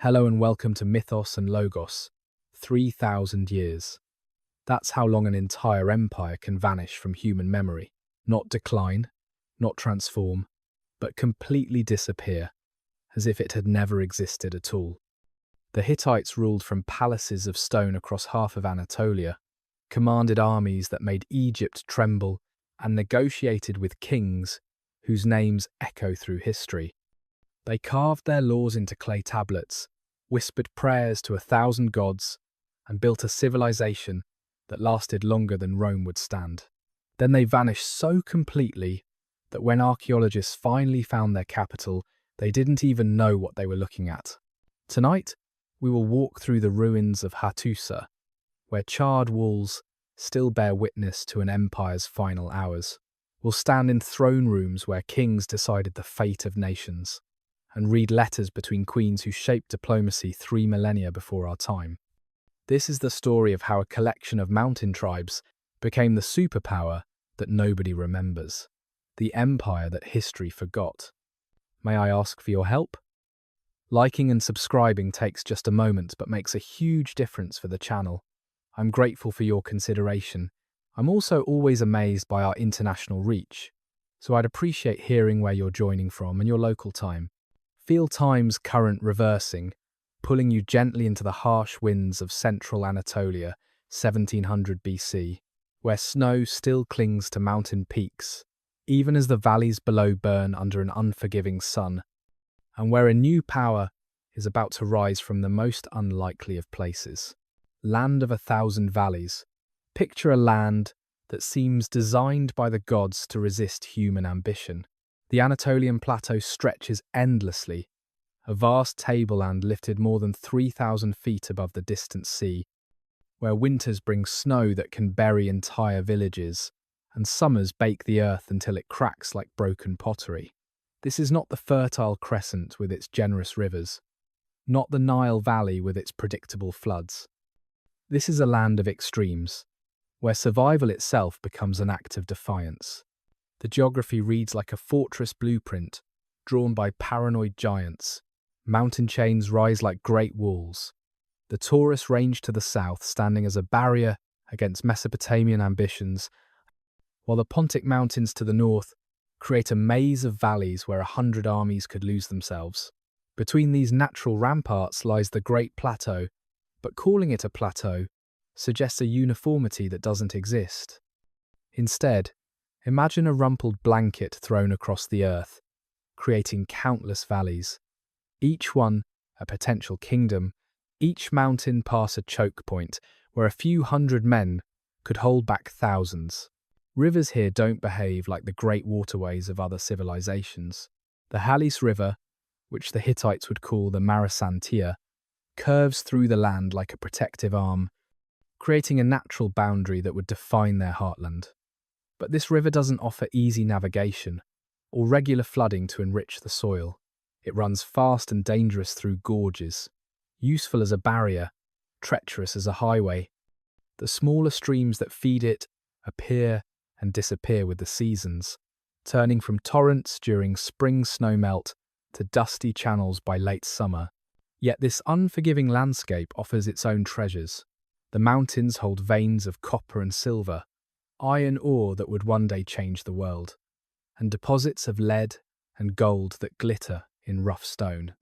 Hello and welcome to Mythos and Logos, 3,000 years. That's how long an entire empire can vanish from human memory. Not decline, not transform, but completely disappear, as if it had never existed at all. The Hittites ruled from palaces of stone across half of Anatolia, commanded armies that made Egypt tremble, and negotiated with kings whose names echo through history. They carved their laws into clay tablets, whispered prayers to 1,000 gods, and built a civilization that lasted longer than Rome would stand. Then they vanished so completely that when archaeologists finally found their capital, they didn't even know what they were looking at. Tonight, we will walk through the ruins of Hattusili, where charred walls still bear witness to an empire's final hours. We'll stand in throne rooms where kings decided the fate of nations, and read letters between queens who shaped diplomacy 3 millennia before our time. This is the story of how a collection of mountain tribes became the superpower that nobody remembers, the empire that history forgot. May I ask for your help? Liking and subscribing takes just a moment but makes a huge difference for the channel. I'm grateful for your consideration. I'm also always amazed by our international reach, so I'd appreciate hearing where you're joining from and your local time. Feel time's current reversing, pulling you gently into the harsh winds of central Anatolia, 1700 BC, where snow still clings to mountain peaks, even as the valleys below burn under an unforgiving sun, and where a new power is about to rise from the most unlikely of places. Land of 1,000 valleys. Picture a land that seems designed by the gods to resist human ambition. The Anatolian plateau stretches endlessly, a vast tableland lifted more than 3,000 feet above the distant sea, where winters bring snow that can bury entire villages, and summers bake the earth until it cracks like broken pottery. This is not the Fertile Crescent with its generous rivers, not the Nile Valley with its predictable floods. This is a land of extremes, where survival itself becomes an act of defiance. The geography reads like a fortress blueprint, drawn by paranoid giants. Mountain chains rise like great walls. The Taurus range to the south, standing as a barrier against Mesopotamian ambitions, while the Pontic Mountains to the north create a maze of valleys where 100 armies could lose themselves. Between these natural ramparts lies the Great Plateau, but calling it a plateau suggests a uniformity that doesn't exist. Instead, imagine a rumpled blanket thrown across the earth, creating countless valleys, each one a potential kingdom, each mountain past a choke point where a few hundred men could hold back thousands. Rivers here don't behave like the great waterways of other civilizations. The Halys River, which the Hittites would call the Ramesses II, curves through the land like a protective arm, creating a natural boundary that would define their heartland. But this river doesn't offer easy navigation or regular flooding to enrich the soil. It runs fast and dangerous through gorges, useful as a barrier, treacherous as a highway. The smaller streams that feed it appear and disappear with the seasons, turning from torrents during spring snowmelt to dusty channels by late summer. Yet this unforgiving landscape offers its own treasures. The mountains hold veins of copper and silver, iron ore that would one day change the world, and deposits of lead and gold that glitter in rough stone.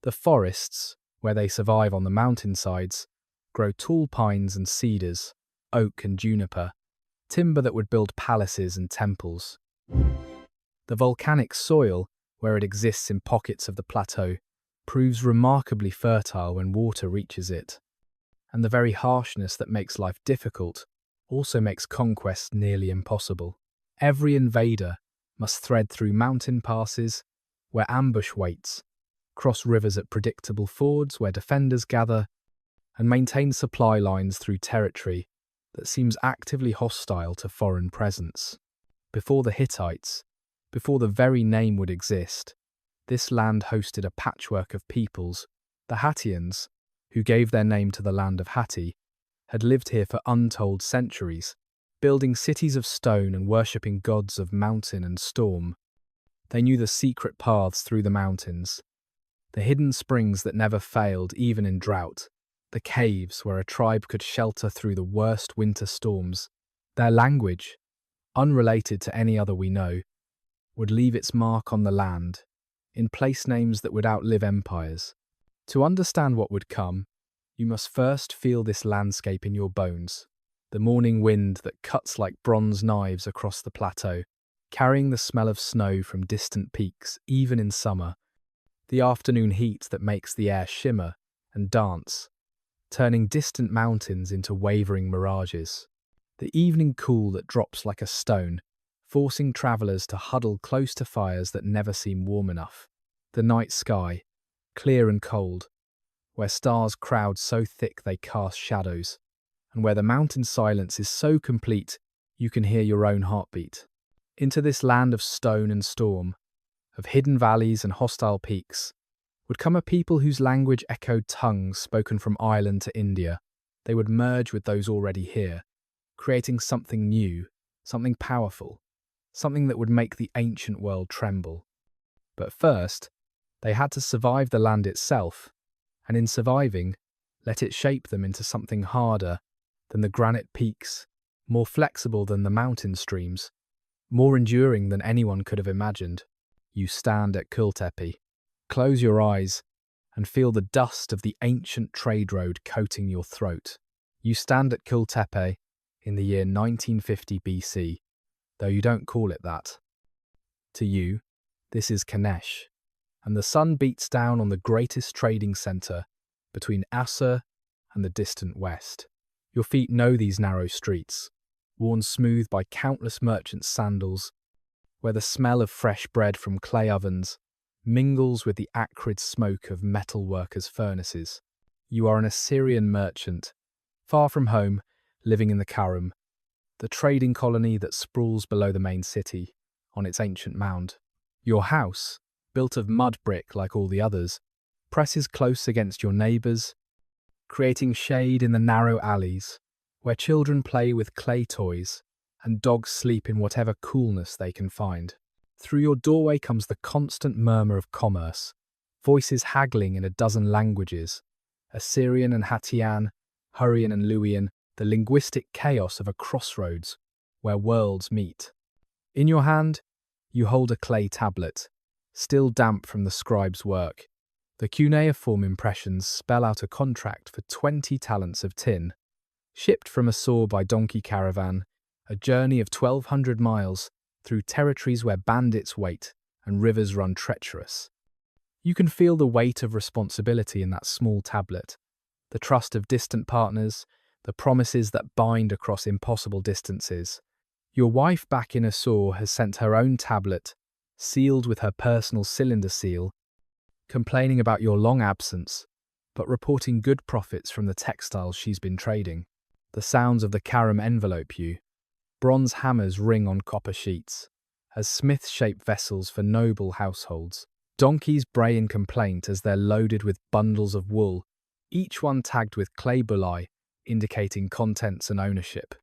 The forests, where they survive on the mountainsides, grow tall pines and cedars, oak and juniper, timber that would build palaces and temples. The volcanic soil, where it exists in pockets of the plateau, proves remarkably fertile when water reaches it, and the very harshness that makes life difficult also makes conquest nearly impossible. Every invader must thread through mountain passes where ambush waits, cross rivers at predictable fords where defenders gather, and maintain supply lines through territory that seems actively hostile to foreign presence. Before the Hittites, before the very name would exist, this land hosted a patchwork of peoples. The Hattians, who gave their name to the land of Hatti, had lived here for untold centuries, building cities of stone and worshipping gods of mountain and storm. They knew the secret paths through the mountains, The hidden springs that never failed, even in drought. The caves where a tribe could shelter through the worst winter storms. Their language, unrelated to any other we know, would leave its mark on the land, in place names that would outlive empires. To understand what would come, you must first feel this landscape in your bones. The morning wind that cuts like bronze knives across the plateau, carrying the smell of snow from distant peaks, even in summer. The afternoon heat that makes the air shimmer and dance, turning distant mountains into wavering mirages. The evening cool that drops like a stone, forcing travellers to huddle close to fires that never seem warm enough. The night sky, clear and cold, where stars crowd so thick they cast shadows, and where the mountain silence is so complete you can hear your own heartbeat. Into this land of stone and storm, of hidden valleys and hostile peaks, would come a people whose language echoed tongues spoken from Ireland to India. They would merge with those already here, creating something new, something powerful, something that would make the ancient world tremble. But first, they had to survive the land itself, and in surviving, let it shape them into something harder than the granite peaks, more flexible than the mountain streams, more enduring than anyone could have imagined. You stand at Kultepe, close your eyes, and feel the dust of the ancient trade road coating your throat. You stand at Kultepe in the year 1950 BC, though you don't call it that. To you, this is Kadesh, and the sun beats down on the greatest trading centre between Assur and the distant west. Your feet know these narrow streets, worn smooth by countless merchants' sandals, where the smell of fresh bread from clay ovens mingles with the acrid smoke of metal workers' furnaces. You are an Assyrian merchant, far from home, living in the Karum, the trading colony that sprawls below the main city, on its ancient mound. Your house, built of mud brick like all the others, presses close against your neighbours, creating shade in the narrow alleys, where children play with clay toys and dogs sleep in whatever coolness they can find. Through your doorway comes the constant murmur of commerce, voices haggling in a dozen languages, Assyrian and Hattian, Hurrian and Luwian, the linguistic chaos of a crossroads where worlds meet. In your hand, you hold a clay tablet, still damp from the scribe's work. The cuneiform impressions spell out a contract for 20 talents of tin, shipped from Assur by donkey caravan, a journey of 1,200 miles through territories where bandits wait and rivers run treacherous. You can feel the weight of responsibility in that small tablet, the trust of distant partners, the promises that bind across impossible distances. Your wife back in Assur has sent her own tablet, sealed with her personal cylinder seal, complaining about your long absence, but reporting good profits from the textiles she's been trading. The sounds of the Karam envelope you. Bronze hammers ring on copper sheets, as smith-shaped vessels for noble households. Donkeys bray in complaint as they're loaded with bundles of wool, each one tagged with clay bullae, indicating contents and ownership.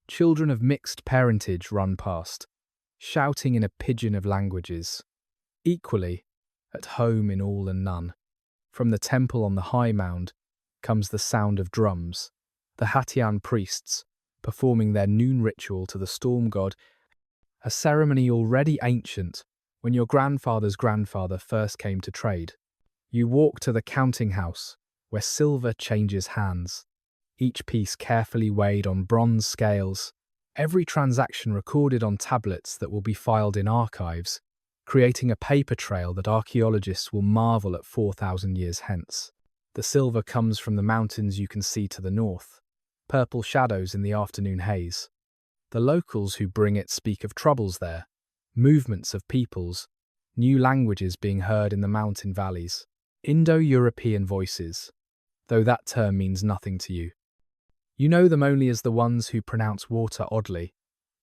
Children of mixed parentage run past, shouting in a pidgin of languages. Equally, at home in all and none. From the temple on the high mound comes the sound of drums, the Hattian priests performing their noon ritual to the storm god, a ceremony already ancient when your grandfather's grandfather first came to trade. You walk to the counting house, where silver changes hands, each piece carefully weighed on bronze scales, every transaction recorded on tablets that will be filed in archives, creating a paper trail that archaeologists will marvel at 4,000 years hence. The silver comes from the mountains you can see to the north, purple shadows in the afternoon haze. The locals who bring it speak of troubles there, movements of peoples, new languages being heard in the mountain valleys, Indo-European voices, though that term means nothing to you. You know them only as the ones who pronounce water oddly,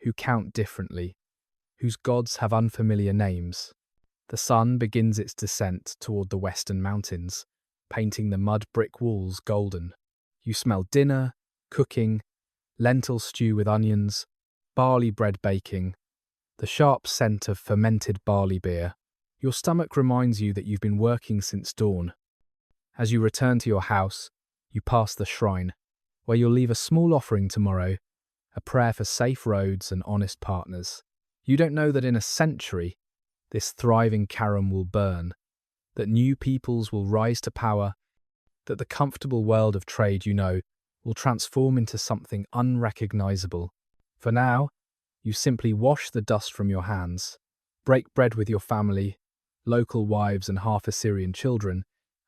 who count differently, whose gods have unfamiliar names. The sun begins its descent toward the western mountains, painting the mud brick walls golden. You smell dinner, cooking, lentil stew with onions, barley bread baking, the sharp scent of fermented barley beer. Your stomach reminds you that you've been working since dawn. As you return to your house, you pass the shrine, where you'll leave a small offering tomorrow, a prayer for safe roads and honest partners. You don't know that in a century, this thriving Karam will burn, that new peoples will rise to power, that the comfortable world of trade you know will transform into something unrecognizable. For now, you simply wash the dust from your hands, break bread with your family, local wives and half Assyrian children,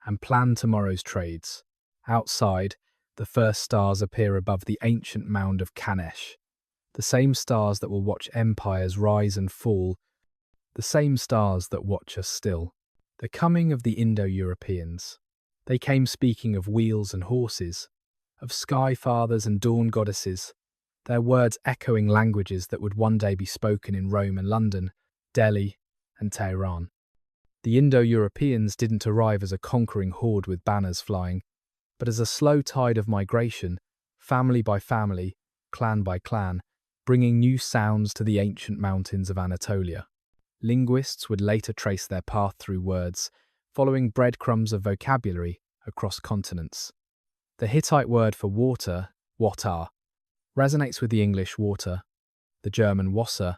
and plan tomorrow's trades. Outside, the first stars appear above the ancient mound of Kadesh, the same stars that will watch empires rise and fall, the same stars that watch us still. The coming of the Indo-Europeans. They came speaking of wheels and horses, of sky fathers and dawn goddesses, their words echoing languages that would one day be spoken in Rome and London, Delhi and Tehran. The Indo-Europeans didn't arrive as a conquering horde with banners flying, but as a slow tide of migration, family by family, clan by clan, bringing new sounds to the ancient mountains of Anatolia. Linguists would later trace their path through words, following breadcrumbs of vocabulary across continents. The Hittite word for water, watar, resonates with the English water, the German Wasser,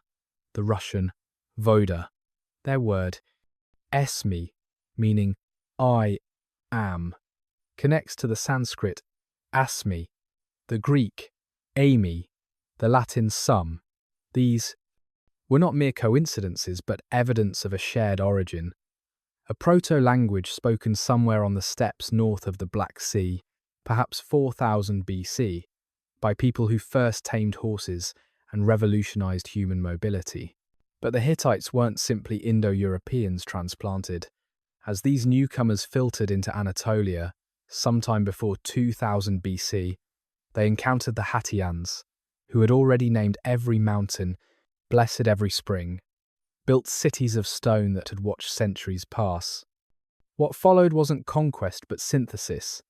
the Russian voda. Their word, esmi, meaning I am, connects to the Sanskrit asmi, the Greek ami, the Latin sum. These were not mere coincidences, but evidence of a shared origin. A proto-language spoken somewhere on the steppes north of the Black Sea, perhaps 4000 BC, by people who first tamed horses and revolutionized human mobility. But the Hittites weren't simply Indo-Europeans transplanted. As these newcomers filtered into Anatolia, sometime before 2000 BC, they encountered the Hattians, who had already named every mountain, blessed every spring, built cities of stone that had watched centuries pass. What followed wasn't conquest but synthesis,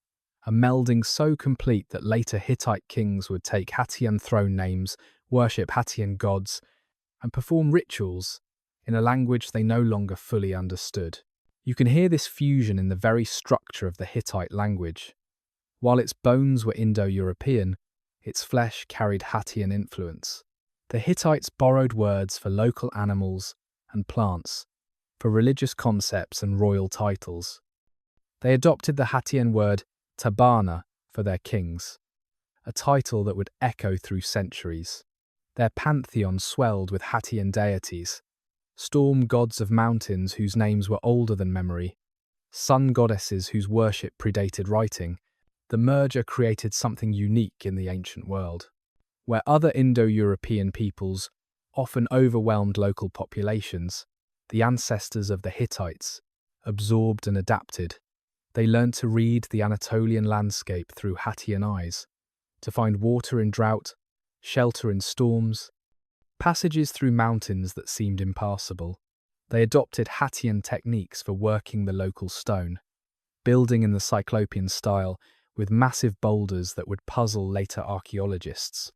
a melding so complete that later Hittite kings would take Hattian throne names, worship Hattian gods, and perform rituals in a language they no longer fully understood. You can hear this fusion in the very structure of the Hittite language. While its bones were Indo-European, its flesh carried Hattian influence. The Hittites borrowed words for local animals and plants, for religious concepts and royal titles. They adopted the Hattian word tabana for their kings, a title that would echo through centuries. Their pantheon swelled with Hattian deities, storm gods of mountains whose names were older than memory, sun goddesses whose worship predated writing. The merger created something unique in the ancient world, where other Indo-European peoples often overwhelmed local populations. The ancestors of the Hittites absorbed and adapted. They learned to read the Anatolian landscape through Hattian eyes, to find water in drought, shelter in storms, passages through mountains that seemed impassable. They adopted Hattian techniques for working the local stone, building in the Cyclopean style with massive boulders that would puzzle later archaeologists.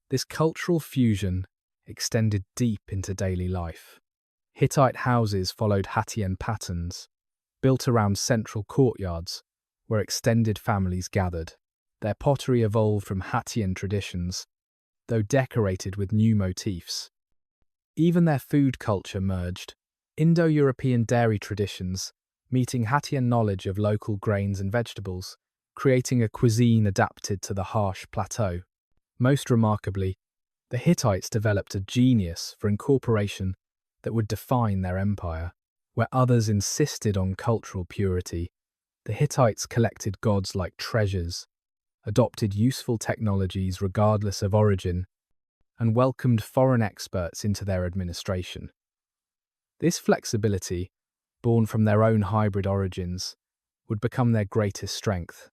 This cultural fusion extended deep into daily life. Hittite houses followed Hattian patterns, built around central courtyards where extended families gathered. Their pottery evolved from Hattian traditions, though decorated with new motifs. Even their food culture merged, Indo-European dairy traditions meeting Hattian knowledge of local grains and vegetables, creating a cuisine adapted to the harsh plateau. Most remarkably, the Hittites developed a genius for incorporation that would define their empire. Where others insisted on cultural purity, the Hittites collected gods like treasures, adopted useful technologies regardless of origin, and welcomed foreign experts into their administration. This flexibility, born from their own hybrid origins, would become their greatest strength.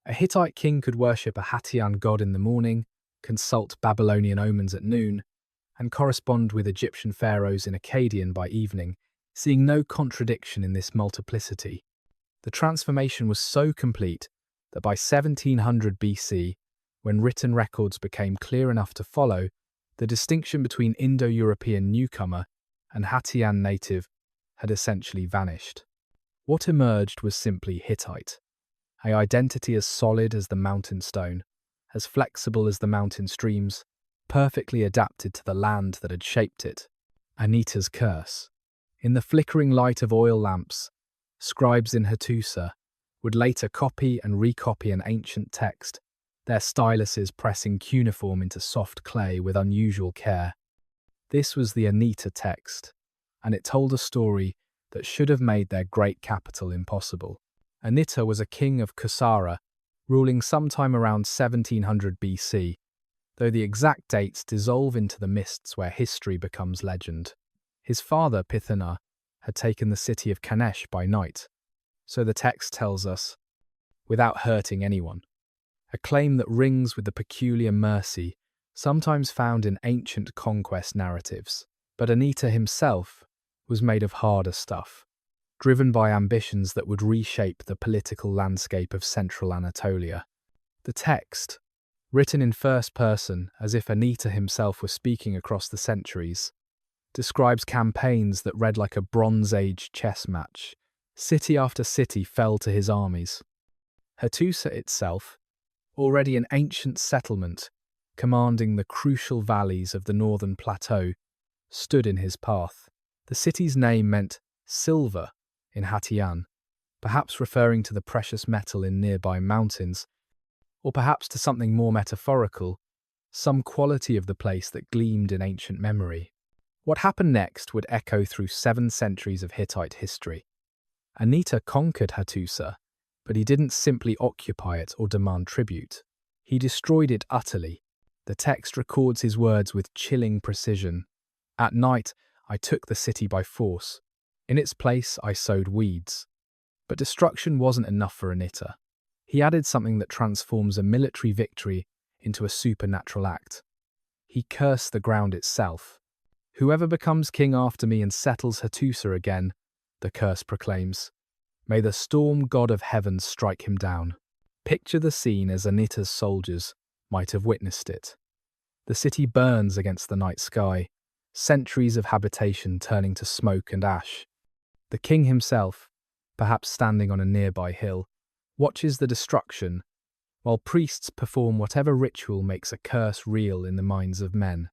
A Hittite king could worship a Hattian god in the morning, consult Babylonian omens at noon, and correspond with Egyptian pharaohs in Akkadian by evening, seeing no contradiction in this multiplicity. The transformation was so complete that by 1700 BC, when written records became clear enough to follow, the distinction between Indo-European newcomer and Hattian native had essentially vanished. What emerged was simply Hittite, an identity as solid as the mountain stone, as flexible as the mountain streams, perfectly adapted to the land that had shaped it. Anita's curse. In the flickering light of oil lamps, scribes in Hattusa would later copy and recopy an ancient text, their styluses pressing cuneiform into soft clay with unusual care. This was the Anita text, and it told a story that should have made their great capital impossible. Anita was a king of Kusara, ruling sometime around 1700 BC, though the exact dates dissolve into the mists where history becomes legend. His father, Pithana, had taken the city of Kadesh by night, so the text tells us, without hurting anyone. A claim that rings with the peculiar mercy sometimes found in ancient conquest narratives. But Anita himself was made of harder stuff, driven by ambitions that would reshape the political landscape of central Anatolia. The text, written in first person as if Anita himself were speaking across the centuries, describes campaigns that read like a Bronze Age chess match. City after city fell to his armies. Hattusa itself, already an ancient settlement commanding the crucial valleys of the northern plateau, stood in his path. The city's name meant silver in Hattian, perhaps referring to the precious metal in nearby mountains, or perhaps to something more metaphorical, some quality of the place that gleamed in ancient memory. What happened next would echo through 7 centuries of Hittite history. Anita conquered Hattusa, but he didn't simply occupy it or demand tribute. He destroyed it utterly. The text records his words with chilling precision. At night, I took the city by force. In its place, I sowed weeds. But destruction wasn't enough for Anita. He added something that transforms a military victory into a supernatural act. He cursed the ground itself. Whoever becomes king after me and settles Hattusa again, the curse proclaims, may the storm god of heaven strike him down. Picture the scene as Anita's soldiers might have witnessed it. The city burns against the night sky, centuries of habitation turning to smoke and ash. The king himself, perhaps standing on a nearby hill, watches the destruction, while priests perform whatever ritual makes a curse real in the minds of men.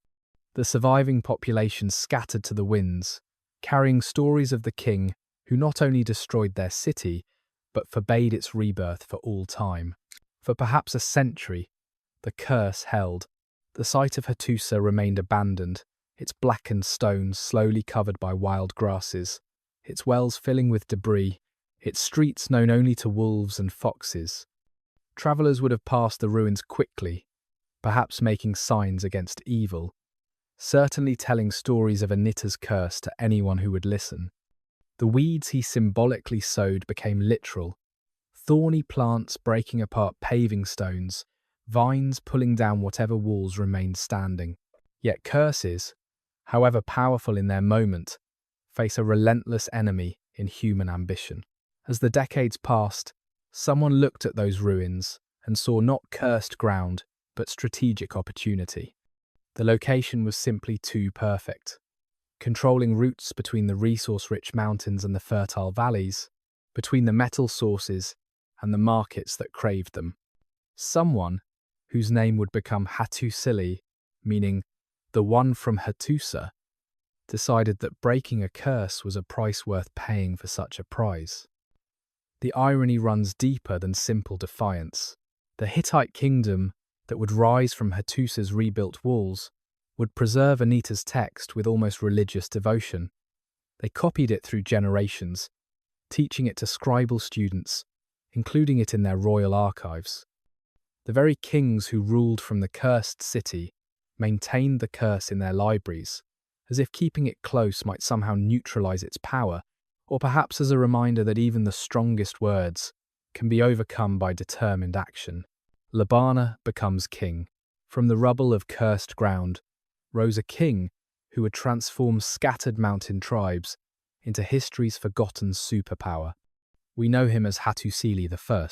The surviving population scattered to the winds, carrying stories of the king who not only destroyed their city, but forbade its rebirth for all time. For perhaps a century, the curse held. The site of Hattusa remained abandoned, its blackened stones slowly covered by wild grasses, its wells filling with debris, its streets known only to wolves and foxes. Travellers would have passed the ruins quickly, perhaps making signs against evil, certainly telling stories of Anita's curse to anyone who would listen. The weeds he symbolically sowed became literal, thorny plants breaking apart paving stones, vines pulling down whatever walls remained standing. Yet curses, however powerful in their moment, face a relentless enemy in human ambition. As the decades passed, someone looked at those ruins and saw not cursed ground, but strategic opportunity. The location was simply too perfect, controlling routes between the resource-rich mountains and the fertile valleys, between the metal sources and the markets that craved them. Someone, whose name would become Hattusili, meaning the one from Hattusa, decided that breaking a curse was a price worth paying for such a prize. The irony runs deeper than simple defiance. The Hittite kingdom that would rise from Hattusa's rebuilt walls would preserve Anita's text with almost religious devotion. They copied it through generations, teaching it to scribal students, including it in their royal archives. The very kings who ruled from the cursed city maintained the curse in their libraries, as if keeping it close might somehow neutralize its power, or perhaps as a reminder that even the strongest words can be overcome by determined action. Labana becomes king. From the rubble of cursed ground rose a king who would transform scattered mountain tribes into history's forgotten superpower. We know him as Hattusili I,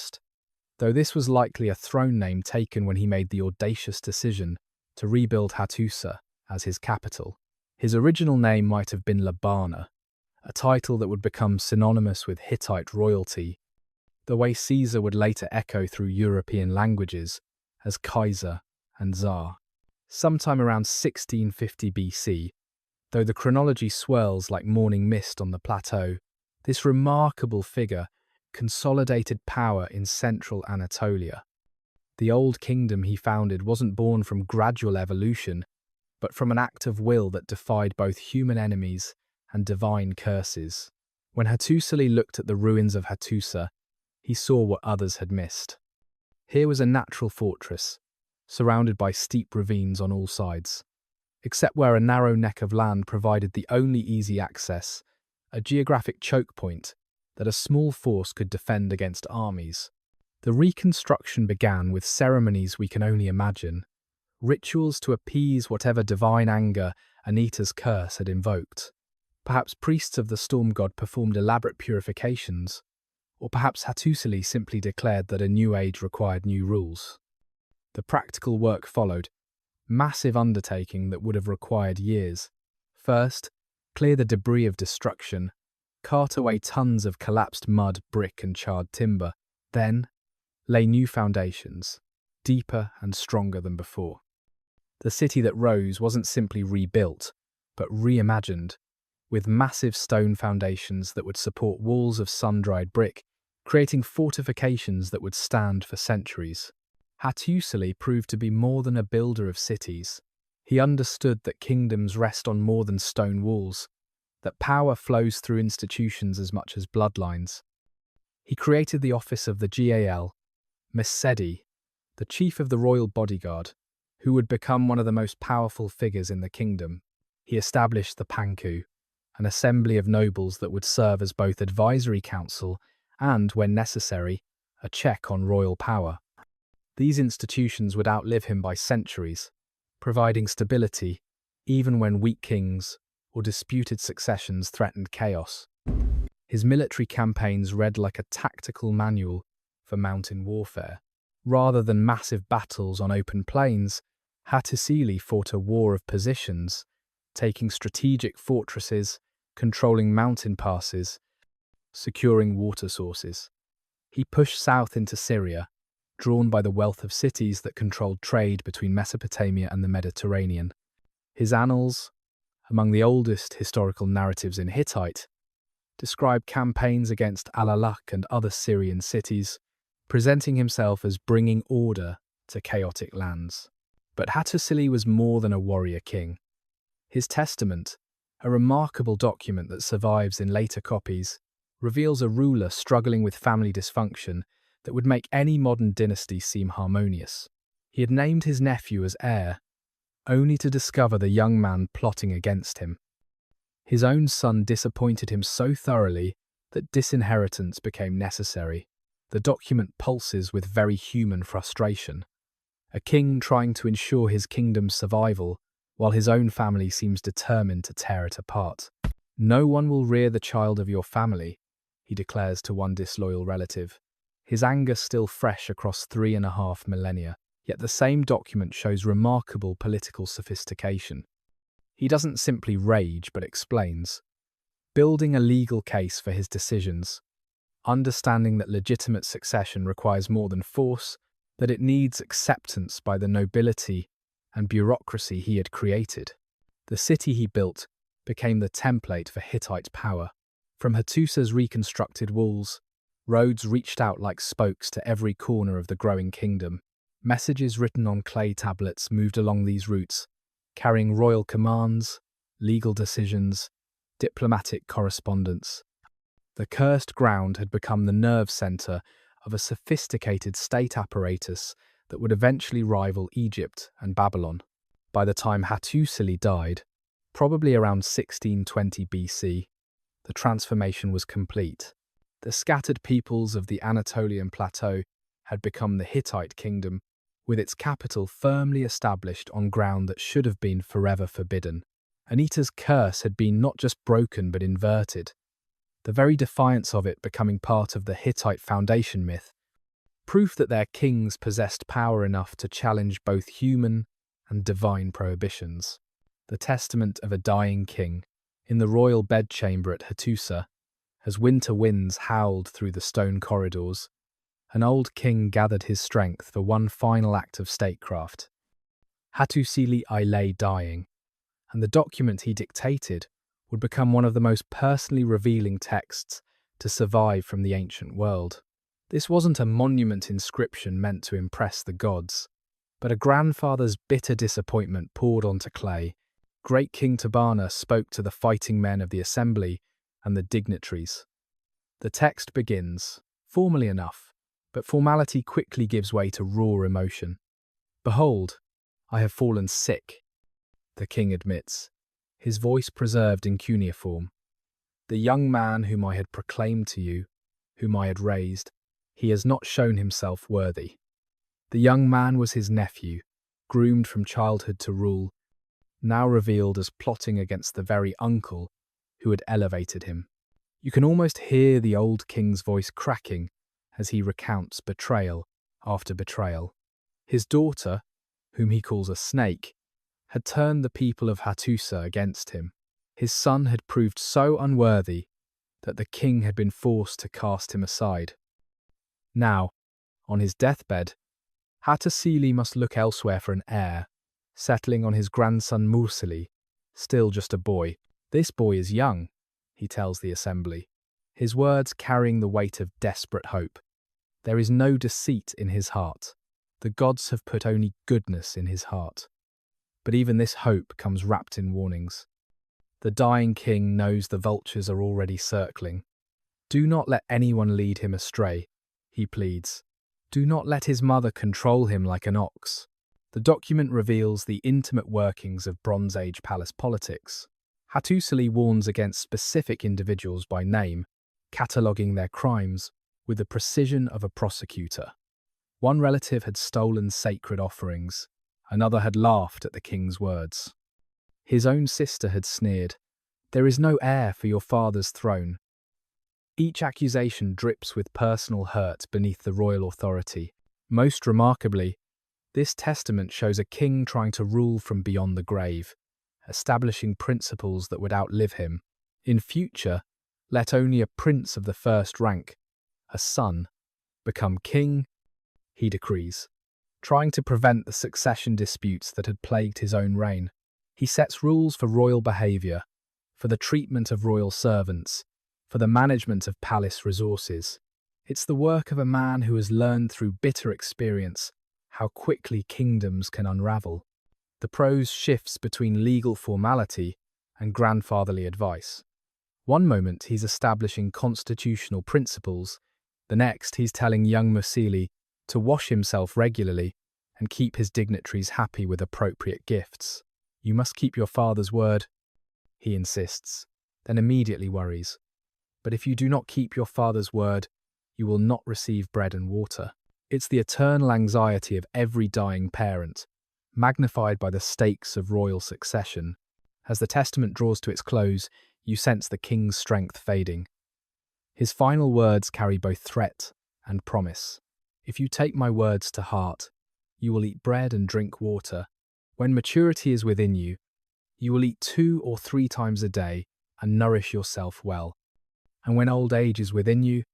though this was likely a throne name taken when he made the audacious decision to rebuild Hattusa as his capital. His original name might have been Labana, a title that would become synonymous with Hittite royalty, the way Caesar would later echo through European languages as Kaiser and Tsar. Sometime around 1650 BC, though the chronology swirls like morning mist on the plateau, this remarkable figure consolidated power in central Anatolia. The old kingdom he founded wasn't born from gradual evolution, but from an act of will that defied both human enemies and divine curses. When Hattusili looked at the ruins of Hattusa, he saw what others had missed. Here was a natural fortress, surrounded by steep ravines on all sides, except where a narrow neck of land provided the only easy access, a geographic choke point that a small force could defend against armies. The reconstruction began with ceremonies we can only imagine, rituals to appease whatever divine anger Anita's curse had invoked. Perhaps priests of the storm god performed elaborate purifications, or perhaps Hattusili simply declared that a new age required new rules. The practical work followed, massive undertaking that would have required years. First, clear the debris of destruction, cart away tons of collapsed mud, brick and charred timber, then lay new foundations, deeper and stronger than before. The city that rose wasn't simply rebuilt, but reimagined, with massive stone foundations that would support walls of sun-dried brick, creating fortifications that would stand for centuries. Hattusili proved to be more than a builder of cities. He understood that kingdoms rest on more than stone walls, that power flows through institutions as much as bloodlines. He created the office of the Gal, Mursili, the chief of the royal bodyguard, who would become one of the most powerful figures in the kingdom. He established the Panku, an assembly of nobles that would serve as both advisory council and, when necessary, a check on royal power. These institutions would outlive him by centuries, providing stability even when weak kings or disputed successions threatened chaos. His military campaigns read like a tactical manual for mountain warfare. Rather than massive battles on open plains, Hattusili fought a war of positions, taking strategic fortresses, controlling mountain passes, securing water sources. He pushed south into Syria, drawn by the wealth of cities that controlled trade between Mesopotamia and the Mediterranean. His annals, among the oldest historical narratives in Hittite, describe campaigns against Alalak and other Syrian cities, presenting himself as bringing order to chaotic lands. But Hattusili was more than a warrior king. His testament, a remarkable document that survives in later copies, reveals a ruler struggling with family dysfunction that would make any modern dynasty seem harmonious. He had named his nephew as heir, only to discover the young man plotting against him. His own son disappointed him so thoroughly that disinheritance became necessary. The document pulses with very human frustration. A king trying to ensure his kingdom's survival, while his own family seems determined to tear it apart. "No one will rear the child of your family," he declares to one disloyal relative. His anger still fresh across 3.5 millennia, yet the same document shows remarkable political sophistication. He doesn't simply rage, but explains, building a legal case for his decisions, understanding that legitimate succession requires more than force, that it needs acceptance by the nobility and bureaucracy he had created. The city he built became the template for Hittite power. From Hattusa's reconstructed walls, roads reached out like spokes to every corner of the growing kingdom. Messages written on clay tablets moved along these routes, carrying royal commands, legal decisions, diplomatic correspondence. The cursed ground had become the nerve center of a sophisticated state apparatus that would eventually rival Egypt and Babylon. By the time Hattusili died, probably around 1620 BC, the transformation was complete. The scattered peoples of the Anatolian plateau had become the Hittite kingdom, with its capital firmly established on ground that should have been forever forbidden. Anita's curse had been not just broken but inverted, the very defiance of it becoming part of the Hittite foundation myth, proof that their kings possessed power enough to challenge both human and divine prohibitions. The testament of a dying king, In the royal bedchamber at Hattusa, as winter winds howled through the stone corridors, an old king gathered his strength for one final act of statecraft. Hattusili I lay dying, and the document he dictated would become one of the most personally revealing texts to survive from the ancient world. This wasn't a monument inscription meant to impress the gods, but a grandfather's bitter disappointment poured onto clay. Great King Tabana spoke to the fighting men of the assembly and the dignitaries. The text begins, formally enough, but formality quickly gives way to raw emotion. "Behold, I have fallen sick," the king admits, his voice preserved in cuneiform. "The young man whom I had proclaimed to you, whom I had raised, he has not shown himself worthy." The young man was his nephew, groomed from childhood to rule, now revealed as plotting against the very uncle who had elevated him. You can almost hear the old king's voice cracking as he recounts betrayal after betrayal. His daughter, whom he calls a snake, had turned the people of Hattusa against him. His son had proved so unworthy that the king had been forced to cast him aside. Now, on his deathbed, Hattusili must look elsewhere for an heir, settling on his grandson Mursili, still just a boy. "This boy is young," he tells the assembly, his words carrying the weight of desperate hope. "There is no deceit in his heart. The gods have put only goodness in his heart." But even this hope comes wrapped in warnings. The dying king knows the vultures are already circling. "Do not let anyone lead him astray," he pleads. "Do not let his mother control him like an ox." The document reveals the intimate workings of Bronze Age palace politics. Hattusili warns against specific individuals by name, cataloguing their crimes with the precision of a prosecutor. One relative had stolen sacred offerings, another had laughed at the king's words. His own sister had sneered, "There is no heir for your father's throne." Each accusation drips with personal hurt beneath the royal authority. Most remarkably, this testament shows a king trying to rule from beyond the grave, establishing principles that would outlive him. In future, let only a prince of the first rank, a son, become king, he decrees, trying to prevent the succession disputes that had plagued his own reign. He sets rules for royal behaviour, for the treatment of royal servants, for the management of palace resources. It's the work of a man who has learned through bitter experience how quickly kingdoms can unravel. The prose shifts between legal formality and grandfatherly advice. One moment he's establishing constitutional principles, the next he's telling young Mursili to wash himself regularly and keep his dignitaries happy with appropriate gifts. "You must keep your father's word," he insists, then immediately worries. "But if you do not keep your father's word, you will not receive bread and water." It's the eternal anxiety of every dying parent, magnified by the stakes of royal succession. As the testament draws to its close, you sense the king's strength fading. His final words carry both threat and promise. "If you take my words to heart, you will eat bread and drink water. When maturity is within you, you will eat 2 or 3 times a day and nourish yourself well. And when old age is within you,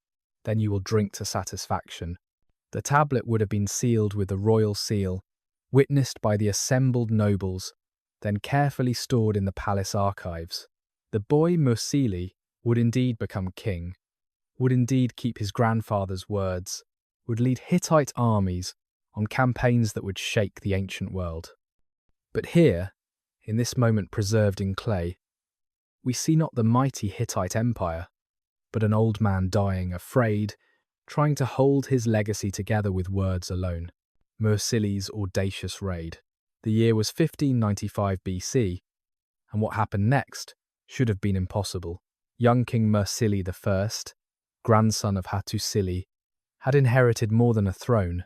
then you will drink to satisfaction." The tablet would have been sealed with the royal seal, witnessed by the assembled nobles, then carefully stored in the palace archives. The boy Mursili would indeed become king, would indeed keep his grandfather's words, would lead Hittite armies on campaigns that would shake the ancient world. But here, in this moment preserved in clay, we see not the mighty Hittite empire, but an old man dying, afraid, trying to hold his legacy together with words alone. Mursili's audacious raid. The year was 1595 BC, and what happened next should have been impossible. Young King Mursili I, grandson of Hattusili, had inherited more than a throne.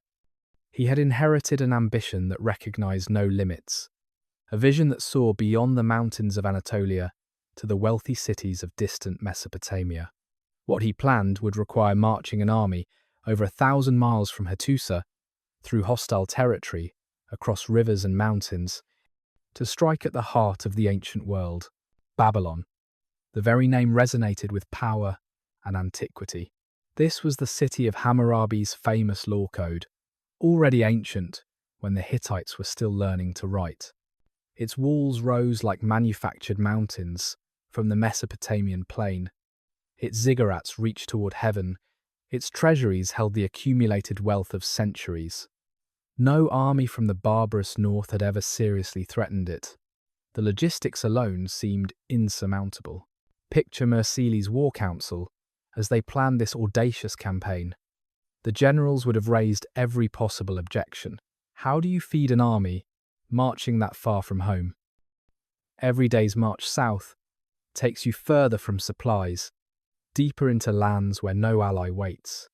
He had inherited an ambition that recognized no limits, a vision that saw beyond the mountains of Anatolia to the wealthy cities of distant Mesopotamia. What he planned would require marching an army over 1,000 miles from Hattusa, through hostile territory, across rivers and mountains, to strike at the heart of the ancient world, Babylon. The very name resonated with power and antiquity. This was the city of Hammurabi's famous law code, already ancient when the Hittites were still learning to write. Its walls rose like manufactured mountains from the Mesopotamian plain. Its ziggurats reached toward heaven. Its treasuries held the accumulated wealth of centuries. No army from the barbarous north had ever seriously threatened it. The logistics alone seemed insurmountable. Picture Mursili's war council as they planned this audacious campaign. The generals would have raised every possible objection. How do you feed an army marching that far from home? Every day's march south takes you further from supplies, deeper into lands where no ally waits,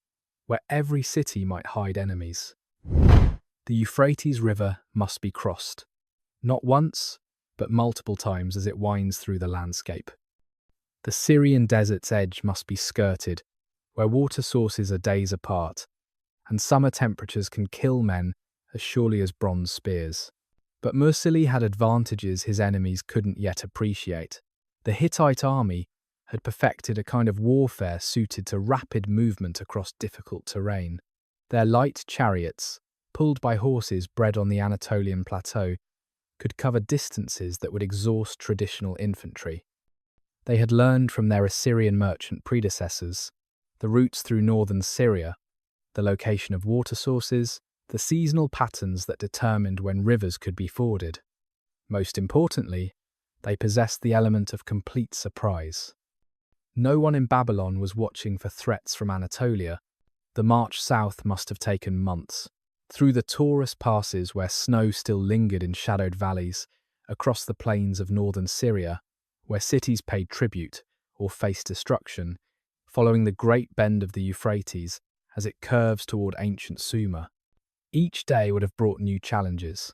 where every city might hide enemies. The Euphrates River must be crossed, not once, but multiple times as it winds through the landscape. The Syrian desert's edge must be skirted, where water sources are days apart, and summer temperatures can kill men as surely as bronze spears. But Mursili had advantages his enemies couldn't yet appreciate. The Hittite army had perfected a kind of warfare suited to rapid movement across difficult terrain. Their light chariots, pulled by horses bred on the Anatolian plateau, could cover distances that would exhaust traditional infantry. They had learned from their Assyrian merchant predecessors the routes through northern Syria, the location of water sources, the seasonal patterns that determined when rivers could be forded. Most importantly, they possessed the element of complete surprise. No one in Babylon was watching for threats from Anatolia. The march south must have taken months, through the Taurus passes where snow still lingered in shadowed valleys, across the plains of northern Syria, where cities paid tribute or faced destruction, following the great bend of the Euphrates as it curves toward ancient Sumer. Each day would have brought new challenges.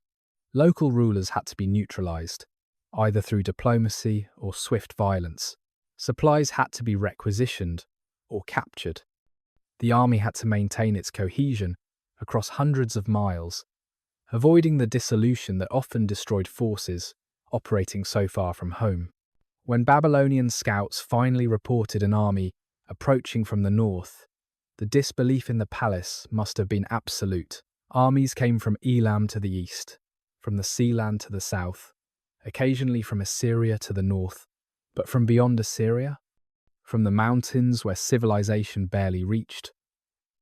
Local rulers had to be neutralized, either through diplomacy or swift violence. Supplies had to be requisitioned or captured. The army had to maintain its cohesion across hundreds of miles, avoiding the dissolution that often destroyed forces operating so far from home. When Babylonian scouts finally reported an army approaching from the north, the disbelief in the palace must have been absolute. Armies came from Elam to the east, from the Sealand to the south, occasionally from Assyria to the north, but from beyond Assyria, from the mountains where civilization barely reached.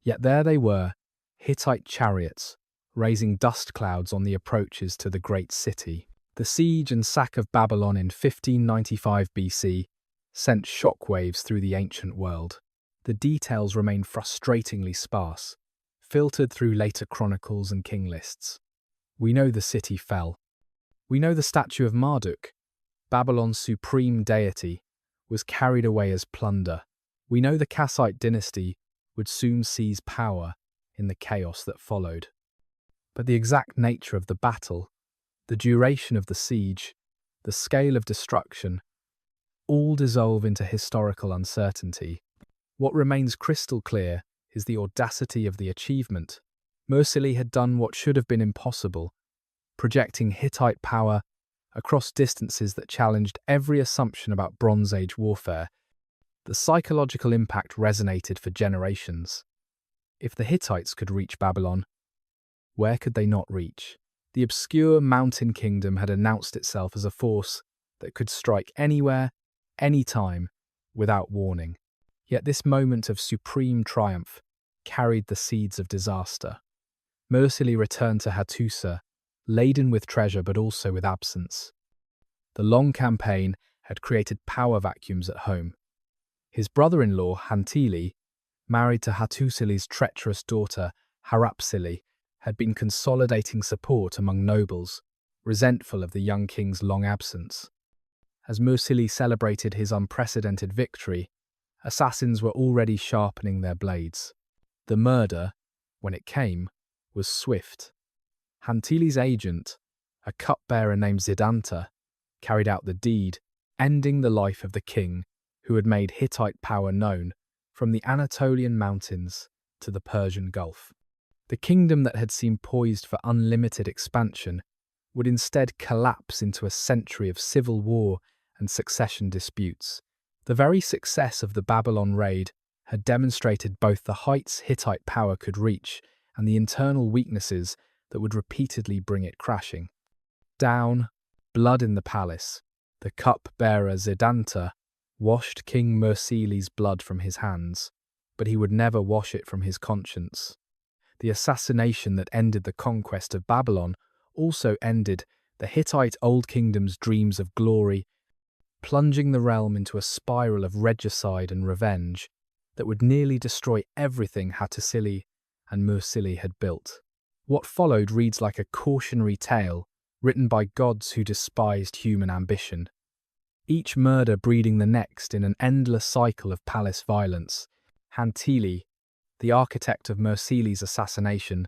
Yet there they were, Hittite chariots, raising dust clouds on the approaches to the great city. The siege and sack of Babylon in 1595 BC sent shockwaves through the ancient world. The details remain frustratingly sparse, filtered through later chronicles and king lists. We know the city fell. We know the statue of Marduk, Babylon's supreme deity, was carried away as plunder. We know the Kassite dynasty would soon seize power in the chaos that followed. But the exact nature of the battle, the duration of the siege, the scale of destruction, all dissolve into historical uncertainty. What remains crystal clear is the audacity of the achievement. Mursili had done what should have been impossible, projecting Hittite power across distances that challenged every assumption about Bronze Age warfare. The psychological impact resonated for generations. If the Hittites could reach Babylon, where could they not reach? The obscure mountain kingdom had announced itself as a force that could strike anywhere, anytime, without warning. Yet this moment of supreme triumph carried the seeds of disaster. Mursili returned to Hattusili, laden with treasure but also with absence. The long campaign had created power vacuums at home. His brother-in-law, Hattusili, married to Hattusili's treacherous daughter, Hattusili, had been consolidating support among nobles, resentful of the young king's long absence. As Mursili celebrated his unprecedented victory, assassins were already sharpening their blades. The murder, when it came, was swift. Hattusili's agent, a cupbearer named Zidanta, carried out the deed, ending the life of the king who had made Hittite power known from the Anatolian mountains to the Persian Gulf. The kingdom that had seemed poised for unlimited expansion would instead collapse into a century of civil war and succession disputes. The very success of the Babylon raid had demonstrated both the heights Hittite power could reach and the internal weaknesses that would repeatedly bring it crashing. Down, blood in the palace, the cup-bearer Zidanta washed King Mursili's blood from his hands, but he would never wash it from his conscience. The assassination that ended the conquest of Babylon also ended the Hittite Old Kingdom's dreams of glory, plunging the realm into a spiral of regicide and revenge that would nearly destroy everything Hattusili and Mursili had built. What followed reads like a cautionary tale written by gods who despised human ambition, each murder breeding the next in an endless cycle of palace violence. Anatolian, the architect of Mursili's assassination,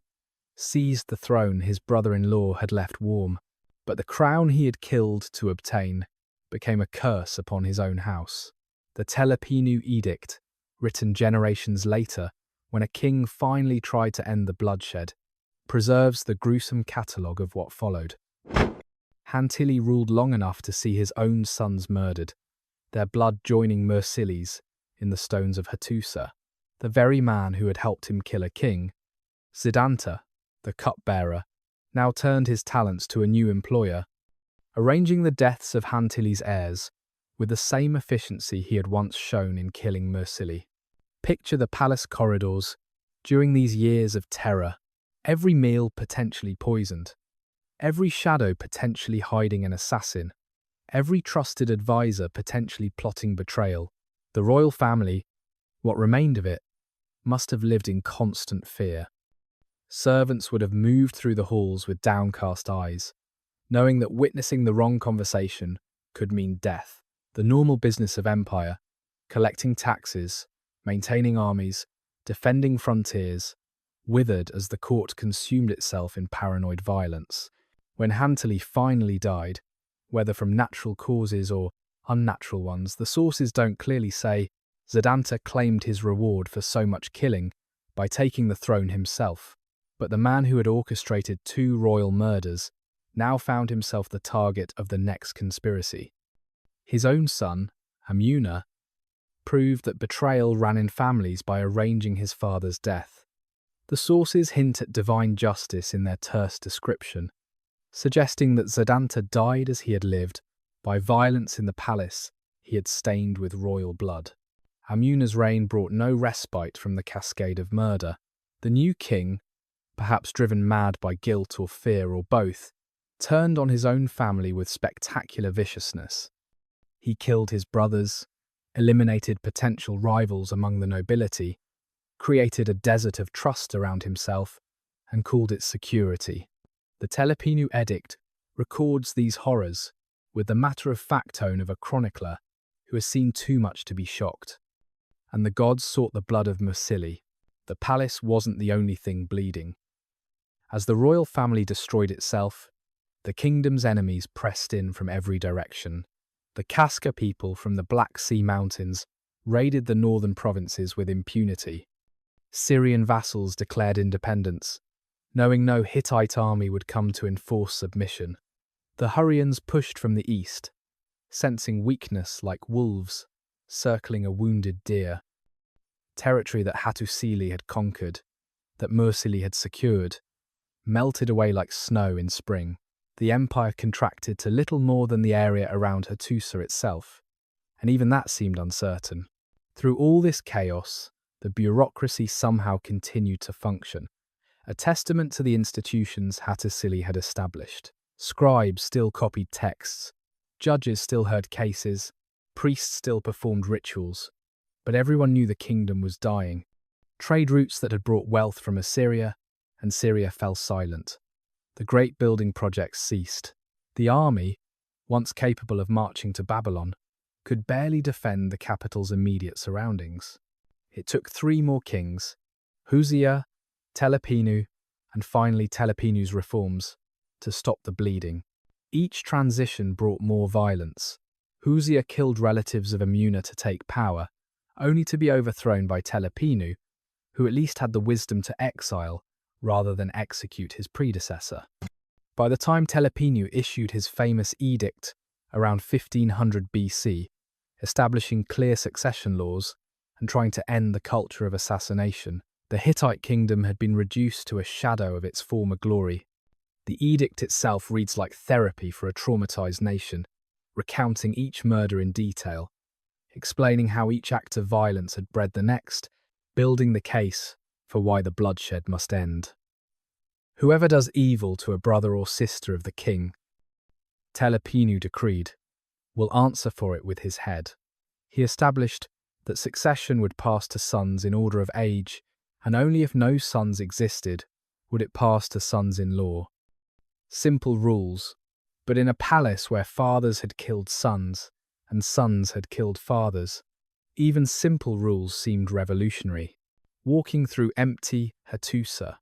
seized the throne his brother-in-law had left warm, but the crown he had killed to obtain became a curse upon his own house. The Telepinu Edict, written generations later, when a king finally tried to end the bloodshed, preserves the gruesome catalogue of what followed. Anatolian ruled long enough to see his own sons murdered, their blood joining Mursili's in the stones of Hattusa. The very man who had helped him kill a king, Zidanta, the cupbearer, now turned his talents to a new employer, arranging the deaths of Anatolian's heirs with the same efficiency he had once shown in killing Mursili. Picture the palace corridors during these years of terror, every meal potentially poisoned, every shadow potentially hiding an assassin, every trusted advisor potentially plotting betrayal. The royal family, what remained of it, must have lived in constant fear. Servants would have moved through the halls with downcast eyes, knowing that witnessing the wrong conversation could mean death. The normal business of empire, collecting taxes, maintaining armies, defending frontiers, withered as the court consumed itself in paranoid violence. When Anatolian finally died, whether from natural causes or unnatural ones, the sources don't clearly say. Zidanta claimed his reward for so much killing by taking the throne himself, but the man who had orchestrated 2 royal murders now found himself the target of the next conspiracy. His own son, Amuna, proved that betrayal ran in families by arranging his father's death. The sources hint at divine justice in their terse description, suggesting that Zidanta died as he had lived, by violence in the palace he had stained with royal blood. Amuna's reign brought no respite from the cascade of murder. The new king, perhaps driven mad by guilt or fear or both, turned on his own family with spectacular viciousness. He killed his brothers, eliminated potential rivals among the nobility, created a desert of trust around himself, and called it security. The Telepinu Edict records these horrors with the matter-of-fact tone of a chronicler who has seen too much to be shocked. And the gods sought the blood of Mursili. The palace wasn't the only thing bleeding. As the royal family destroyed itself, the kingdom's enemies pressed in from every direction. The Kaska people from the Black Sea Mountains raided the northern provinces with impunity. Syrian vassals declared independence, knowing no Hittite army would come to enforce submission. The Hurrians pushed from the east, sensing weakness like wolves circling a wounded deer. Territory that Hattusili had conquered, that Mursili had secured, melted away like snow in spring. The empire contracted to little more than the area around Hattusa itself, and even that seemed uncertain. Through all this chaos, the bureaucracy somehow continued to function, a testament to the institutions Hattusili had established. Scribes still copied texts, judges still heard cases, priests still performed rituals, but everyone knew the kingdom was dying. Trade routes that had brought wealth from Assyria and Syria fell silent. The great building projects ceased. The army, once capable of marching to Babylon, could barely defend the capital's immediate surroundings. It took 3 more kings, Huzziya, Telepinu, and finally Telepinu's reforms, to stop the bleeding. Each transition brought more violence. Huzziya killed relatives of Amuna to take power, only to be overthrown by Telepinu, who at least had the wisdom to exile rather than execute his predecessor. By the time Telepinu issued his famous edict around 1500 BC, establishing clear succession laws and trying to end the culture of assassination. The Hittite kingdom had been reduced to a shadow of its former glory. The edict itself reads like therapy for a traumatized nation, recounting each murder in detail, explaining how each act of violence had bred the next, building the case for why the bloodshed must end. Whoever does evil to a brother or sister of the king, Telepinu decreed, will answer for it with his head. He established that succession would pass to sons in order of age, and only if no sons existed would it pass to sons-in-law. Simple rules, but in a palace where fathers had killed sons and sons had killed fathers, even simple rules seemed revolutionary. Walking through empty Hattusili,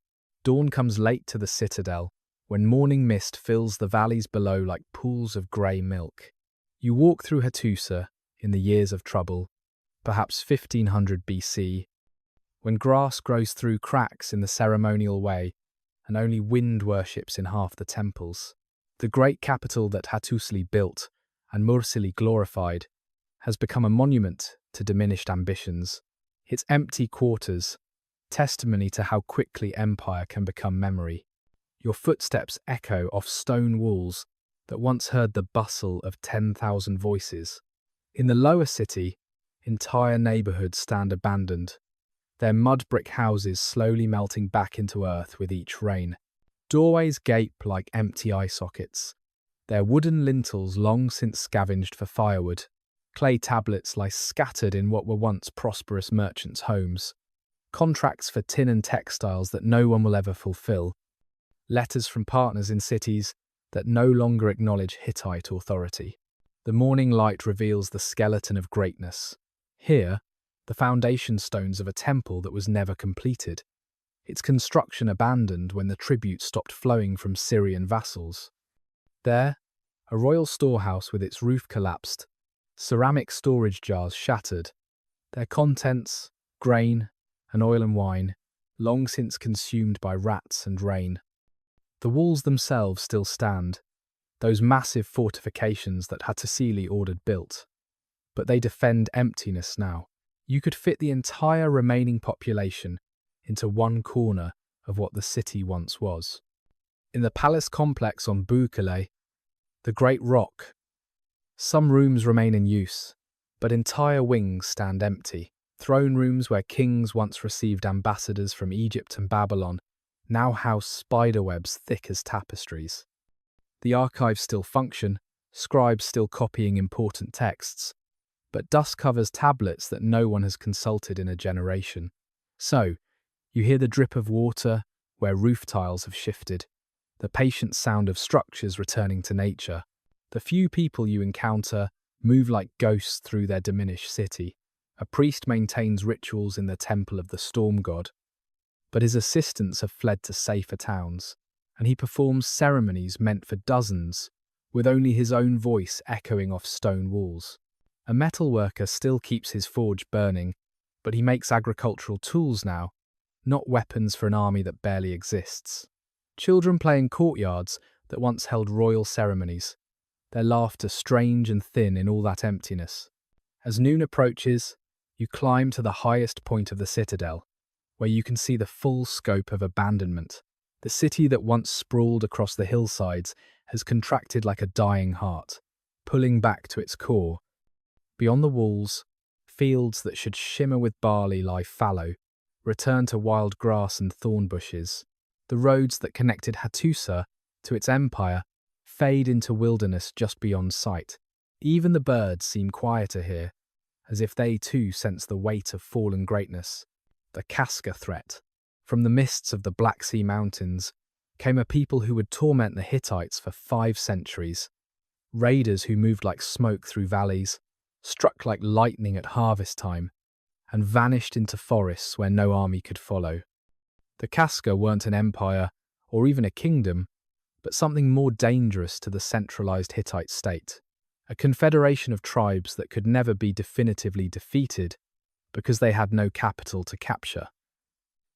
dawn comes late to the citadel, when morning mist fills the valleys below like pools of grey milk. You walk through Hattusili in the years of trouble, perhaps 1500 BC, when grass grows through cracks in the ceremonial way and only wind worships in half the temples. The great capital that Hattusili built and Mursili glorified has become a monument to diminished ambitions. Its empty quarters, testimony to how quickly empire can become memory. Your footsteps echo off stone walls that once heard the bustle of 10,000 voices. In the lower city, entire neighborhoods stand abandoned, their mud brick houses slowly melting back into earth with each rain. Doorways gape like empty eye sockets, their wooden lintels long since scavenged for firewood. Clay tablets lie scattered in what were once prosperous merchants' homes. Contracts for tin and textiles that no one will ever fulfill. Letters from partners in cities that no longer acknowledge Hittite authority. The morning light reveals the skeleton of greatness. Here, the foundation stones of a temple that was never completed, its construction abandoned when the tribute stopped flowing from Syrian vassals. There, a royal storehouse with its roof collapsed, ceramic storage jars shattered, their contents, grain and oil and wine, long since consumed by rats and rain. The walls themselves still stand, those massive fortifications that Hattusili ordered built, but they defend emptiness now. You could fit the entire remaining population into one corner of what the city once was. In the palace complex on Bukale, the Great Rock, some rooms remain in use, but entire wings stand empty. Throne rooms where kings once received ambassadors from Egypt and Babylon now house spiderwebs thick as tapestries. The archives still function, scribes still copying important texts, but dust covers tablets that no one has consulted in a generation. So, you hear the drip of water where roof tiles have shifted, the patient sound of structures returning to nature. The few people you encounter move like ghosts through their diminished city. A priest maintains rituals in the temple of the storm god, but his assistants have fled to safer towns, and he performs ceremonies meant for dozens, with only his own voice echoing off stone walls. A metalworker still keeps his forge burning, but he makes agricultural tools now, not weapons for an army that barely exists. Children play in courtyards that once held royal ceremonies, their laughter strange and thin in all that emptiness. As noon approaches, you climb to the highest point of the citadel, where you can see the full scope of abandonment. The city that once sprawled across the hillsides has contracted like a dying heart, pulling back to its core. Beyond the walls, fields that should shimmer with barley lie fallow, return to wild grass and thorn bushes. The roads that connected Hattusili to its empire fade into wilderness just beyond sight. Even the birds seem quieter here, as if they too sense the weight of fallen greatness. The Casca threat. From the mists of the Black Sea Mountains came a people who would torment the Hittites for 5 centuries. Raiders who moved like smoke through valleys, struck like lightning at harvest time, and vanished into forests where no army could follow. The Casca weren't an empire or even a kingdom, but something more dangerous to the centralized Hittite state. A confederation of tribes that could never be definitively defeated because they had no capital to capture.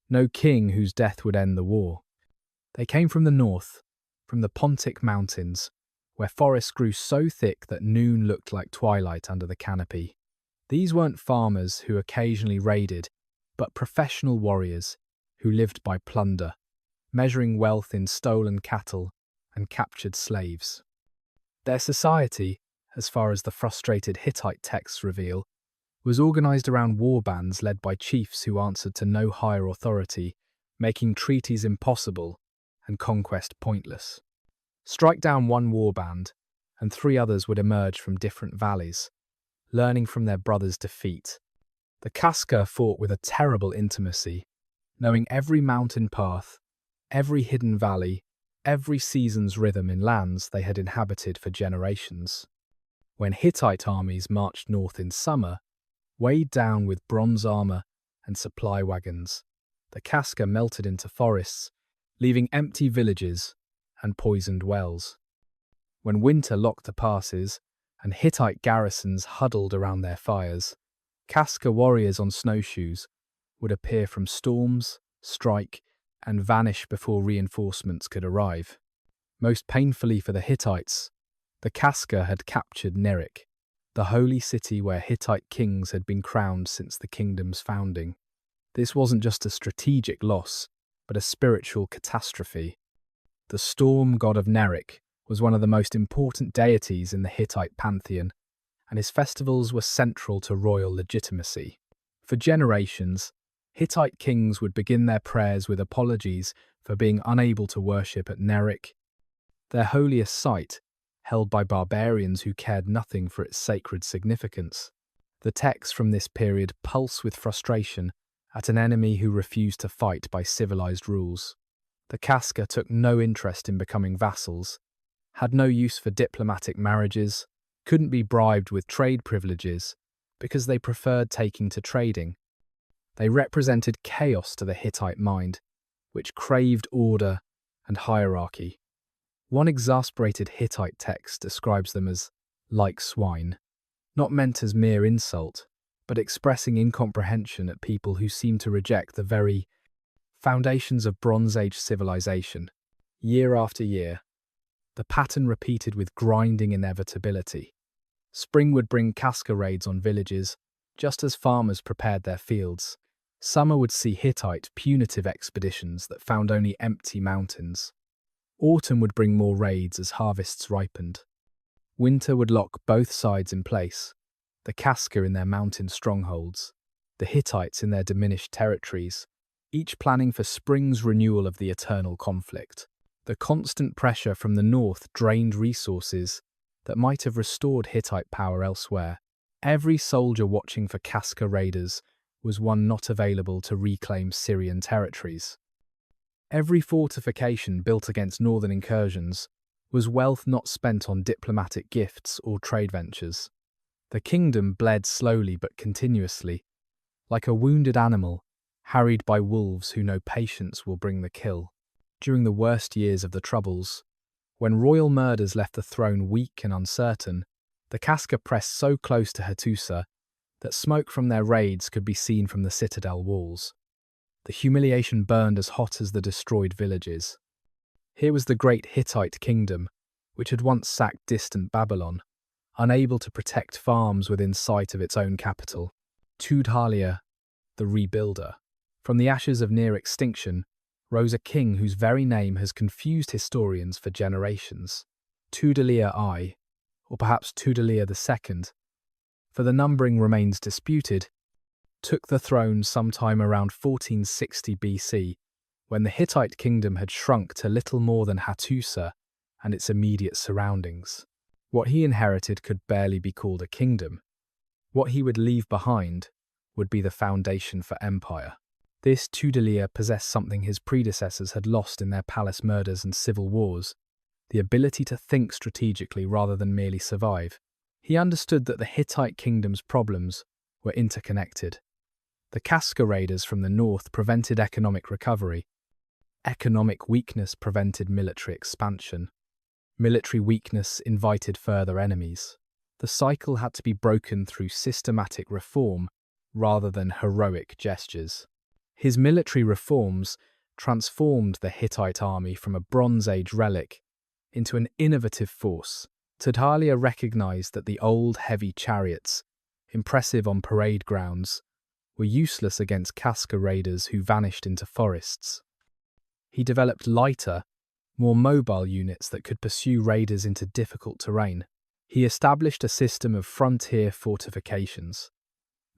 No king whose death would end the war. They came from the north, from the Pontic Mountains, where forests grew so thick that noon looked like twilight under the canopy. These weren't farmers who occasionally raided, but professional warriors who lived by plunder, measuring wealth in stolen cattle and captured slaves. Their society, as far as the frustrated Hittite texts reveal, was organized around war bands led by chiefs who answered to no higher authority, making treaties impossible and conquest pointless. Strike down one war band, and three others would emerge from different valleys, learning from their brother's defeat. The Casca fought with a terrible intimacy, knowing every mountain path, every hidden valley, every season's rhythm in lands they had inhabited for generations. When Hittite armies marched north in summer, weighed down with bronze armor and supply wagons, the Casca melted into forests, leaving empty villages and poisoned wells. When winter locked the passes and Hittite garrisons huddled around their fires, Casca warriors on snowshoes would appear from storms, strike, and vanish before reinforcements could arrive. Most painfully for the Hittites, the Casca had captured Nerik, the holy city where Hittite kings had been crowned since the kingdom's founding. This wasn't just a strategic loss, but a spiritual catastrophe. The storm god of Nerik was one of the most important deities in the Hittite pantheon, and his festivals were central to royal legitimacy. For generations, Hittite kings would begin their prayers with apologies for being unable to worship at Nerik, their holiest site, held by barbarians who cared nothing for its sacred significance. The texts from this period pulse with frustration at an enemy who refused to fight by civilized rules. The Casca took no interest in becoming vassals, had no use for diplomatic marriages, couldn't be bribed with trade privileges, because they preferred taking to trading. They represented chaos to the Hittite mind, which craved order and hierarchy. One exasperated Hittite text describes them as like swine, not meant as mere insult, but expressing incomprehension at people who seemed to reject the very foundations of Bronze Age civilization. Year after year, the pattern repeated with grinding inevitability. Spring would bring Casca raids on villages, just as farmers prepared their fields. Summer would see Hittite punitive expeditions that found only empty mountains. Autumn would bring more raids as harvests ripened. Winter would lock both sides in place, the Casca in their mountain strongholds, the Hittites in their diminished territories, each planning for spring's renewal of the eternal conflict. The constant pressure from the north drained resources that might have restored Hittite power elsewhere. Every soldier watching for Casca raiders was one not available to reclaim Syrian territories. Every fortification built against northern incursions was wealth not spent on diplomatic gifts or trade ventures. The kingdom bled slowly but continuously, like a wounded animal harried by wolves who know patience will bring the kill. During the worst years of the Troubles, when royal murders left the throne weak and uncertain, the Casca pressed so close to Hattusili that smoke from their raids could be seen from the citadel walls. The humiliation burned as hot as the destroyed villages. Here was the great Hittite kingdom, which had once sacked distant Babylon, unable to protect farms within sight of its own capital. Tudhalia, the rebuilder. From the ashes of near extinction rose a king whose very name has confused historians for generations. Tudhalia I, or perhaps Tudhalia II, for the numbering remains disputed, took the throne sometime around 1460 BC, when the Hittite kingdom had shrunk to little more than Hattusili and its immediate surroundings. What he inherited could barely be called a kingdom. What he would leave behind would be the foundation for empire. This Tudhalia possessed something his predecessors had lost in their palace murders and civil wars, the ability to think strategically rather than merely survive. He understood that the Hittite kingdom's problems were interconnected. The Casca raiders from the north prevented economic recovery. Economic weakness prevented military expansion. Military weakness invited further enemies. The cycle had to be broken through systematic reform rather than heroic gestures. His military reforms transformed the Hittite army from a Bronze Age relic into an innovative force. Tudhalia recognized that the old, heavy chariots, impressive on parade grounds, were useless against Casca raiders who vanished into forests. He developed lighter, more mobile units that could pursue raiders into difficult terrain. He established a system of frontier fortifications,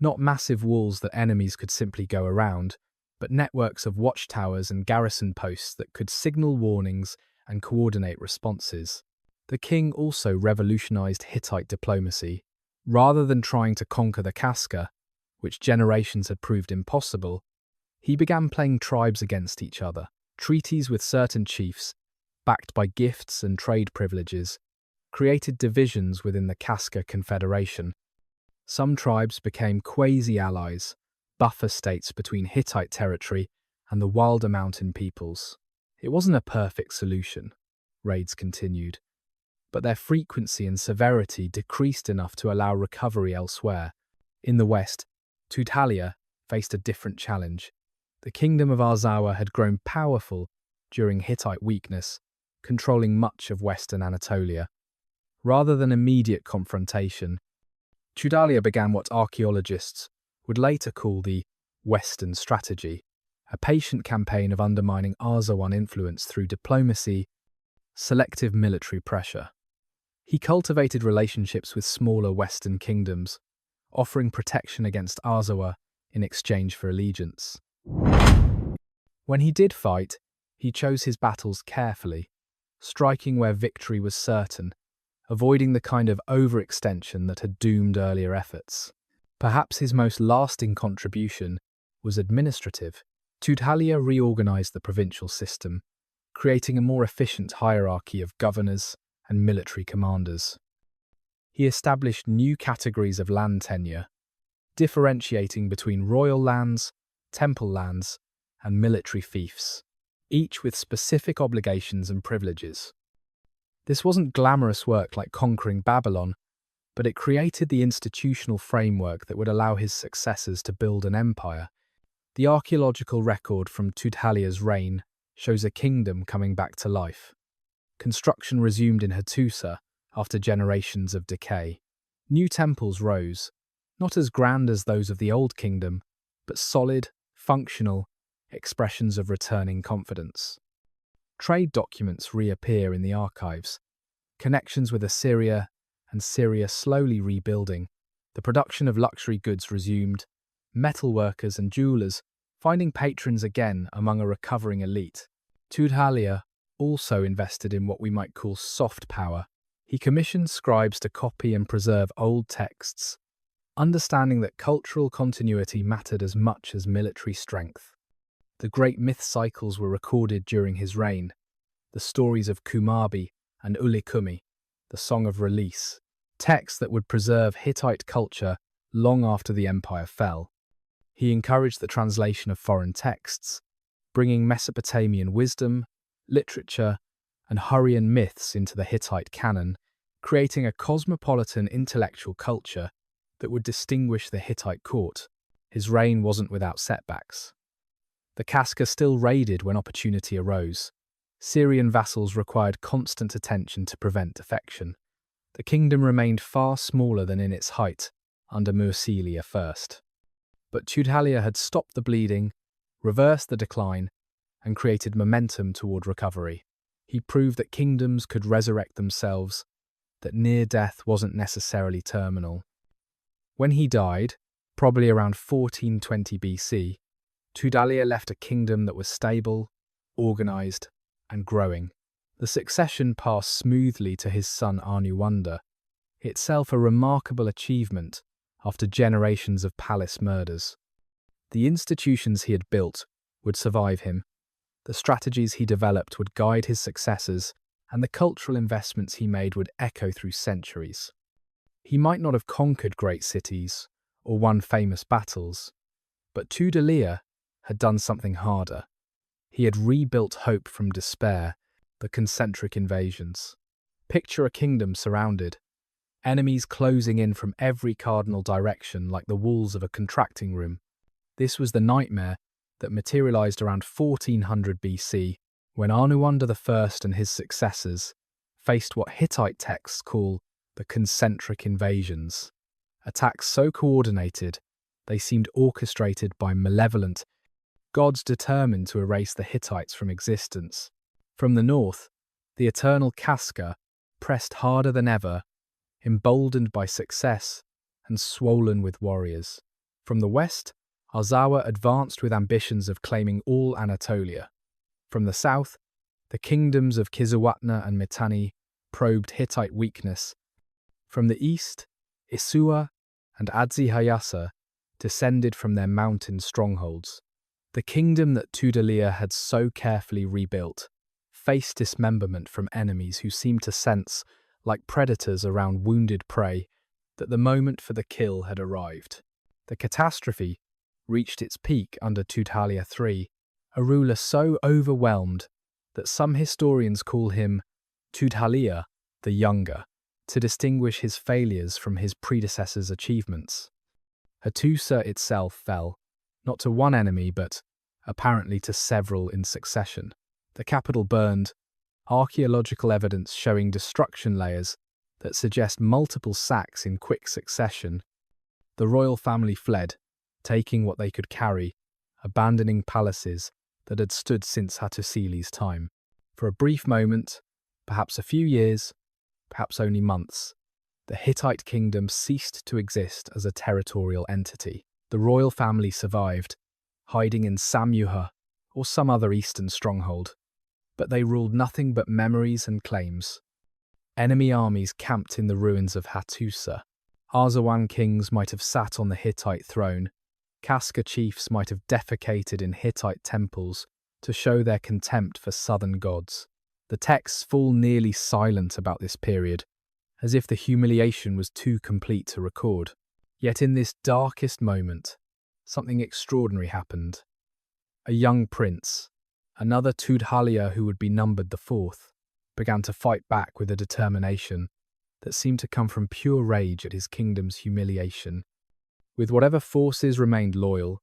not massive walls that enemies could simply go around, but networks of watchtowers and garrison posts that could signal warnings and coordinate responses. The king also revolutionized Hittite diplomacy. Rather than trying to conquer the Casca, which generations had proved impossible, he began playing tribes against each other. Treaties with certain chiefs, backed by gifts and trade privileges, created divisions within the Casca Confederation. Some tribes became quasi-allies, buffer states between Hittite territory and the wilder mountain peoples. It wasn't a perfect solution, raids continued, but their frequency and severity decreased enough to allow recovery elsewhere. In the west, Tudhalia faced a different challenge. The kingdom of Arzawa had grown powerful during Hittite weakness, controlling much of western Anatolia. Rather than immediate confrontation, Tudhalia began what archaeologists would later call the Western Strategy, a patient campaign of undermining Arzawan influence through diplomacy, selective military pressure. He cultivated relationships with smaller Western kingdoms, offering protection against Arzawa in exchange for allegiance. When he did fight, he chose his battles carefully, striking where victory was certain, avoiding the kind of overextension that had doomed earlier efforts. Perhaps his most lasting contribution was administrative. Tudhalia reorganized the provincial system, creating a more efficient hierarchy of governors and military commanders. He established new categories of land tenure, differentiating between royal lands, temple lands, and military fiefs, each with specific obligations and privileges. This wasn't glamorous work like conquering Babylon, but it created the institutional framework that would allow his successors to build an empire. The archaeological record from Tudhalia's reign shows a kingdom coming back to life. Construction resumed in Hattusa after generations of decay. New temples rose, not as grand as those of the Old Kingdom, but solid, functional expressions of returning confidence. Trade documents reappear in the archives, connections with Assyria and Syria slowly rebuilding. The production of luxury goods resumed, metalworkers and jewelers finding patrons again among a recovering elite. Tudhalia also invested in what we might call soft power. He commissioned scribes to copy and preserve old texts, understanding that cultural continuity mattered as much as military strength. The great myth cycles were recorded during his reign, the stories of Kumabi and Ulikumi, the Song of Release, texts that would preserve Hittite culture long after the empire fell. He encouraged the translation of foreign texts, bringing Mesopotamian wisdom, literature, and Hurrian myths into the Hittite canon, creating a cosmopolitan intellectual culture that would distinguish the Hittite court. His reign wasn't without setbacks. The Casca still raided when opportunity arose. Syrian vassals required constant attention to prevent defection. The kingdom remained far smaller than in its height under Mursili I. But Tudhalia had stopped the bleeding, reversed the decline, and created momentum toward recovery. He proved that kingdoms could resurrect themselves, that near death wasn't necessarily terminal. When he died, probably around 1420 BC, Tudhalia left a kingdom that was stable, organized, and growing. The succession passed smoothly to his son Anuwanda, itself a remarkable achievement after generations of palace murders. The institutions he had built would survive him, the strategies he developed would guide his successors, and the cultural investments he made would echo through centuries. He might not have conquered great cities or won famous battles, but Tudhalia had done something harder. He had rebuilt hope from despair, the concentric invasions. Picture a kingdom surrounded, enemies closing in from every cardinal direction like the walls of a contracting room. This was the nightmare that materialized around 1400 BC when Anuwanda I and his successors faced what Hittite texts call the concentric invasions. Attacks so coordinated, they seemed orchestrated by malevolent gods determined to erase the Hittites from existence. From the north, the eternal Casca pressed harder than ever, emboldened by success and swollen with warriors. From the west, Arzawa advanced with ambitions of claiming all Anatolia. From the south, the kingdoms of Kizzuwatna and Mitanni probed Hittite weakness. From the east, Isua and Adzi-Hayasa descended from their mountain strongholds. The kingdom that Tudhaliya had so carefully rebuilt faced dismemberment from enemies who seemed to sense, like predators around wounded prey, that the moment for the kill had arrived. The catastrophe reached its peak under Tudhaliya III, a ruler so overwhelmed that some historians call him Tudhaliya the Younger, to distinguish his failures from his predecessor's achievements. Hattusa itself fell, not to one enemy but, apparently, to several in succession. The capital burned, archaeological evidence showing destruction layers that suggest multiple sacks in quick succession. The royal family fled, taking what they could carry, abandoning palaces that had stood since Hattusili's time. For a brief moment, perhaps a few years, perhaps only months, the Hittite kingdom ceased to exist as a territorial entity. The royal family survived, hiding in Samyuha or some other eastern stronghold, but they ruled nothing but memories and claims. Enemy armies camped in the ruins of Hattusa. Arzawan kings might have sat on the Hittite throne. Casca chiefs might have defecated in Hittite temples to show their contempt for southern gods. The texts fall nearly silent about this period, as if the humiliation was too complete to record. Yet in this darkest moment, something extraordinary happened. A young prince, another Tudhaliya who would be numbered the fourth, began to fight back with a determination that seemed to come from pure rage at his kingdom's humiliation. With whatever forces remained loyal,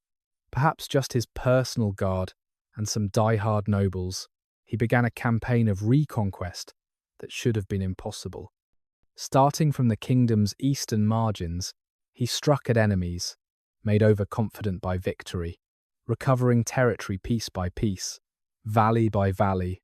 perhaps just his personal guard and some die-hard nobles, he began a campaign of reconquest that should have been impossible. Starting from the kingdom's eastern margins, he struck at enemies, made overconfident by victory, recovering territory piece by piece, valley by valley,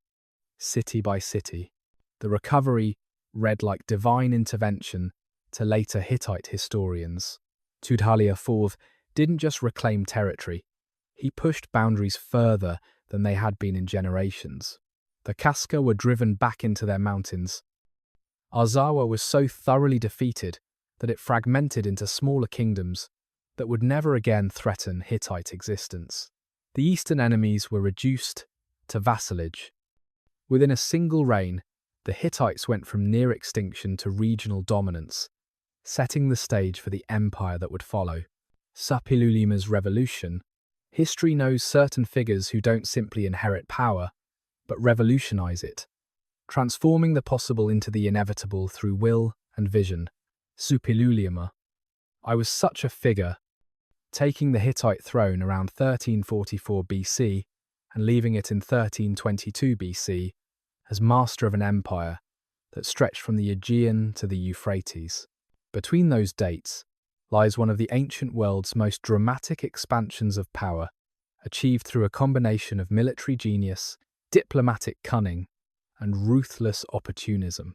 city by city. The recovery read like divine intervention to later Hittite historians. Tudhaliya IV didn't just reclaim territory, he pushed boundaries further than they had been in generations. The Casca were driven back into their mountains. Arzawa was so thoroughly defeated that it fragmented into smaller kingdoms that would never again threaten Hittite existence. The eastern enemies were reduced to vassalage. Within a single reign, the Hittites went from near extinction to regional dominance, setting the stage for the empire that would follow. Suppilulima's revolution. History knows certain figures who don't simply inherit power, but revolutionize it, transforming the possible into the inevitable through will and vision. Suppilulima. I was such a figure, taking the Hittite throne around 1344 BC and leaving it in 1322 BC as master of an empire that stretched from the Aegean to the Euphrates. Between those dates lies one of the ancient world's most dramatic expansions of power, achieved through a combination of military genius, diplomatic cunning, and ruthless opportunism.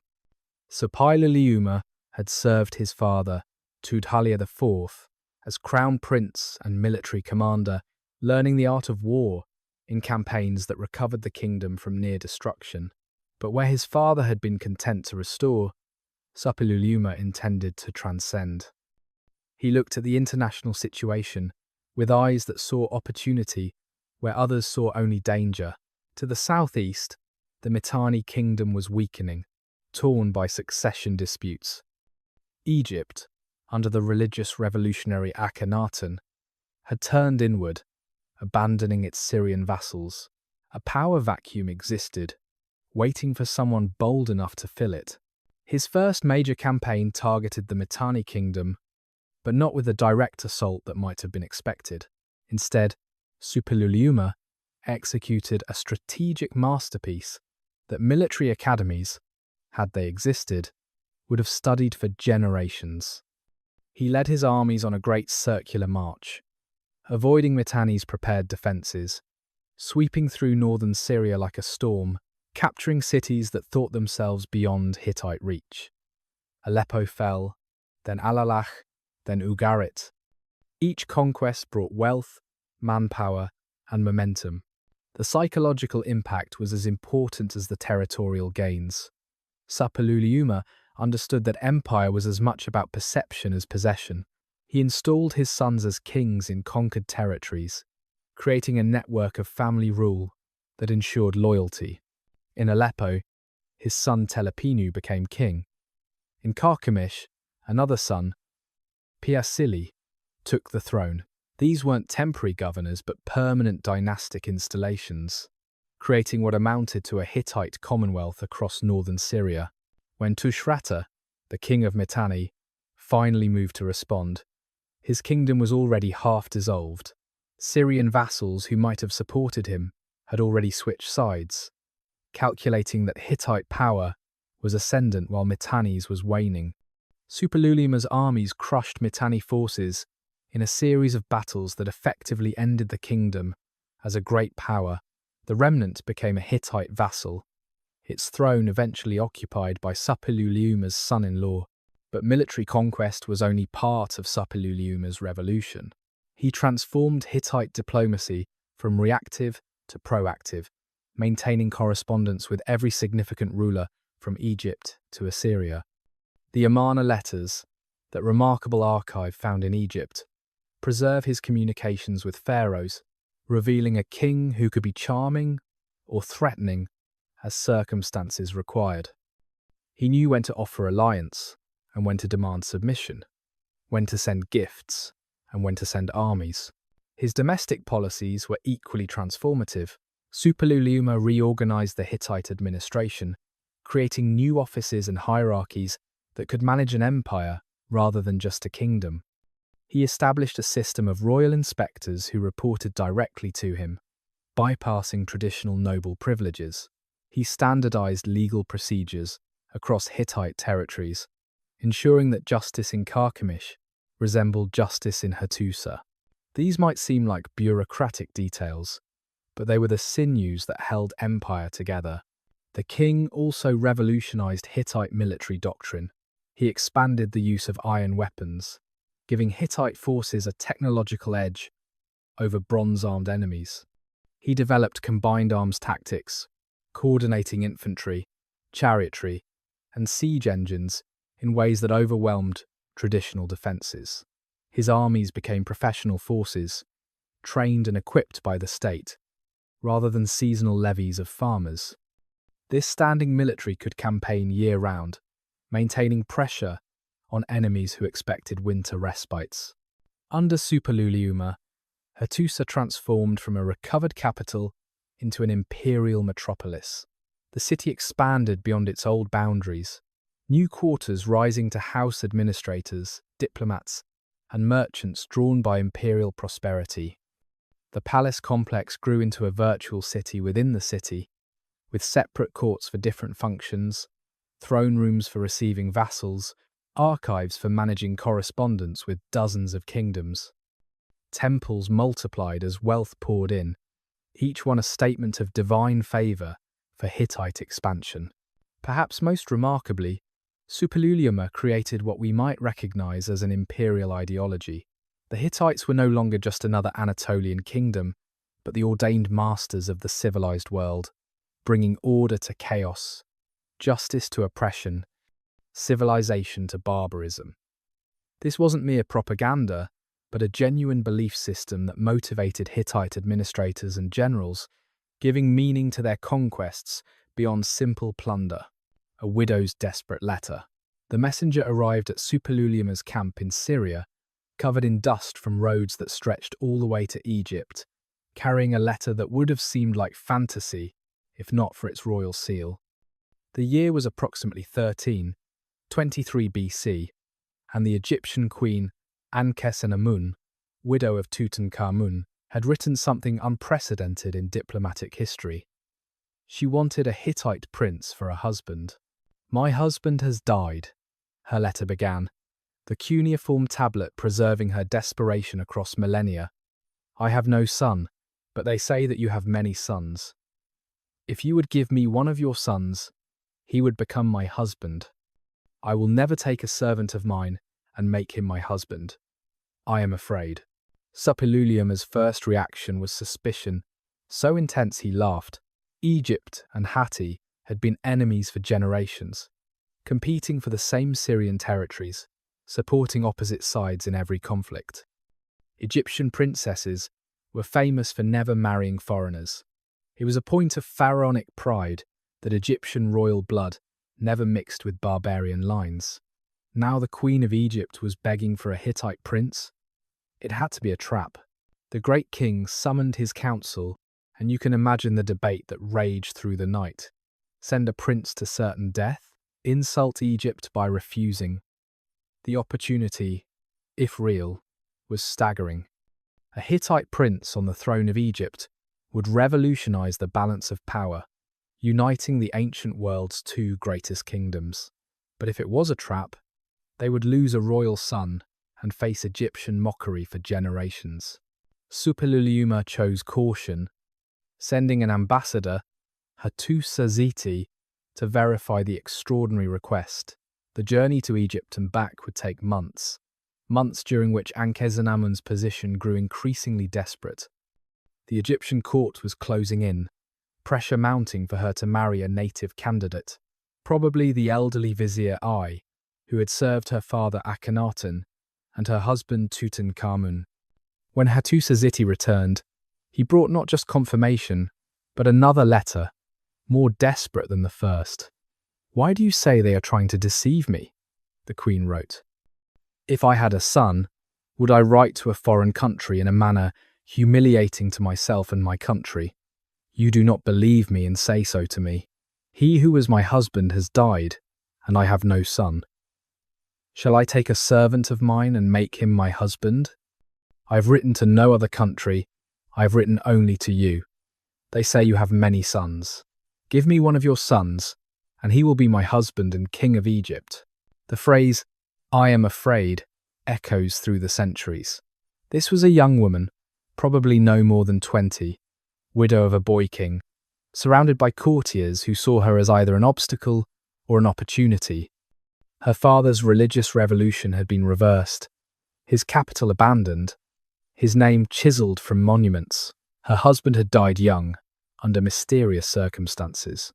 Suppiluliuma had served his father, Tudhaliya IV, as crown prince and military commander, learning the art of war in campaigns that recovered the kingdom from near destruction. But where his father had been content to restore, Suppiluluma intended to transcend. He looked at the international situation with eyes that saw opportunity where others saw only danger. To the southeast, the Mitanni kingdom was weakening, torn by succession disputes. Egypt, under the religious revolutionary Akhenaten, had turned inward, abandoning its Syrian vassals. A power vacuum existed, waiting for someone bold enough to fill it. His first major campaign targeted the Mitanni kingdom, but not with the direct assault that might have been expected. Instead, Suppiluluma executed a strategic masterpiece that military academies had they existed, would have studied for generations. He led his armies on a great circular march, avoiding Mitanni's prepared defences, sweeping through northern Syria like a storm, capturing cities that thought themselves beyond Hittite reach. Aleppo fell, then Alalach, then Ugarit. Each conquest brought wealth, manpower, and momentum. The psychological impact was as important as the territorial gains. Suppiluliuma understood that empire was as much about perception as possession. He installed his sons as kings in conquered territories, creating a network of family rule that ensured loyalty. In Aleppo, his son Telepinu became king. In Carchemish, another son, Piasili, took the throne. These weren't temporary governors but permanent dynastic installations, creating what amounted to a Hittite commonwealth across northern Syria. When Tushratta, the king of Mitanni, finally moved to respond, his kingdom was already half dissolved. Syrian vassals who might have supported him had already switched sides, calculating that Hittite power was ascendant while Mitanni's was waning. Suppiluliuma's armies crushed Mitanni forces in a series of battles that effectively ended the kingdom as a great power. The remnant became a Hittite vassal, its throne eventually occupied by Suppiluliuma's son-in-law. But military conquest was only part of Suppiluliuma's revolution. He transformed Hittite diplomacy from reactive to proactive, maintaining correspondence with every significant ruler from Egypt to Assyria. The Amarna letters, that remarkable archive found in Egypt, preserve his communications with pharaohs, revealing a king who could be charming or threatening as circumstances required. He knew when to offer alliance and when to demand submission, when to send gifts and when to send armies. His domestic policies were equally transformative. Suppiluliuma reorganized the Hittite administration, creating new offices and hierarchies that could manage an empire rather than just a kingdom. He established a system of royal inspectors who reported directly to him, bypassing traditional noble privileges. He standardized legal procedures across Hittite territories, ensuring that justice in Carchemish resembled justice in Hattusa. These might seem like bureaucratic details, but they were the sinews that held empire together. The king also revolutionized Hittite military doctrine. He expanded the use of iron weapons, giving Hittite forces a technological edge over bronze-armed enemies. He developed combined arms tactics, coordinating infantry, chariotry, and siege engines in ways that overwhelmed traditional defences. His armies became professional forces, trained and equipped by the state, rather than seasonal levies of farmers. This standing military could campaign year-round, maintaining pressure on enemies who expected winter respites. Under Suppiluliuma, Hattusa transformed from a recovered capital into an imperial metropolis. The city expanded beyond its old boundaries, new quarters rising to house administrators, diplomats, and merchants drawn by imperial prosperity. The palace complex grew into a virtual city within the city, with separate courts for different functions, throne rooms for receiving vassals, archives for managing correspondence with dozens of kingdoms. Temples multiplied as wealth poured in, each one a statement of divine favour for Hittite expansion. Perhaps most remarkably, Suppiluliuma created what we might recognise as an imperial ideology. The Hittites were no longer just another Anatolian kingdom, but the ordained masters of the civilized world, bringing order to chaos, justice to oppression, civilization to barbarism. This wasn't mere propaganda, but a genuine belief system that motivated Hittite administrators and generals, giving meaning to their conquests beyond simple plunder. A widow's desperate letter. The messenger arrived at Suppiluliuma's camp in Syria, covered in dust from roads that stretched all the way to Egypt, carrying a letter that would have seemed like fantasy if not for its royal seal. The year was approximately 1323 BC, and the Egyptian queen Ankhesenamun, widow of Tutankhamun, had written something unprecedented in diplomatic history. She wanted a Hittite prince for a husband. My husband has died, her letter began, the cuneiform tablet preserving her desperation across millennia. I have no son, but they say that you have many sons. If you would give me one of your sons, he would become my husband. I will never take a servant of mine and make him my husband. I am afraid. Suppiluliuma's first reaction was suspicion, so intense he laughed. Egypt and Hatti had been enemies for generations, competing for the same Syrian territories, supporting opposite sides in every conflict. Egyptian princesses were famous for never marrying foreigners. It was a point of pharaonic pride that Egyptian royal blood never mixed with barbarian lines. Now the Queen of Egypt was begging for a Hittite prince. It had to be a trap. The great king summoned his council, and you can imagine the debate that raged through the night. Send a prince to certain death? Insult Egypt by refusing? The opportunity, if real, was staggering. A Hittite prince on the throne of Egypt would revolutionize the balance of power, uniting the ancient world's two greatest kingdoms. But if it was a trap, they would lose a royal son and face Egyptian mockery for generations. Suppiluliuma chose caution, sending an ambassador, Hattusili, to verify the extraordinary request. The journey to Egypt and back would take months during which Ankesenamun's position grew increasingly desperate. The Egyptian court was closing in, pressure mounting for her to marry a native candidate, probably the elderly vizier I, who had served her father Akhenaten and her husband Tutankhamun. When Hattusili returned, he brought not just confirmation, but another letter, more desperate than the first. "Why do you say they are trying to deceive me?" the queen wrote. "If I had a son, would I write to a foreign country in a manner humiliating to myself and my country? You do not believe me and say so to me. He who was my husband has died, and I have no son. Shall I take a servant of mine and make him my husband? I have written to no other country, I have written only to you. They say you have many sons. Give me one of your sons, and he will be my husband and king of Egypt." The phrase, "I am afraid," echoes through the centuries. This was a young woman, probably no more than 20, widow of a boy king, surrounded by courtiers who saw her as either an obstacle or an opportunity. Her father's religious revolution had been reversed, his capital abandoned, his name chiseled from monuments. Her husband had died young, under mysterious circumstances.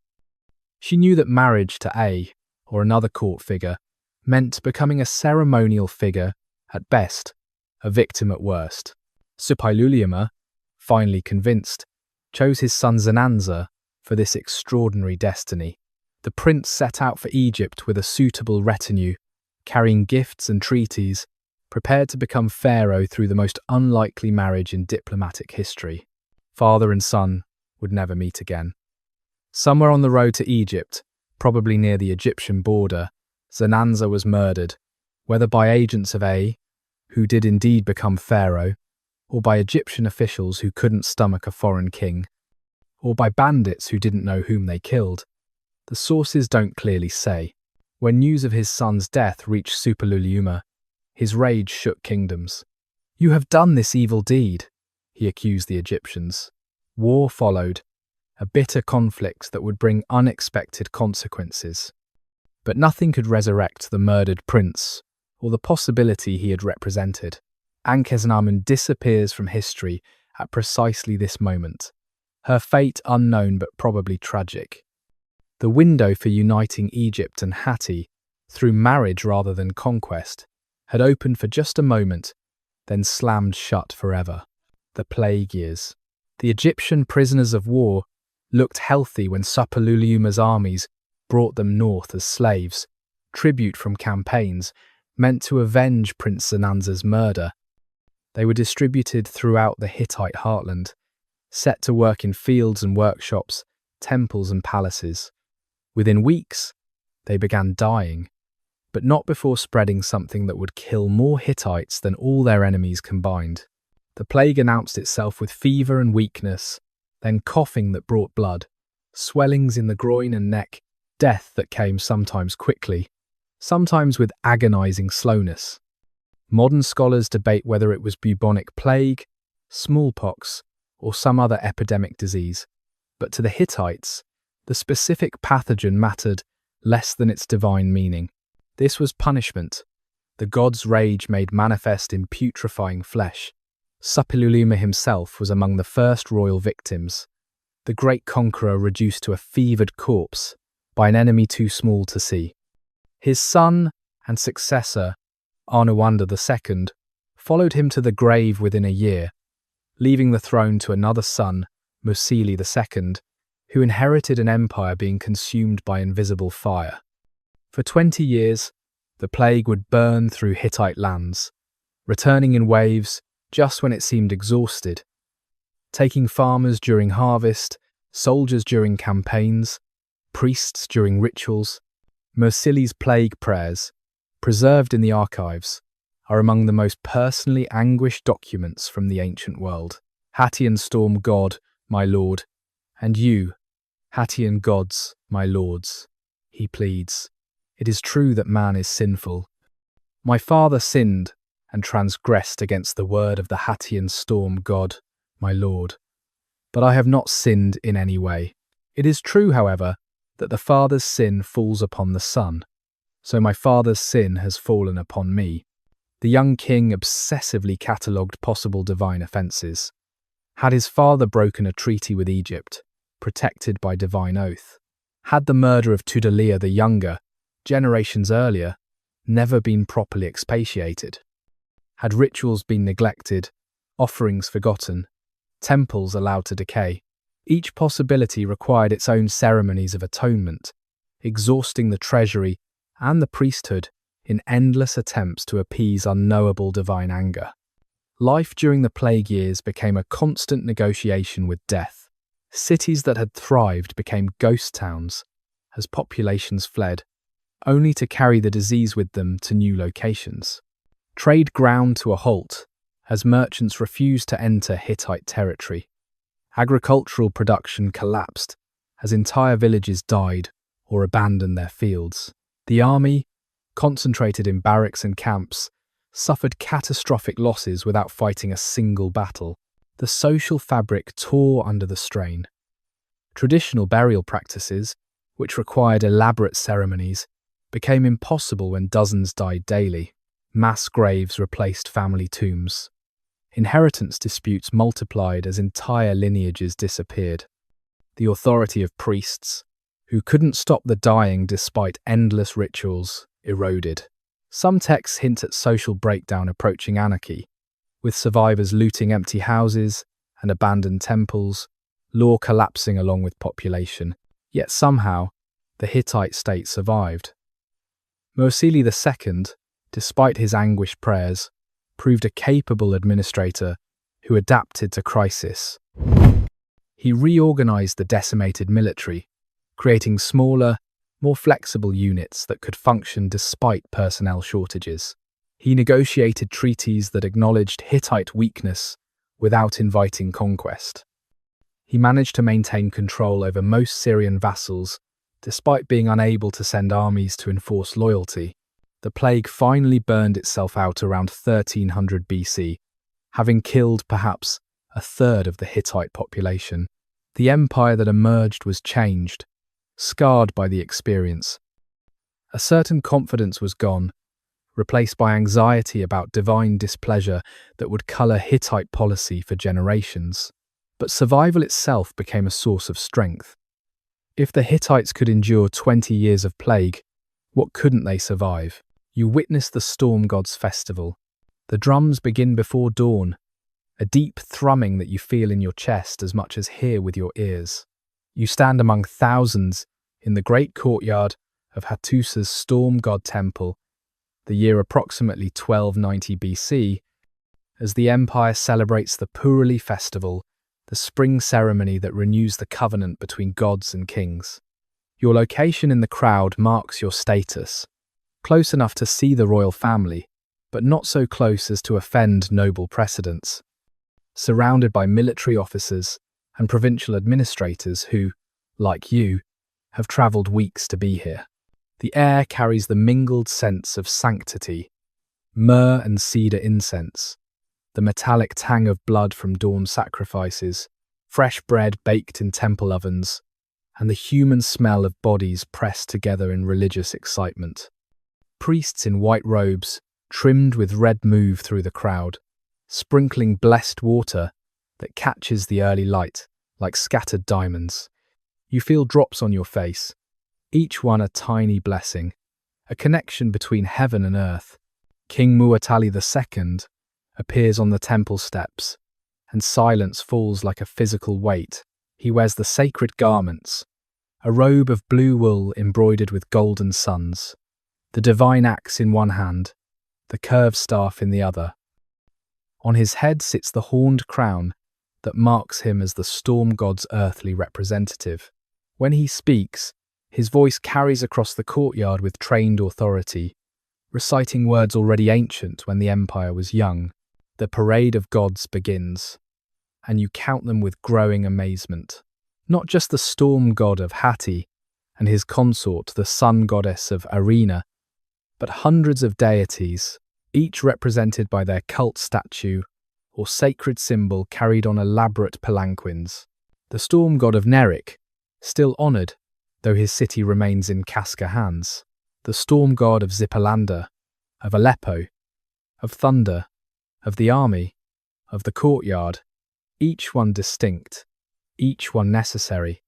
She knew that marriage to A, or another court figure, meant becoming a ceremonial figure at best, a victim at worst. Suppiluliuma, finally convinced, chose his son Zananza for this extraordinary destiny. The prince set out for Egypt with a suitable retinue, carrying gifts and treaties, prepared to become pharaoh through the most unlikely marriage in diplomatic history. Father and son would never meet again. Somewhere on the road to Egypt, probably near the Egyptian border, Zananza was murdered, whether by agents of A, who did indeed become pharaoh, or by Egyptian officials who couldn't stomach a foreign king, or by bandits who didn't know whom they killed. The sources don't clearly say. When news of his son's death reached Suppiluliuma, his rage shook kingdoms. "You have done this evil deed," he accused the Egyptians. War followed, a bitter conflict that would bring unexpected consequences. But nothing could resurrect the murdered prince, or the possibility he had represented. Ankesenamun disappears from history at precisely this moment, her fate unknown but probably tragic. The window for uniting Egypt and Hatti, through marriage rather than conquest, had opened for just a moment, then slammed shut forever. The plague years. The Egyptian prisoners of war looked healthy when Suppiluliuma's armies brought them north as slaves, tribute from campaigns meant to avenge Prince Zananza's murder. They were distributed throughout the Hittite heartland, set to work in fields and workshops, temples and palaces. Within weeks, they began dying, but not before spreading something that would kill more Hittites than all their enemies combined. The plague announced itself with fever and weakness, then coughing that brought blood, swellings in the groin and neck, death that came sometimes quickly, sometimes with agonizing slowness. Modern scholars debate whether it was bubonic plague, smallpox, or some other epidemic disease, but to the Hittites, the specific pathogen mattered less than its divine meaning. This was punishment, the god's rage made manifest in putrefying flesh. Suppiluliuma himself was among the first royal victims, the great conqueror reduced to a fevered corpse by an enemy too small to see. His son and successor, Anawanda II, followed him to the grave within a year, leaving the throne to another son, Mursili II, who inherited an empire being consumed by invisible fire. For 20 years, the plague would burn through Hittite lands, returning in waves just when it seemed exhausted, taking farmers during harvest, soldiers during campaigns, priests during rituals. Mursili's plague prayers, preserved in the archives, are among the most personally anguished documents from the ancient world. Hattian storm god, my lord, and you, Hattian gods, my lords, he pleads. It is true that man is sinful. My father sinned and transgressed against the word of the Hattian storm god, my lord. But I have not sinned in any way. It is true, however, that the father's sin falls upon the son. So my father's sin has fallen upon me. The young king obsessively catalogued possible divine offences. Had his father broken a treaty with Egypt, protected by divine oath? Had the murder of Tudalia the Younger, generations earlier, never been properly expatiated? Had rituals been neglected, offerings forgotten, temples allowed to decay? Each possibility required its own ceremonies of atonement, exhausting the treasury and the priesthood in endless attempts to appease unknowable divine anger. Life during the plague years became a constant negotiation with death. Cities that had thrived became ghost towns as populations fled, only to carry the disease with them to new locations. Trade ground to a halt as merchants refused to enter Hittite territory. Agricultural production collapsed as entire villages died or abandoned their fields. The army, concentrated in barracks and camps, suffered catastrophic losses without fighting a single battle. The social fabric tore under the strain. Traditional burial practices, which required elaborate ceremonies, became impossible when dozens died daily. Mass graves replaced family tombs. Inheritance disputes multiplied as entire lineages disappeared. The authority of priests, who couldn't stop the dying despite endless rituals, eroded. Some texts hint at social breakdown approaching anarchy, with survivors looting empty houses and abandoned temples, law collapsing along with population. Yet somehow, the Hittite state survived. Mursili II, despite his anguished prayers, proved a capable administrator who adapted to crisis. He reorganized the decimated military, creating smaller, more flexible units that could function despite personnel shortages. He negotiated treaties that acknowledged Hittite weakness without inviting conquest. He managed to maintain control over most Syrian vassals, despite being unable to send armies to enforce loyalty. The plague finally burned itself out around 1300 BC, having killed perhaps a third of the Hittite population. The empire that emerged was changed, scarred by the experience. A certain confidence was gone, replaced by anxiety about divine displeasure that would colour Hittite policy for generations. But survival itself became a source of strength. If the Hittites could endure 20 years of plague, what couldn't they survive? You witness the storm god's festival. The drums begin before dawn, a deep thrumming that you feel in your chest as much as hear with your ears. You stand among thousands in the great courtyard of Hattusili's storm god temple, the year approximately 1290 BC, as the empire celebrates the Mursili festival, the spring ceremony that renews the covenant between gods and kings. Your location in the crowd marks your status, close enough to see the royal family, but not so close as to offend noble precedents. Surrounded by military officers and provincial administrators who, like you, have travelled weeks to be here. The air carries the mingled sense of sanctity, myrrh and cedar incense, the metallic tang of blood from dawn sacrifices, fresh bread baked in temple ovens, and the human smell of bodies pressed together in religious excitement. Priests in white robes, trimmed with red, move through the crowd, sprinkling blessed water that catches the early light like scattered diamonds. You feel drops on your face, each one a tiny blessing, a connection between heaven and earth. King Mursili II appears on the temple steps, and silence falls like a physical weight. He wears the sacred garments, a robe of blue wool embroidered with golden suns, the divine axe in one hand, the curved staff in the other. On his head sits the horned crown that marks him as the storm god's earthly representative. When he speaks, his voice carries across the courtyard with trained authority, reciting words already ancient when the empire was young. The parade of gods begins, and you count them with growing amazement. Not just the storm god of Hatti and his consort, the sun goddess of Arena, but hundreds of deities, each represented by their cult statue or sacred symbol carried on elaborate palanquins. The storm god of Nerik, still honoured, though his city remains in Casca hands. The storm god of Zippalander, of Aleppo, of thunder, of the army, of the courtyard, each one distinct, each one necessary.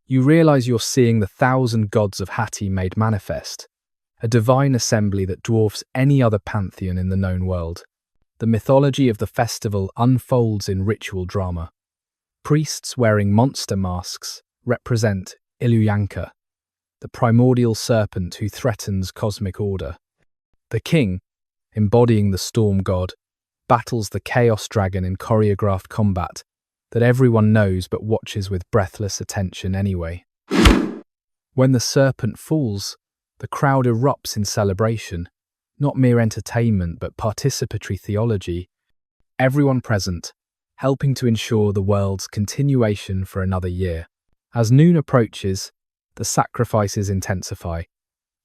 You realise you're seeing the 1,000 gods of Hatti made manifest, a divine assembly that dwarfs any other pantheon in the known world. The mythology of the festival unfolds in ritual drama. Priests wearing monster masks represent Illuyanka, the primordial serpent who threatens cosmic order. The king, embodying the storm god, battles the chaos dragon in choreographed combat that everyone knows but watches with breathless attention anyway. When the serpent falls, the crowd erupts in celebration, not mere entertainment but participatory theology, everyone present, helping to ensure the world's continuation for another year. As noon approaches, the sacrifices intensify.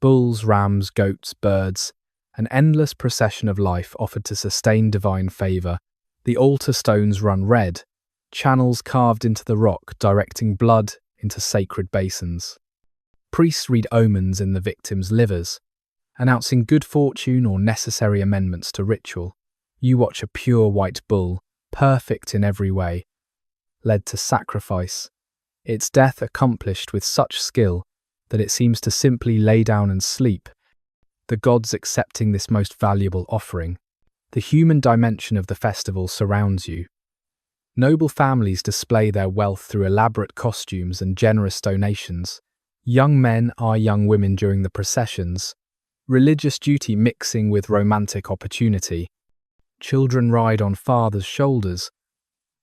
Bulls, rams, goats, birds, an endless procession of life offered to sustain divine favour. The altar stones run red, channels carved into the rock directing blood into sacred basins. Priests read omens in the victims' livers, announcing good fortune or necessary amendments to ritual. You watch a pure white bull, perfect in every way, led to sacrifice, its death accomplished with such skill that it seems to simply lay down and sleep, the gods accepting this most valuable offering. The human dimension of the festival surrounds you. Noble families display their wealth through elaborate costumes and generous donations. Young men eye young women during the processions, religious duty mixing with romantic opportunity. Children ride on fathers' shoulders,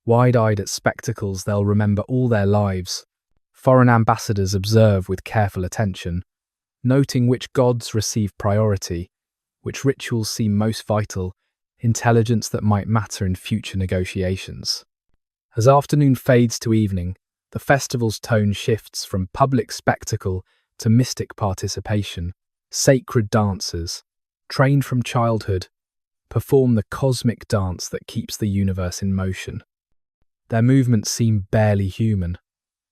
wide-eyed at spectacles they'll remember all their lives. Foreign ambassadors observe with careful attention, noting which gods receive priority, which rituals seem most vital, intelligence that might matter in future negotiations. As afternoon fades to evening, the festival's tone shifts from public spectacle to mystic participation. Sacred dancers, trained from childhood, perform the cosmic dance that keeps the universe in motion. Their movements seem barely human,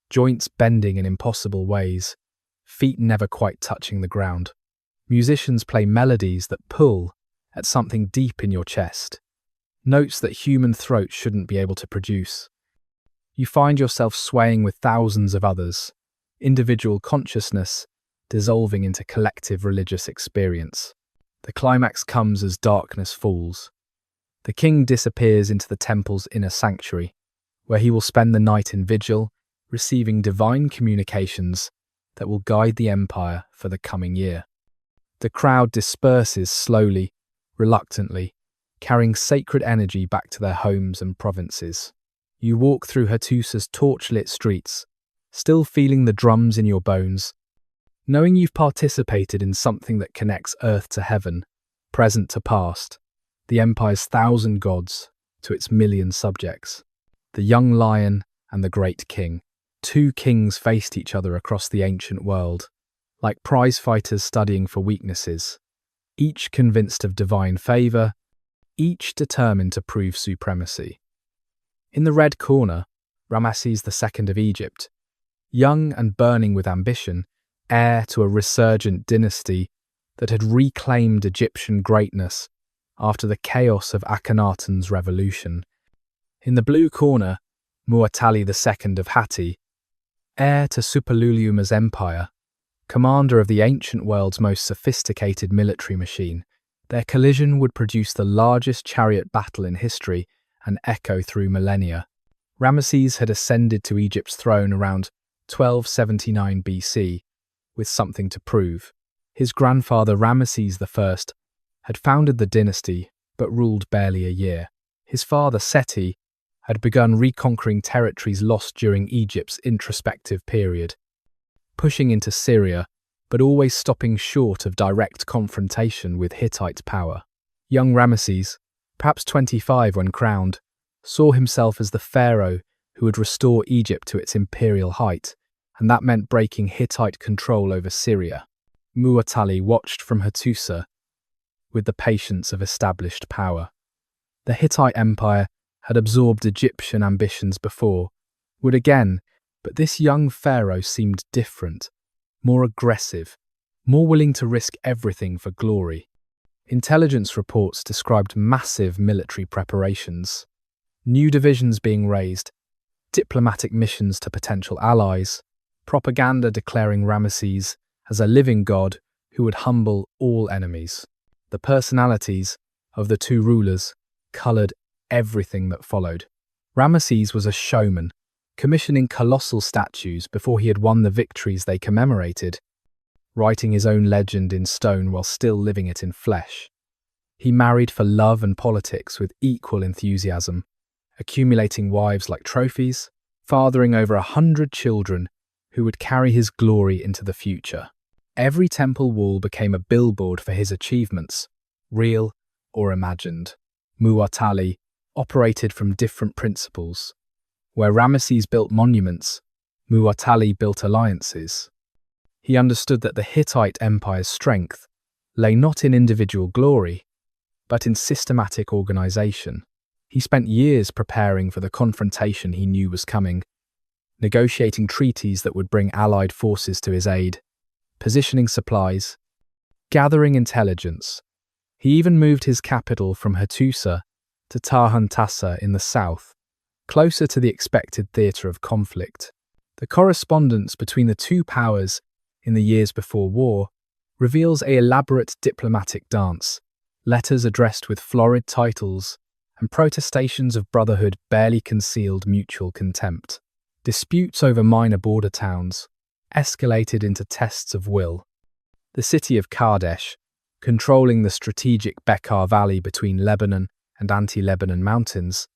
joints bending in impossible ways, feet never quite touching the ground. Musicians play melodies that pull at something deep in your chest, notes that human throats shouldn't be able to produce. You find yourself swaying with thousands of others, individual consciousness dissolving into collective religious experience. The climax comes as darkness falls. The king disappears into the temple's inner sanctuary, where he will spend the night in vigil, receiving divine communications that will guide the empire for the coming year. The crowd disperses slowly, reluctantly, carrying sacred energy back to their homes and provinces. You walk through Hattusili's torch-lit streets, still feeling the drums in your bones, knowing you've participated in something that connects earth to heaven, present to past, the empire's 1,000 gods to its million subjects, the young lion and the great king. Two kings faced each other across the ancient world, like prize fighters studying for weaknesses, each convinced of divine favour, each determined to prove supremacy. In the red corner, Ramesses II of Egypt, young and burning with ambition, heir to a resurgent dynasty that had reclaimed Egyptian greatness after the chaos of Akhenaten's revolution. In the blue corner, Mursili II of Hatti, heir to Suppiluliuma's empire, commander of the ancient world's most sophisticated military machine. Their collision would produce the largest chariot battle in history and echo through millennia. Ramesses had ascended to Egypt's throne around 1279 BC with something to prove. His grandfather Ramesses I had founded the dynasty but ruled barely a year. His father Seti had begun reconquering territories lost during Egypt's introspective period, pushing into Syria but always stopping short of direct confrontation with Hittite power. Young Ramesses, perhaps 25 when crowned, saw himself as the pharaoh who would restore Egypt to its imperial height, and that meant breaking Hittite control over Syria. Mursili watched from Hattusili with the patience of established power. The Hittite Empire had absorbed Egyptian ambitions before, would again, but this young pharaoh seemed different, more aggressive, more willing to risk everything for glory. Intelligence reports described massive military preparations, new divisions being raised, diplomatic missions to potential allies, propaganda declaring Ramesses as a living god who would humble all enemies. The personalities of the two rulers coloured everything that followed. Ramesses was a showman, commissioning colossal statues before he had won the victories they commemorated, writing his own legend in stone while still living it in flesh. He married for love and politics with equal enthusiasm, accumulating wives like trophies, fathering over 100 children who would carry his glory into the future. Every temple wall became a billboard for his achievements, real or imagined. Mursili operated from different principles. Where Ramesses built monuments, Mursili built alliances. He understood that the Hittite Empire's strength lay not in individual glory, but in systematic organization. He spent years preparing for the confrontation he knew was coming, negotiating treaties that would bring allied forces to his aid, positioning supplies, gathering intelligence. He even moved his capital from Hattusili to Tarhuntassa in the south, closer to the expected theatre of conflict. The correspondence between the two powers in the years before war reveals an elaborate diplomatic dance, letters addressed with florid titles, and protestations of brotherhood barely concealed mutual contempt. Disputes over minor border towns escalated into tests of will. The city of Kadesh, controlling the strategic Bekaa Valley between Lebanon and anti-Lebanon mountains,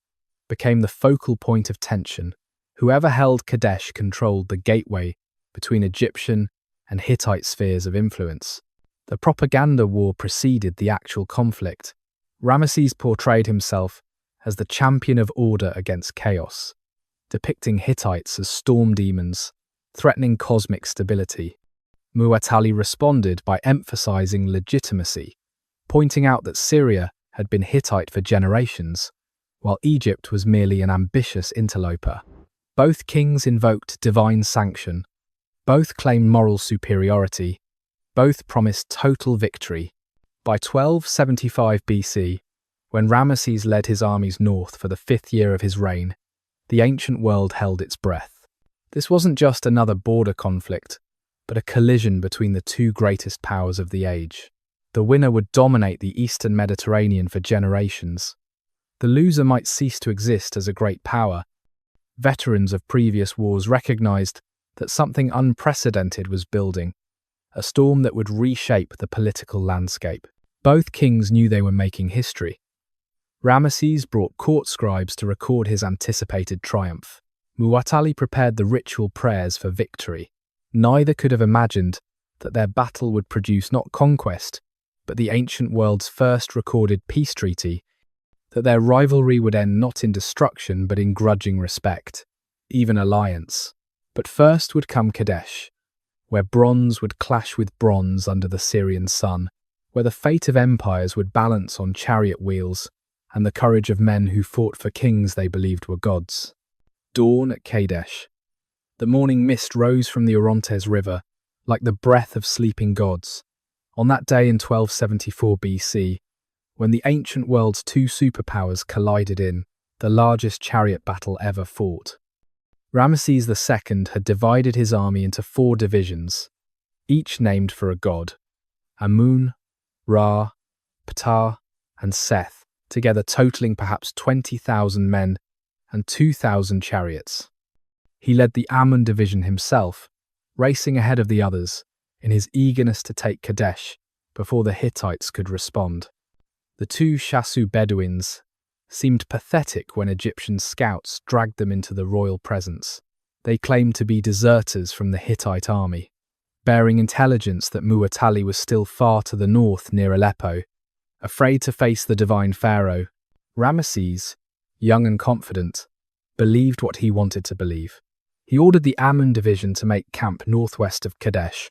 became the focal point of tension. Whoever held Kadesh controlled the gateway between Egyptian and Hittite spheres of influence. The propaganda war preceded the actual conflict. Ramesses portrayed himself as the champion of order against chaos, depicting Hittites as storm demons, threatening cosmic stability. Mursili responded by emphasizing legitimacy, pointing out that Syria had been Hittite for generations, while Egypt was merely an ambitious interloper. Both kings invoked divine sanction, both claimed moral superiority, both promised total victory. By 1275 BC, when Ramesses led his armies north for the 5th year of his reign, the ancient world held its breath. This wasn't just another border conflict, but a collision between the two greatest powers of the age. The winner would dominate the eastern Mediterranean for generations. The loser might cease to exist as a great power. Veterans of previous wars recognized that something unprecedented was building, a storm that would reshape the political landscape. Both kings knew they were making history. Ramesses brought court scribes to record his anticipated triumph. Mursili prepared the ritual prayers for victory. Neither could have imagined that their battle would produce not conquest, but the ancient world's first recorded peace treaty, that their rivalry would end not in destruction but in grudging respect, even alliance. But first would come Kadesh, where bronze would clash with bronze under the Syrian sun, where the fate of empires would balance on chariot wheels and the courage of men who fought for kings they believed were gods. Dawn at Kadesh. The morning mist rose from the Orontes River, like the breath of sleeping gods. On that day in 1274 BC, when the ancient world's two superpowers collided in the largest chariot battle ever fought. Ramesses II had divided his army into 4 divisions, each named for a god: Amun, Ra, Ptah, and Seth, together totaling perhaps 20,000 men and 2,000 chariots. He led the Amun division himself, racing ahead of the others in his eagerness to take Kadesh before the Hittites could respond. The 2 Shasu Bedouins seemed pathetic when Egyptian scouts dragged them into the royal presence. They claimed to be deserters from the Hittite army, bearing intelligence that Mu'atali was still far to the north near Aleppo. Afraid to face the divine pharaoh, Ramesses, young and confident, believed what he wanted to believe. He ordered the Amun division to make camp northwest of Kadesh,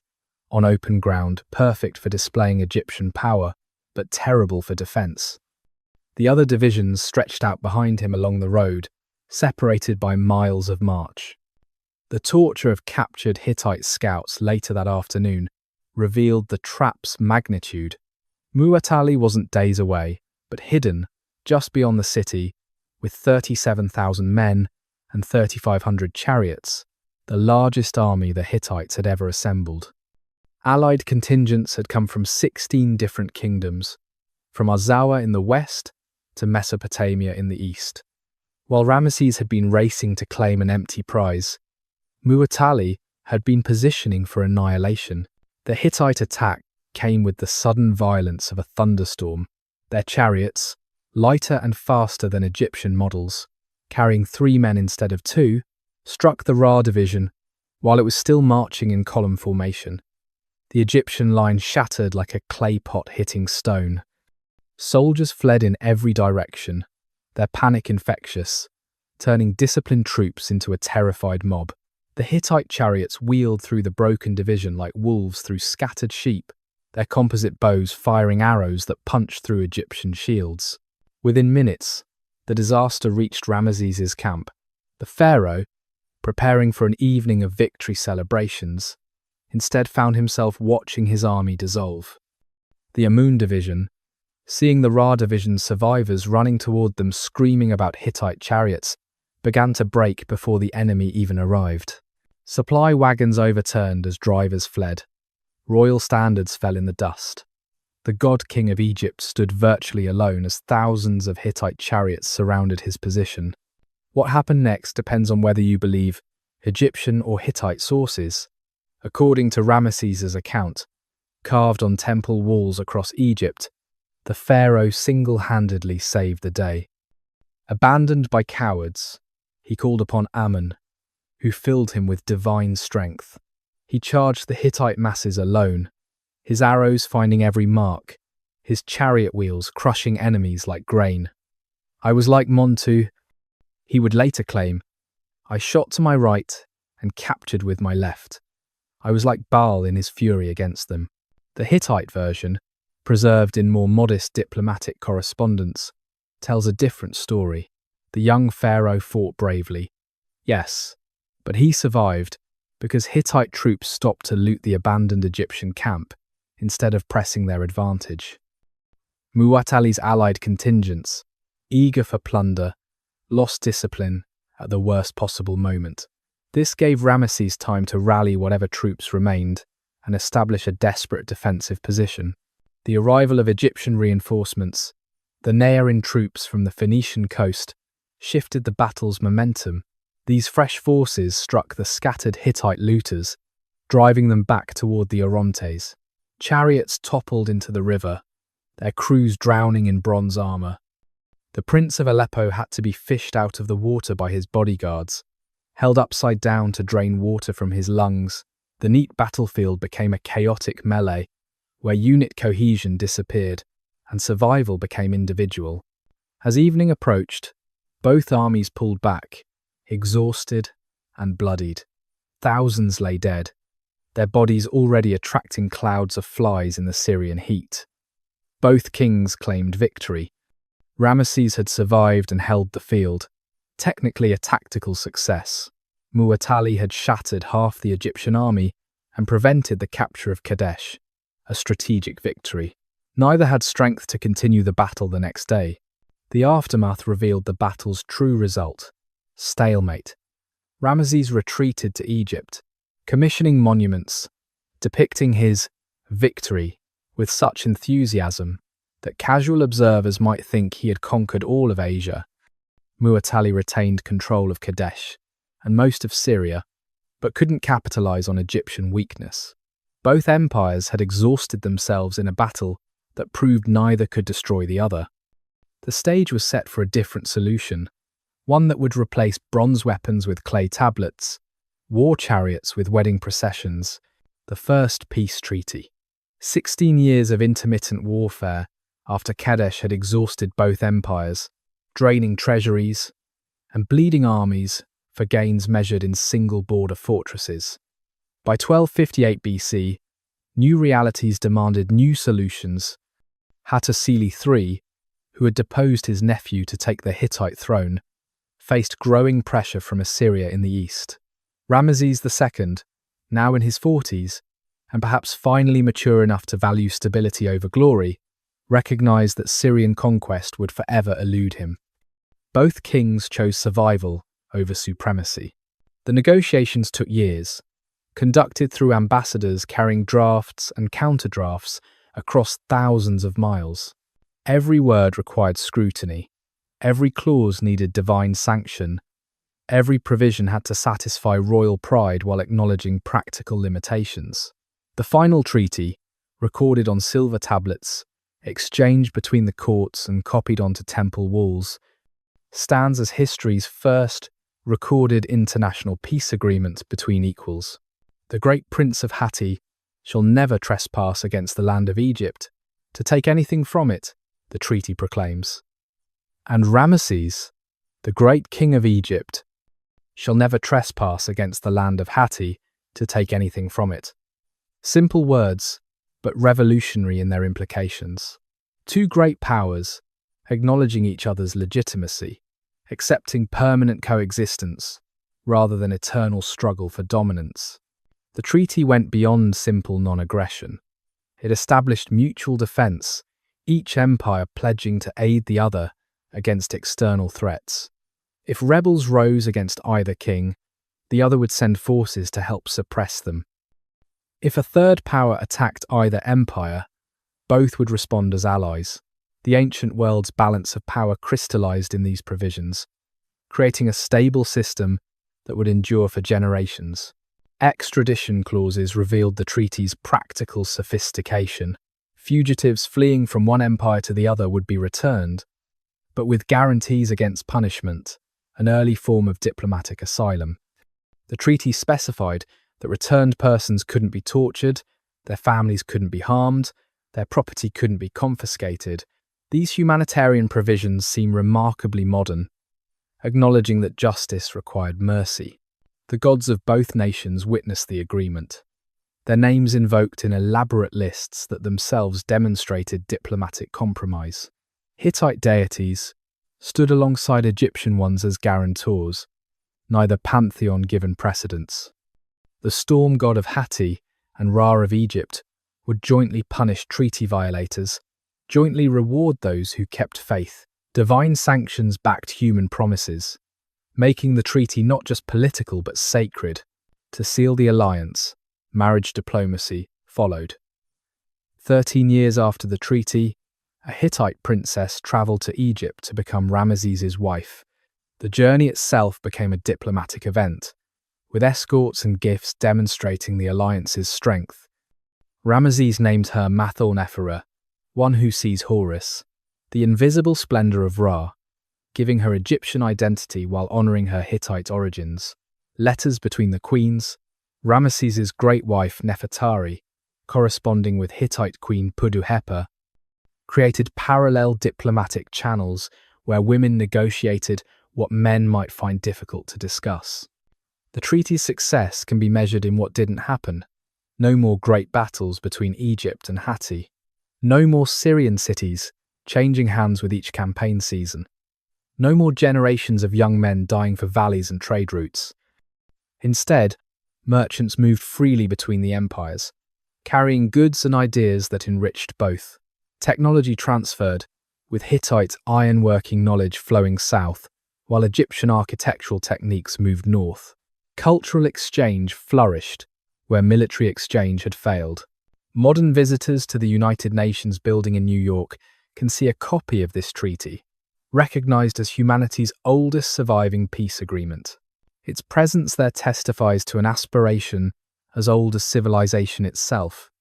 on open ground, perfect for displaying Egyptian power, but terrible for defense. The other divisions stretched out behind him along the road, separated by miles of march. The torture of captured Hittite scouts later that afternoon revealed the trap's magnitude. Mu'atali wasn't days away, but hidden just beyond the city, with 37,000 men and 3,500 chariots, the largest army the Hittites had ever assembled. Allied contingents had come from 16 different kingdoms, from Arzawa in the west to Mesopotamia in the east. While Ramesses had been racing to claim an empty prize, Mu'atali had been positioning for annihilation. The Hittite attack came with the sudden violence of a thunderstorm. Their chariots, lighter and faster than Egyptian models, carrying 3 men instead of 2, struck the Ra division while it was still marching in column formation. The Egyptian line shattered like a clay pot hitting stone. Soldiers fled in every direction, their panic infectious, turning disciplined troops into a terrified mob. The Hittite chariots wheeled through the broken division like wolves through scattered sheep, their composite bows firing arrows that punched through Egyptian shields. Within minutes, the disaster reached Ramesses' camp. The pharaoh, preparing for an evening of victory celebrations, instead found himself watching his army dissolve. The Amun division, seeing the Ra division's survivors running toward them screaming about Hittite chariots, began to break before the enemy even arrived. Supply wagons overturned as drivers fled. Royal standards fell in the dust. The god king of Egypt stood virtually alone as thousands of Hittite chariots surrounded his position. What happened next depends on whether you believe Egyptian or Hittite sources. According to Ramesses' account, carved on temple walls across Egypt, the pharaoh single-handedly saved the day. Abandoned by cowards, he called upon Amun, who filled him with divine strength. He charged the Hittite masses alone, his arrows finding every mark, his chariot wheels crushing enemies like grain. I was like Montu, he would later claim. I shot to my right and captured with my left. I was like Baal in his fury against them. The Hittite version, preserved in more modest diplomatic correspondence, tells a different story. The young pharaoh fought bravely. Yes, but he survived because Hittite troops stopped to loot the abandoned Egyptian camp instead of pressing their advantage. Mu'atali's allied contingents, eager for plunder, lost discipline at the worst possible moment. This gave Ramesses time to rally whatever troops remained and establish a desperate defensive position. The arrival of Egyptian reinforcements, the Naarin troops from the Phoenician coast, shifted the battle's momentum. These fresh forces struck the scattered Hittite looters, driving them back toward the Orontes. Chariots toppled into the river, their crews drowning in bronze armor. The Prince of Aleppo had to be fished out of the water by his bodyguards, held upside down to drain water from his lungs. The neat battlefield became a chaotic melee, where unit cohesion disappeared and survival became individual. As evening approached, both armies pulled back, exhausted and bloodied. Thousands lay dead, their bodies already attracting clouds of flies in the Syrian heat. Both kings claimed victory. Ramesses had survived and held the field, technically a tactical success. Mu'tali had shattered half the Egyptian army and prevented the capture of Kadesh, a strategic victory. Neither had strength to continue the battle the next day. The aftermath revealed the battle's true result: stalemate. Ramesses retreated to Egypt, commissioning monuments depicting his victory with such enthusiasm that casual observers might think he had conquered all of Asia. Mu'tali retained control of Kadesh and most of Syria, but couldn't capitalize on Egyptian weakness. Both empires had exhausted themselves in a battle that proved neither could destroy the other. The stage was set for a different solution, one that would replace bronze weapons with clay tablets, war chariots with wedding processions, the first peace treaty. 16 years of intermittent warfare after Kadesh had exhausted both empires, draining treasuries and bleeding armies for gains measured in single border fortresses. By 1258 BC, new realities demanded new solutions. Hattusili III, who had deposed his nephew to take the Hittite throne, faced growing pressure from Assyria in the east. Ramesses II, now in his 40s, and perhaps finally mature enough to value stability over glory, recognized that Syrian conquest would forever elude him. Both kings chose survival over supremacy. The negotiations took years, conducted through ambassadors carrying drafts and counterdrafts across thousands of miles. Every word required scrutiny. Every clause needed divine sanction. Every provision had to satisfy royal pride while acknowledging practical limitations. The final treaty, recorded on silver tablets, exchanged between the courts and copied onto temple walls, stands as history's first recorded international peace agreement between equals. The great prince of Hatti shall never trespass against the land of Egypt to take anything from it, the treaty proclaims. And Ramesses, the great king of Egypt, shall never trespass against the land of Hatti to take anything from it. Simple words, but revolutionary in their implications. Two great powers, acknowledging each other's legitimacy, accepting permanent coexistence rather than eternal struggle for dominance. The treaty went beyond simple non-aggression. It established mutual defense, each empire pledging to aid the other against external threats. If rebels rose against either king, the other would send forces to help suppress them. If a third power attacked either empire, both would respond as allies. The ancient world's balance of power crystallized in these provisions, creating a stable system that would endure for generations. Extradition clauses revealed the treaty's practical sophistication. Fugitives fleeing from one empire to the other would be returned, but with guarantees against punishment, an early form of diplomatic asylum. The treaty specified that returned persons couldn't be tortured, their families couldn't be harmed, their property couldn't be confiscated. These humanitarian provisions seem remarkably modern, acknowledging that justice required mercy. The gods of both nations witnessed the agreement, their names invoked in elaborate lists that themselves demonstrated diplomatic compromise. Hittite deities stood alongside Egyptian ones as guarantors, neither pantheon given precedence. The storm god of Hatti and Ra of Egypt would jointly punish treaty violators, jointly reward those who kept faith. Divine sanctions backed human promises, making the treaty not just political but sacred. To seal the alliance, marriage diplomacy followed. 13 years after the treaty, a Hittite princess travelled to Egypt to become Ramesses' wife. The journey itself became a diplomatic event, with escorts and gifts demonstrating the alliance's strength. Ramesses named her Mathor-Neferu, one who sees Horus, the invisible splendour of Ra, giving her Egyptian identity while honouring her Hittite origins. Letters between the queens, Ramesses' great wife Nefertari, corresponding with Hittite queen Pudu-Hepa, created parallel diplomatic channels where women negotiated what men might find difficult to discuss. The treaty's success can be measured in what didn't happen. No more great battles between Egypt and Hatti. No more Syrian cities changing hands with each campaign season. No more generations of young men dying for valleys and trade routes. Instead, merchants moved freely between the empires, carrying goods and ideas that enriched both. Technology transferred, with Hittite ironworking knowledge flowing south, while Egyptian architectural techniques moved north. Cultural exchange flourished where military exchange had failed. Modern visitors to the United Nations building in New York can see a copy of this treaty, recognized as humanity's oldest surviving peace agreement. Its presence there testifies to an aspiration as old as civilization itself,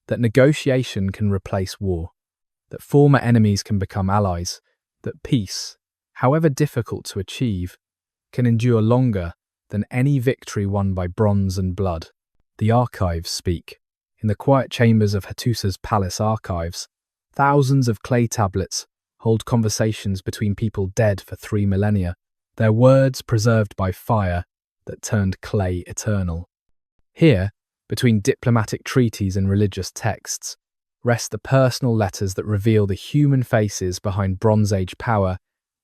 that negotiation can replace war, that former enemies can become allies, that peace, however difficult to achieve, can endure longer than any victory won by bronze and blood. The archives speak. In the quiet chambers of Hattusili's palace archives, thousands of clay tablets hold conversations between people dead for 3 millennia, their words preserved by fire that turned clay eternal. Here, between diplomatic treaties and religious texts, rest the personal letters that reveal the human faces behind Bronze Age power,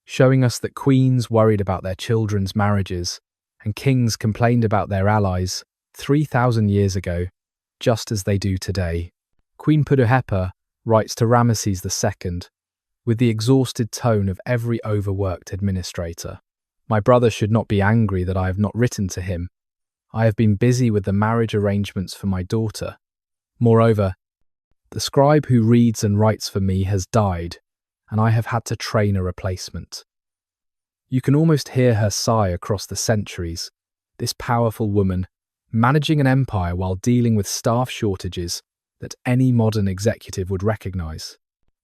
showing us that queens worried about their children's marriages and kings complained about their allies 3,000 years ago, just as they do today. Queen Puduhepa writes to Ramesses II with the exhausted tone of every overworked administrator. My brother should not be angry that I have not written to him. I have been busy with the marriage arrangements for my daughter. Moreover, the scribe who reads and writes for me has died, and I have had to train a replacement. You can almost hear her sigh across the centuries, this powerful woman, managing an empire while dealing with staff shortages that any modern executive would recognize.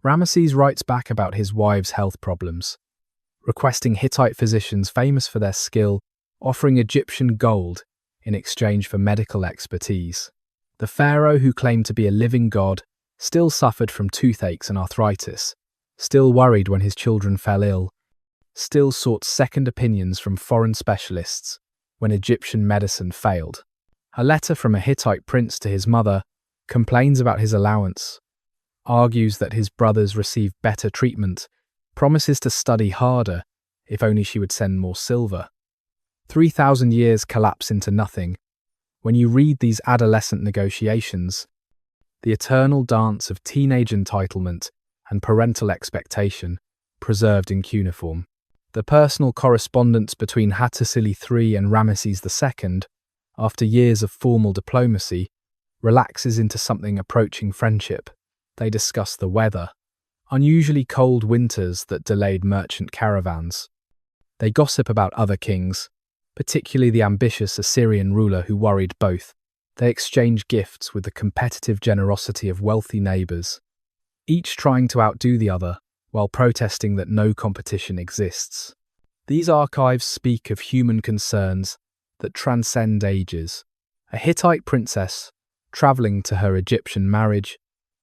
Ramesses writes back about his wife's health problems, requesting Hittite physicians famous for their skill, offering Egyptian gold in exchange for medical expertise. The pharaoh, who claimed to be a living god, still suffered from toothaches and arthritis, still worried when his children fell ill, still sought second opinions from foreign specialists when Egyptian medicine failed. A letter from a Hittite prince to his mother complains about his allowance, argues that his brothers receive better treatment, promises to study harder if only she would send more silver. 3,000 years collapse into nothing when you read these adolescent negotiations, the eternal dance of teenage entitlement and parental expectation preserved in cuneiform. The personal correspondence between Hattusili III and Ramesses II, after years of formal diplomacy, relaxes into something approaching friendship. They discuss the weather, unusually cold winters that delayed merchant caravans. They gossip about other kings, particularly the ambitious Assyrian ruler who worried both. They exchange gifts with the competitive generosity of wealthy neighbours, each trying to outdo the other while protesting that no competition exists. These archives speak of human concerns that transcend ages. A Hittite princess, travelling to her Egyptian marriage,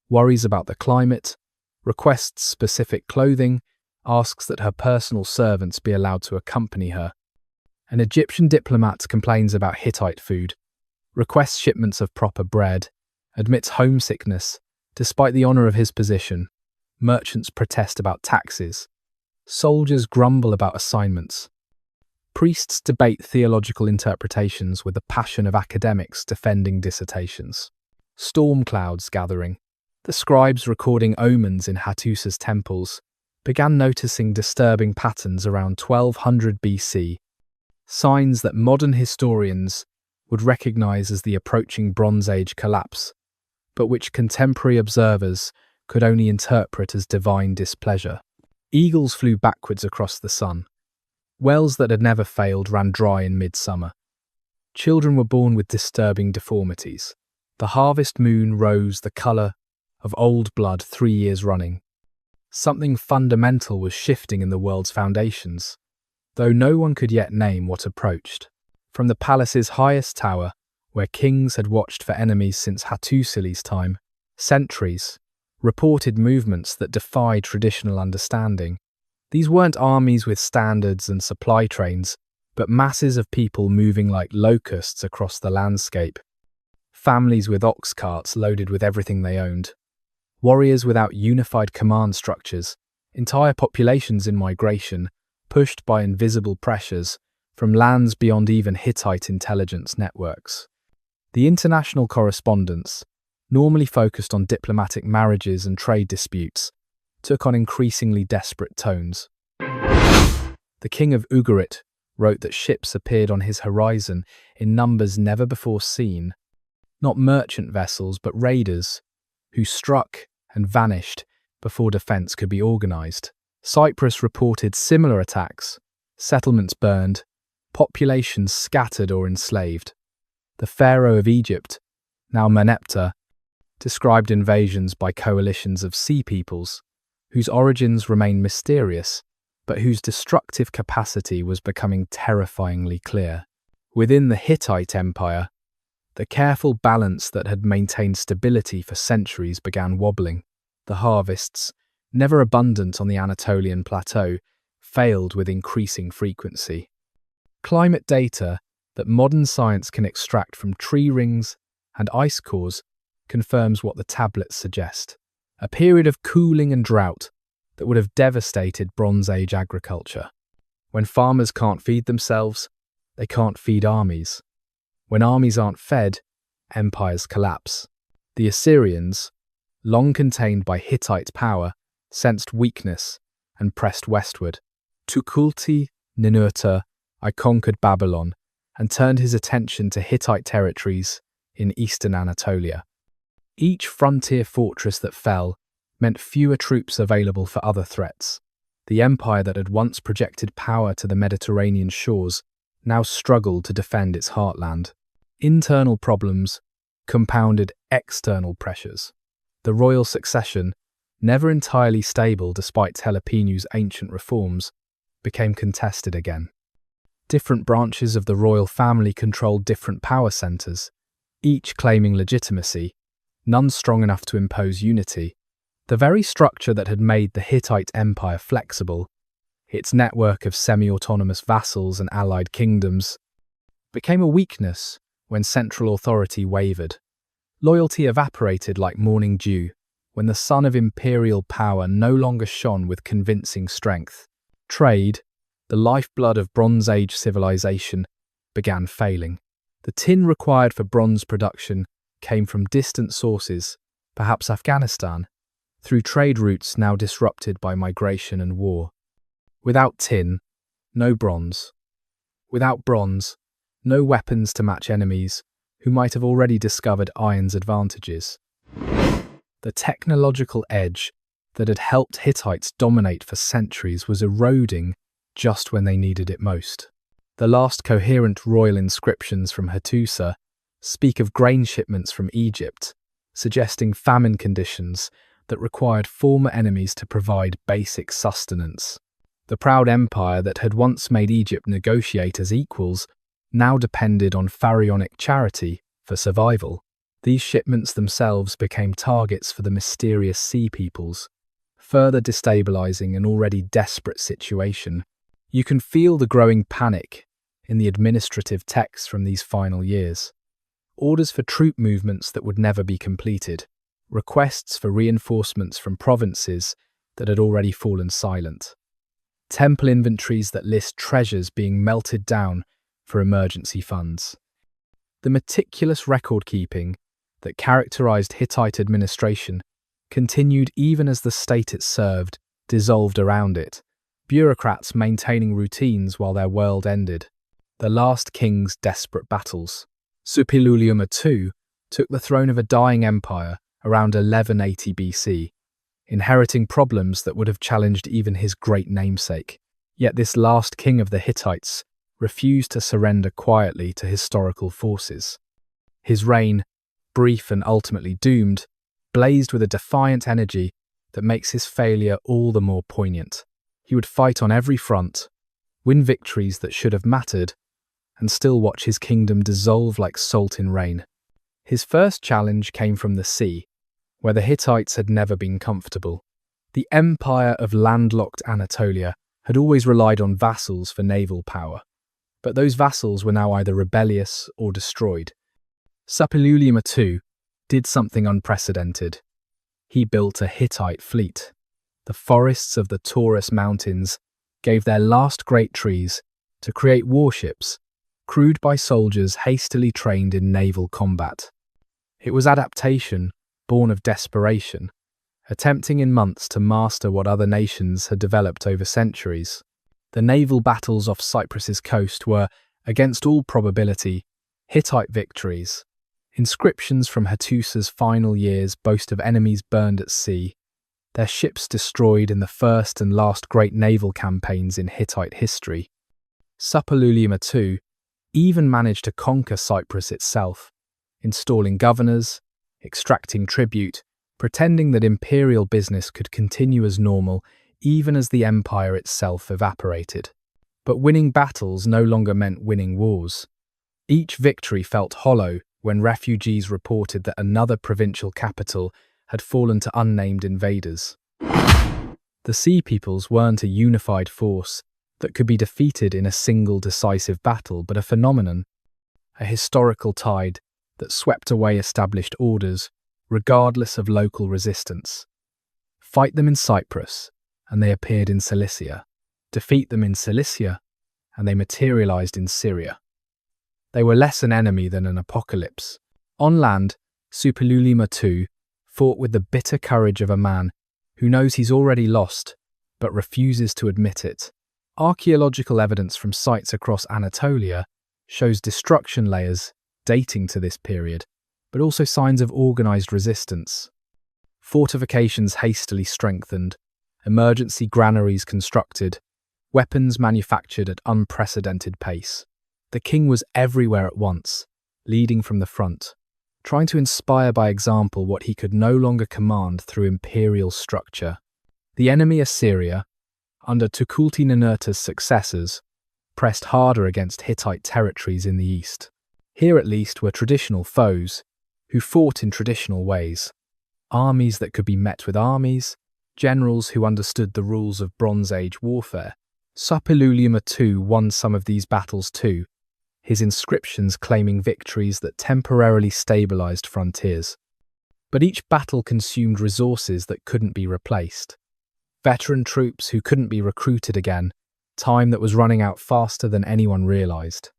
worries about the climate, requests specific clothing, asks that her personal servants be allowed to accompany her. An Egyptian diplomat complains about Hittite food, requests shipments of proper bread, admits homesickness despite the honour of his position. Merchants protest about taxes. Soldiers grumble about assignments. Priests debate theological interpretations with the passion of academics defending dissertations. Storm clouds gathering. The scribes recording omens in Hattusili's temples began noticing disturbing patterns around 1200 BC, signs that modern historians would recognize as the approaching Bronze Age collapse, but which contemporary observers could only interpret as divine displeasure. Eagles flew backwards across the sun. Wells that had never failed ran dry in midsummer. Children were born with disturbing deformities. The harvest moon rose the colour of old blood 3 years running. Something fundamental was shifting in the world's foundations, though no one could yet name what approached. From the palace's highest tower, where kings had watched for enemies since Hattusili's time, centuries reported movements that defied traditional understanding. These weren't armies with standards and supply trains, but masses of people moving like locusts across the landscape. Families with ox carts loaded with everything they owned. Warriors without unified command structures. Entire populations in migration, pushed by invisible pressures from lands beyond even Hittite intelligence networks. The international correspondence, normally focused on diplomatic marriages and trade disputes, took on increasingly desperate tones. The king of Ugarit wrote that ships appeared on his horizon in numbers never before seen, not merchant vessels but raiders, who struck and vanished before defense could be organized. Cyprus reported similar attacks, settlements burned, populations scattered or enslaved. The pharaoh of Egypt, now Meneptah, described invasions by coalitions of sea peoples, whose origins remain mysterious, but whose destructive capacity was becoming terrifyingly clear. Within the Hittite Empire, the careful balance that had maintained stability for centuries began wobbling. The harvests, never abundant on the Anatolian plateau, failed with increasing frequency. Climate data that modern science can extract from tree rings and ice cores confirms what the tablets suggest: a period of cooling and drought that would have devastated Bronze Age agriculture. When farmers can't feed themselves, they can't feed armies. When armies aren't fed, empires collapse. The Assyrians, long contained by Hittite power, sensed weakness and pressed westward. Tukulti Ninurta, I conquered Babylon and turned his attention to Hittite territories in eastern Anatolia. Each frontier fortress that fell meant fewer troops available for other threats. The empire that had once projected power to the Mediterranean shores now struggled to defend its heartland. Internal problems compounded external pressures. The royal succession, never entirely stable despite Telepenu's ancient reforms, became contested again. Different branches of the royal family controlled different power centers, each claiming legitimacy, none strong enough to impose unity. The very structure that had made the Hittite Empire flexible, its network of semi-autonomous vassals and allied kingdoms, became a weakness when central authority wavered. Loyalty evaporated like morning dew when the sun of imperial power no longer shone with convincing strength. Trade, the lifeblood of Bronze Age civilization, began failing. The tin required for bronze production came from distant sources, perhaps Afghanistan, through trade routes now disrupted by migration and war. Without tin, no bronze. Without bronze, no weapons to match enemies who might have already discovered iron's advantages. The technological edge that had helped Hittites dominate for centuries was eroding just when they needed it most. The last coherent royal inscriptions from Hattusili speak of grain shipments from Egypt, suggesting famine conditions that required former enemies to provide basic sustenance. The proud empire that had once made Egypt negotiate as equals now depended on pharaonic charity for survival. These shipments themselves became targets for the mysterious sea peoples, further destabilizing an already desperate situation. You can feel the growing panic in the administrative texts from these final years. Orders for troop movements that would never be completed, requests for reinforcements from provinces that had already fallen silent, temple inventories that list treasures being melted down for emergency funds. The meticulous record-keeping that characterized Hittite administration continued even as the state it served dissolved around it, bureaucrats maintaining routines while their world ended. The last king's desperate battles. Suppiluliuma II took the throne of a dying empire around 1180 BC, inheriting problems that would have challenged even his great namesake. Yet this last king of the Hittites refused to surrender quietly to historical forces. His reign, brief and ultimately doomed, blazed with a defiant energy that makes his failure all the more poignant. He would fight on every front, win victories that should have mattered, and still watch his kingdom dissolve like salt in rain. His first challenge came from the sea, where the Hittites had never been comfortable. The empire of landlocked Anatolia had always relied on vassals for naval power. But those vassals were now either rebellious or destroyed. Suppiluliuma II did something unprecedented. He built a Hittite fleet. The forests of the Taurus Mountains gave their last great trees to create warships, crewed by soldiers hastily trained in naval combat. It was adaptation, born of desperation, attempting in months to master what other nations had developed over centuries. The naval battles off Cyprus's coast were, against all probability, Hittite victories. Inscriptions from Hattusili's final years boast of enemies burned at sea, their ships destroyed in the first and last great naval campaigns in Hittite history. Suppiluliuma II even managed to conquer Cyprus itself, installing governors, extracting tribute, pretending that imperial business could continue as normal even as the empire itself evaporated. But winning battles no longer meant winning wars. Each victory felt hollow when refugees reported that another provincial capital had fallen to unnamed invaders. The Sea Peoples weren't a unified force that could be defeated in a single decisive battle, but a phenomenon, a historical tide that swept away established orders, regardless of local resistance. Fight them in Cyprus, and they appeared in Cilicia. Defeat them in Cilicia, and they materialized in Syria. They were less an enemy than an apocalypse. On land, Suppiluliuma II fought with the bitter courage of a man who knows he's already lost, but refuses to admit it. Archaeological evidence from sites across Anatolia shows destruction layers dating to this period, but also signs of organized resistance. Fortifications hastily strengthened, emergency granaries constructed, weapons manufactured at unprecedented pace. The king was everywhere at once, leading from the front, trying to inspire by example what he could no longer command through imperial structure. The enemy Assyria, under Tukulti-Ninurta's successors, pressed harder against Hittite territories in the east. Here at least were traditional foes, who fought in traditional ways. Armies that could be met with armies, generals who understood the rules of Bronze Age warfare. Suppiluliuma II won some of these battles too, his inscriptions claiming victories that temporarily stabilized frontiers. But each battle consumed resources that couldn't be replaced. Veteran troops who couldn't be recruited again, time that was running out faster than anyone realized.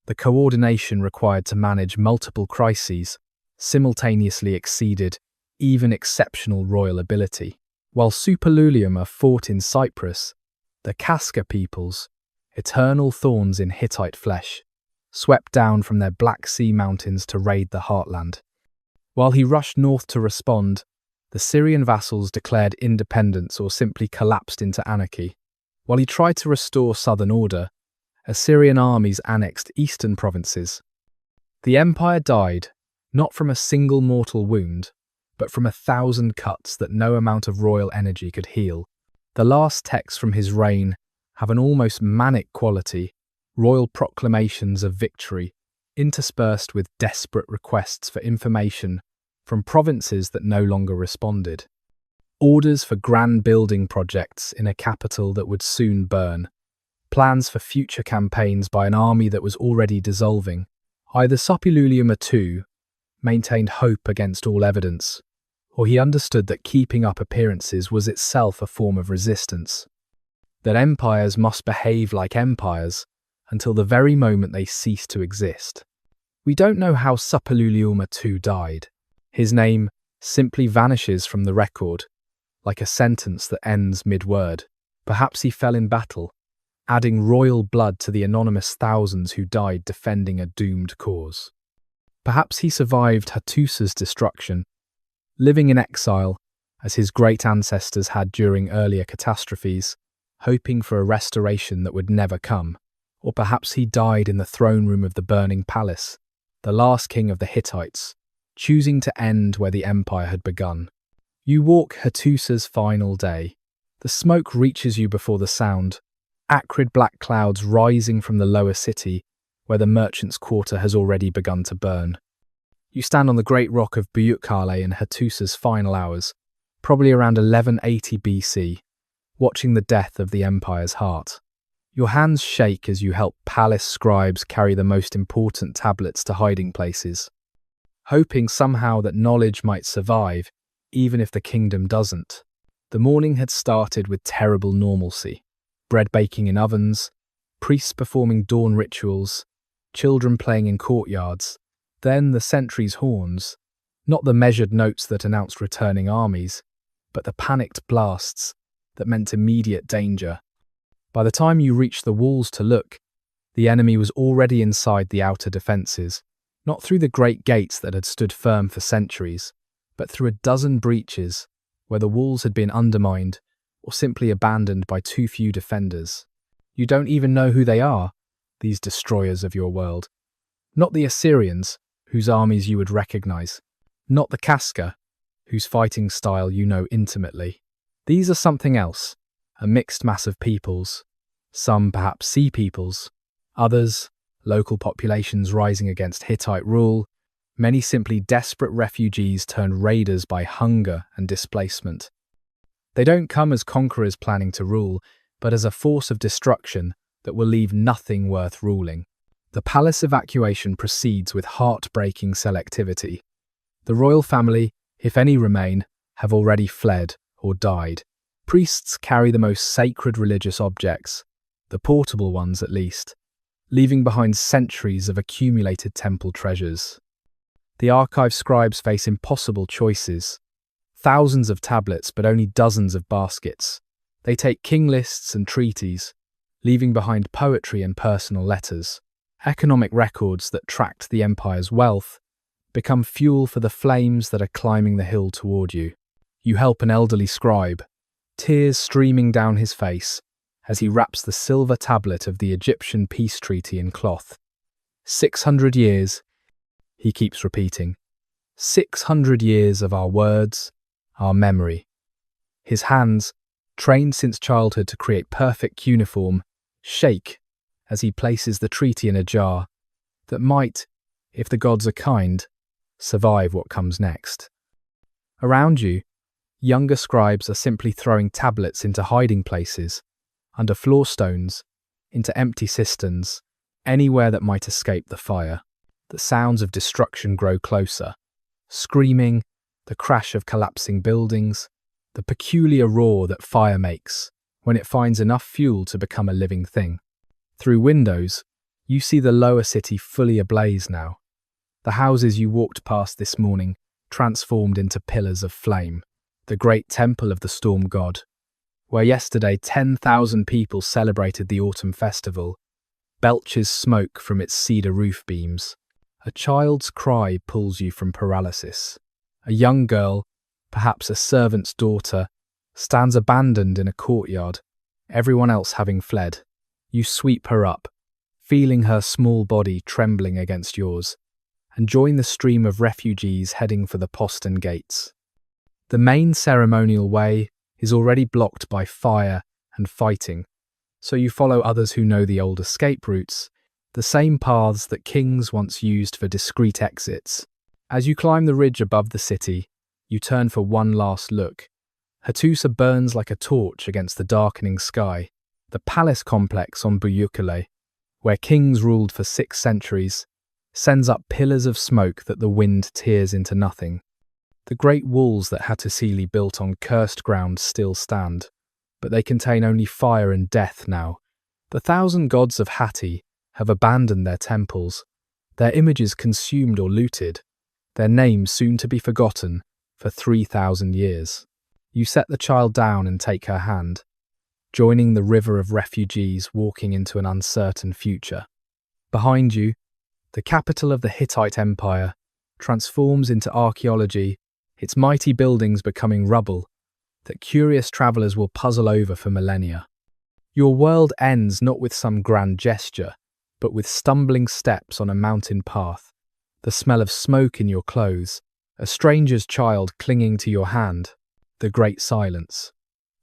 The coordination required to manage multiple crises simultaneously exceeded even exceptional royal ability. While Suppiluliuma fought in Cyprus, the Kaska peoples, eternal thorns in Hittite flesh, swept down from their Black Sea mountains to raid the heartland. While he rushed north to respond, the Syrian vassals declared independence or simply collapsed into anarchy. While he tried to restore southern order, Assyrian armies annexed eastern provinces. The empire died, not from a single mortal wound, but from 1,000 cuts that no amount of royal energy could heal. The last texts from his reign have an almost manic quality, royal proclamations of victory, interspersed with desperate requests for information from provinces that no longer responded. Orders for grand building projects in a capital that would soon burn. Plans for future campaigns by an army that was already dissolving. Either Suppiluliuma II maintained hope against all evidence, or he understood that keeping up appearances was itself a form of resistance. That empires must behave like empires until the very moment they cease to exist. We don't know how Suppiluliuma II died. His name simply vanishes from the record, like a sentence that ends mid-word. Perhaps he fell in battle, adding royal blood to the anonymous thousands who died defending a doomed cause. Perhaps he survived Hattusili's destruction, living in exile, as his great ancestors had during earlier catastrophes, hoping for a restoration that would never come. Or perhaps he died in the throne room of the burning palace, the last king of the Hittites, choosing to end where the empire had begun. You walk Hattusili's final day. The smoke reaches you before the sound, acrid black clouds rising from the lower city, where the merchants' quarter has already begun to burn. You stand on the great rock of Buyukale in Hattusili's final hours, probably around 1180 BC, watching the death of the empire's heart. Your hands shake as you help palace scribes carry the most important tablets to hiding places, hoping somehow that knowledge might survive, even if the kingdom doesn't. The morning had started with terrible normalcy. Bread baking in ovens, priests performing dawn rituals, children playing in courtyards, then the sentries' horns, not the measured notes that announced returning armies, but the panicked blasts that meant immediate danger. By the time you reached the walls to look, the enemy was already inside the outer defences, not through the great gates that had stood firm for centuries, but through a dozen breaches where the walls had been undermined or simply abandoned by too few defenders. You don't even know who they are, these destroyers of your world. Not the Assyrians, whose armies you would recognise. Not the Casca, whose fighting style you know intimately. These are something else, a mixed mass of peoples. Some perhaps sea peoples, others local populations rising against Hittite rule, many simply desperate refugees turned raiders by hunger and displacement. They don't come as conquerors planning to rule, but as a force of destruction that will leave nothing worth ruling. The palace evacuation proceeds with heartbreaking selectivity. The royal family, if any remain, have already fled or died. Priests carry the most sacred religious objects, the portable ones at least, leaving behind centuries of accumulated temple treasures. The archive scribes face impossible choices. Thousands of tablets, but only dozens of baskets. They take king lists and treaties, leaving behind poetry and personal letters. Economic records that tracked the empire's wealth become fuel for the flames that are climbing the hill toward you. You help an elderly scribe, tears streaming down his face as he wraps the silver tablet of the Egyptian peace treaty in cloth. 600 years, he keeps repeating. 600 years of our words, our memory. His hands, trained since childhood to create perfect cuneiform, shake as he places the treaty in a jar that might, if the gods are kind, survive what comes next. Around you, younger scribes are simply throwing tablets into hiding places, under floor stones, into empty cisterns, anywhere that might escape the fire. The sounds of destruction grow closer. Screaming, the crash of collapsing buildings, the peculiar roar that fire makes when it finds enough fuel to become a living thing. Through windows, you see the lower city fully ablaze now. The houses you walked past this morning transformed into pillars of flame. The great temple of the storm god, where yesterday 10,000 people celebrated the autumn festival, belches smoke from its cedar roof beams. A child's cry pulls you from paralysis. A young girl, perhaps a servant's daughter, stands abandoned in a courtyard, everyone else having fled. You sweep her up, feeling her small body trembling against yours, and join the stream of refugees heading for the postern gates. The main ceremonial way is already blocked by fire and fighting, so you follow others who know the old escape routes, the same paths that kings once used for discreet exits. As you climb the ridge above the city, you turn for one last look. Hattusili burns like a torch against the darkening sky. The palace complex on Buyukale, where kings ruled for 6 centuries, sends up pillars of smoke that the wind tears into nothing. The great walls that Hattusili built on cursed ground still stand, but they contain only fire and death now. The 1,000 gods of Hatti have abandoned their temples, their images consumed or looted, their names soon to be forgotten for 3,000 years. You set the child down and take her hand, joining the river of refugees walking into an uncertain future. Behind you, the capital of the Hittite Empire transforms into archaeology, its mighty buildings becoming rubble that curious travellers will puzzle over for millennia. Your world ends not with some grand gesture, but with stumbling steps on a mountain path, the smell of smoke in your clothes, a stranger's child clinging to your hand, the great silence,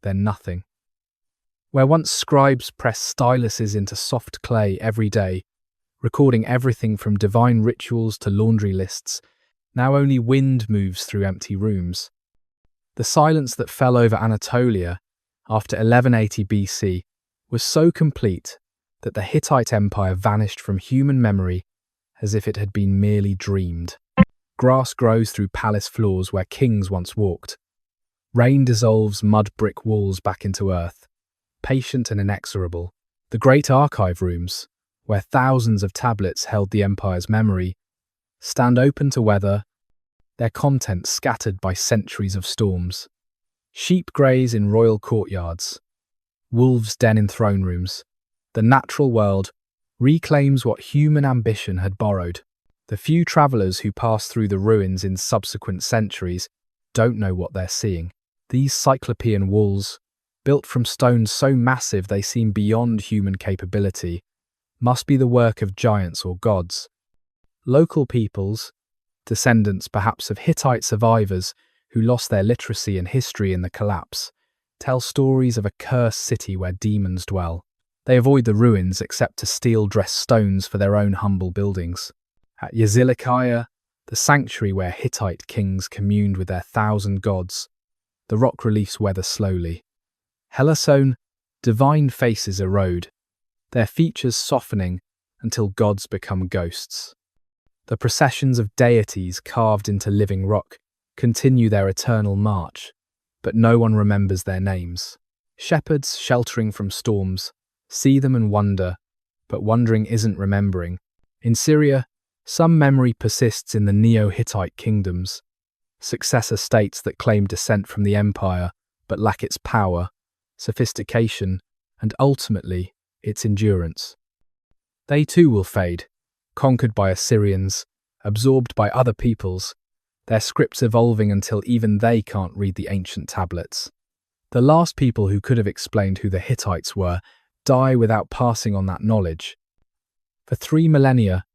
then nothing. Where once scribes pressed styluses into soft clay every day, recording everything from divine rituals to laundry lists, now only wind moves through empty rooms. The silence that fell over Anatolia after 1180 BC was so complete that the Hittite Empire vanished from human memory as if it had been merely dreamed. Grass grows through palace floors where kings once walked. Rain dissolves mud brick walls back into earth, patient and inexorable. The great archive rooms, where thousands of tablets held the empire's memory, stand open to weather, their contents scattered by centuries of storms. Sheep graze in royal courtyards, wolves den in throne rooms. The natural world reclaims what human ambition had borrowed. The few travelers who pass through the ruins in subsequent centuries don't know what they're seeing. These cyclopean walls, built from stones so massive they seem beyond human capability, must be the work of giants or gods. Local peoples, descendants perhaps of Hittite survivors who lost their literacy and history in the collapse, tell stories of a cursed city where demons dwell. They avoid the ruins except to steal dressed stones for their own humble buildings. At Yazilikaya, the sanctuary where Hittite kings communed with their 1,000 gods, the rock reliefs weather slowly. Hellasone, divine faces erode, their features softening until gods become ghosts. The processions of deities carved into living rock continue their eternal march, but no one remembers their names. Shepherds, sheltering from storms, see them and wonder, but wondering isn't remembering. In Syria, some memory persists in the Neo-Hittite kingdoms, successor states that claim descent from the empire but lack its power, sophistication, and ultimately its endurance. They too will fade, conquered by Assyrians, absorbed by other peoples, their scripts evolving until even they can't read the ancient tablets. The last people who could have explained who the Hittites were die without passing on that knowledge. For 3 millennia,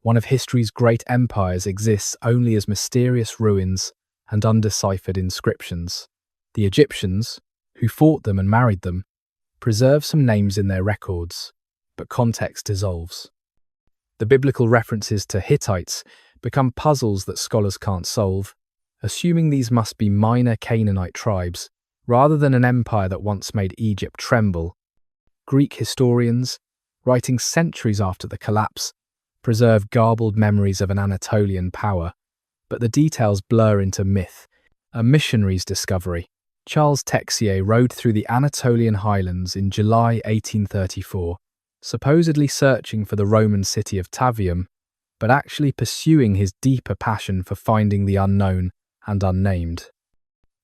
one of history's great empires exists only as mysterious ruins and undeciphered inscriptions. The Egyptians, who fought them and married them, preserve some names in their records, but context dissolves. The biblical references to Hittites become puzzles that scholars can't solve, assuming these must be minor Canaanite tribes, rather than an empire that once made Egypt tremble. Greek historians, writing centuries after the collapse, preserve garbled memories of an Anatolian power, but the details blur into myth. A missionary's discovery. Charles Texier rode through the Anatolian highlands in July 1834, supposedly searching for the Roman city of Tavium, but actually pursuing his deeper passion for finding the unknown and unnamed.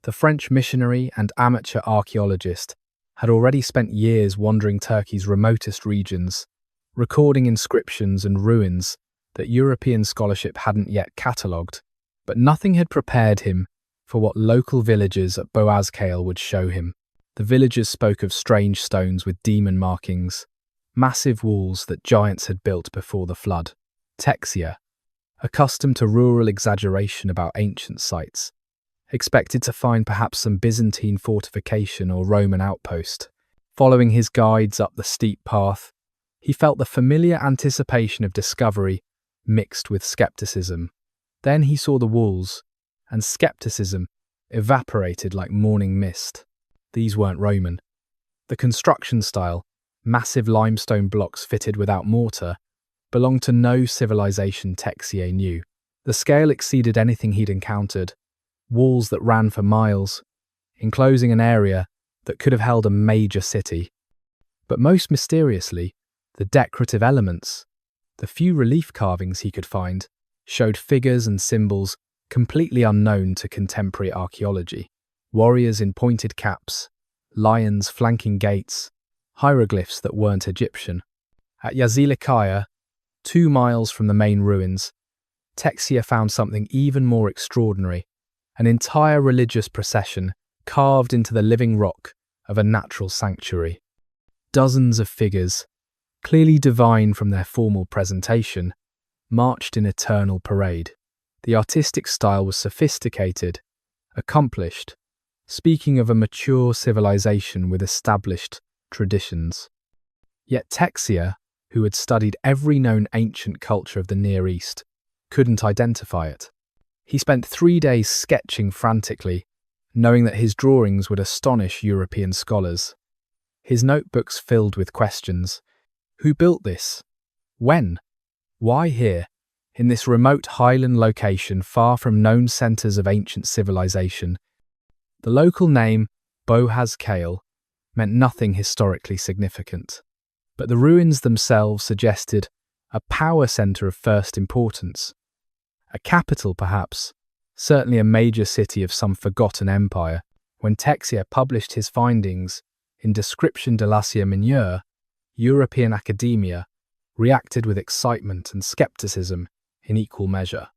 The French missionary and amateur archaeologist had already spent years wandering Turkey's remotest regions, recording inscriptions and ruins that European scholarship hadn't yet catalogued, but nothing had prepared him for what local villagers at Boazkale would show him. The villagers spoke of strange stones with demon markings, massive walls that giants had built before the flood. Texier, accustomed to rural exaggeration about ancient sites, expected to find perhaps some Byzantine fortification or Roman outpost. Following his guides up the steep path, he felt the familiar anticipation of discovery mixed with skepticism. Then he saw the walls, and skepticism evaporated like morning mist. These weren't Roman. The construction style, massive limestone blocks fitted without mortar, belonged to no civilization Texier knew. The scale exceeded anything he'd encountered, walls that ran for miles, enclosing an area that could have held a major city. But most mysteriously, the decorative elements, the few relief carvings he could find, showed figures and symbols completely unknown to contemporary archaeology. Warriors in pointed caps, lions flanking gates, hieroglyphs that weren't Egyptian. At Yazilikaya, 2 miles from the main ruins, Texier found something even more extraordinary, an entire religious procession carved into the living rock of a natural sanctuary. Dozens of figures, clearly divine from their formal presentation, marched in eternal parade. The artistic style was sophisticated, accomplished, speaking of a mature civilization with established traditions. Yet Texier, who had studied every known ancient culture of the Near East, couldn't identify it. He spent 3 days sketching frantically, knowing that his drawings would astonish European scholars. His notebooks filled with questions. Who built this? When? Why here? In this remote highland location far from known centres of ancient civilization, the local name, Bohaz Kale, meant nothing historically significant. But the ruins themselves suggested a power centre of first importance. A capital, perhaps, certainly a major city of some forgotten empire. When Texier published his findings in Description de l'Asia Mineure, European academia reacted with excitement and skepticism in equal measure.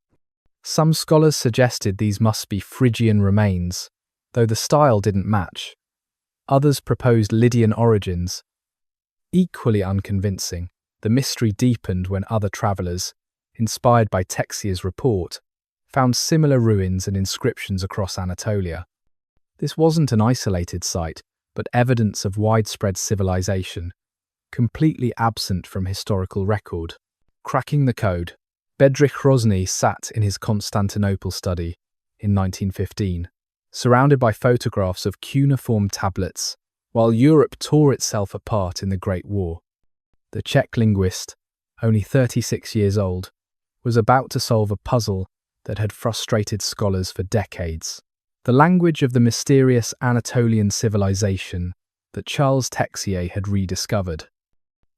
Some scholars suggested these must be Phrygian remains, though the style didn't match. Others proposed Lydian origins. Equally unconvincing, the mystery deepened when other travellers, inspired by Texier's report, found similar ruins and inscriptions across Anatolia. This wasn't an isolated site, but evidence of widespread civilization, completely absent from historical record. Cracking the code, Bedřich Hrozný sat in his Constantinople study in 1915, surrounded by photographs of cuneiform tablets, while Europe tore itself apart in the Great War. The Czech linguist, only 36 years old, was about to solve a puzzle that had frustrated scholars for decades. The language of the mysterious Anatolian civilization that Charles Texier had rediscovered.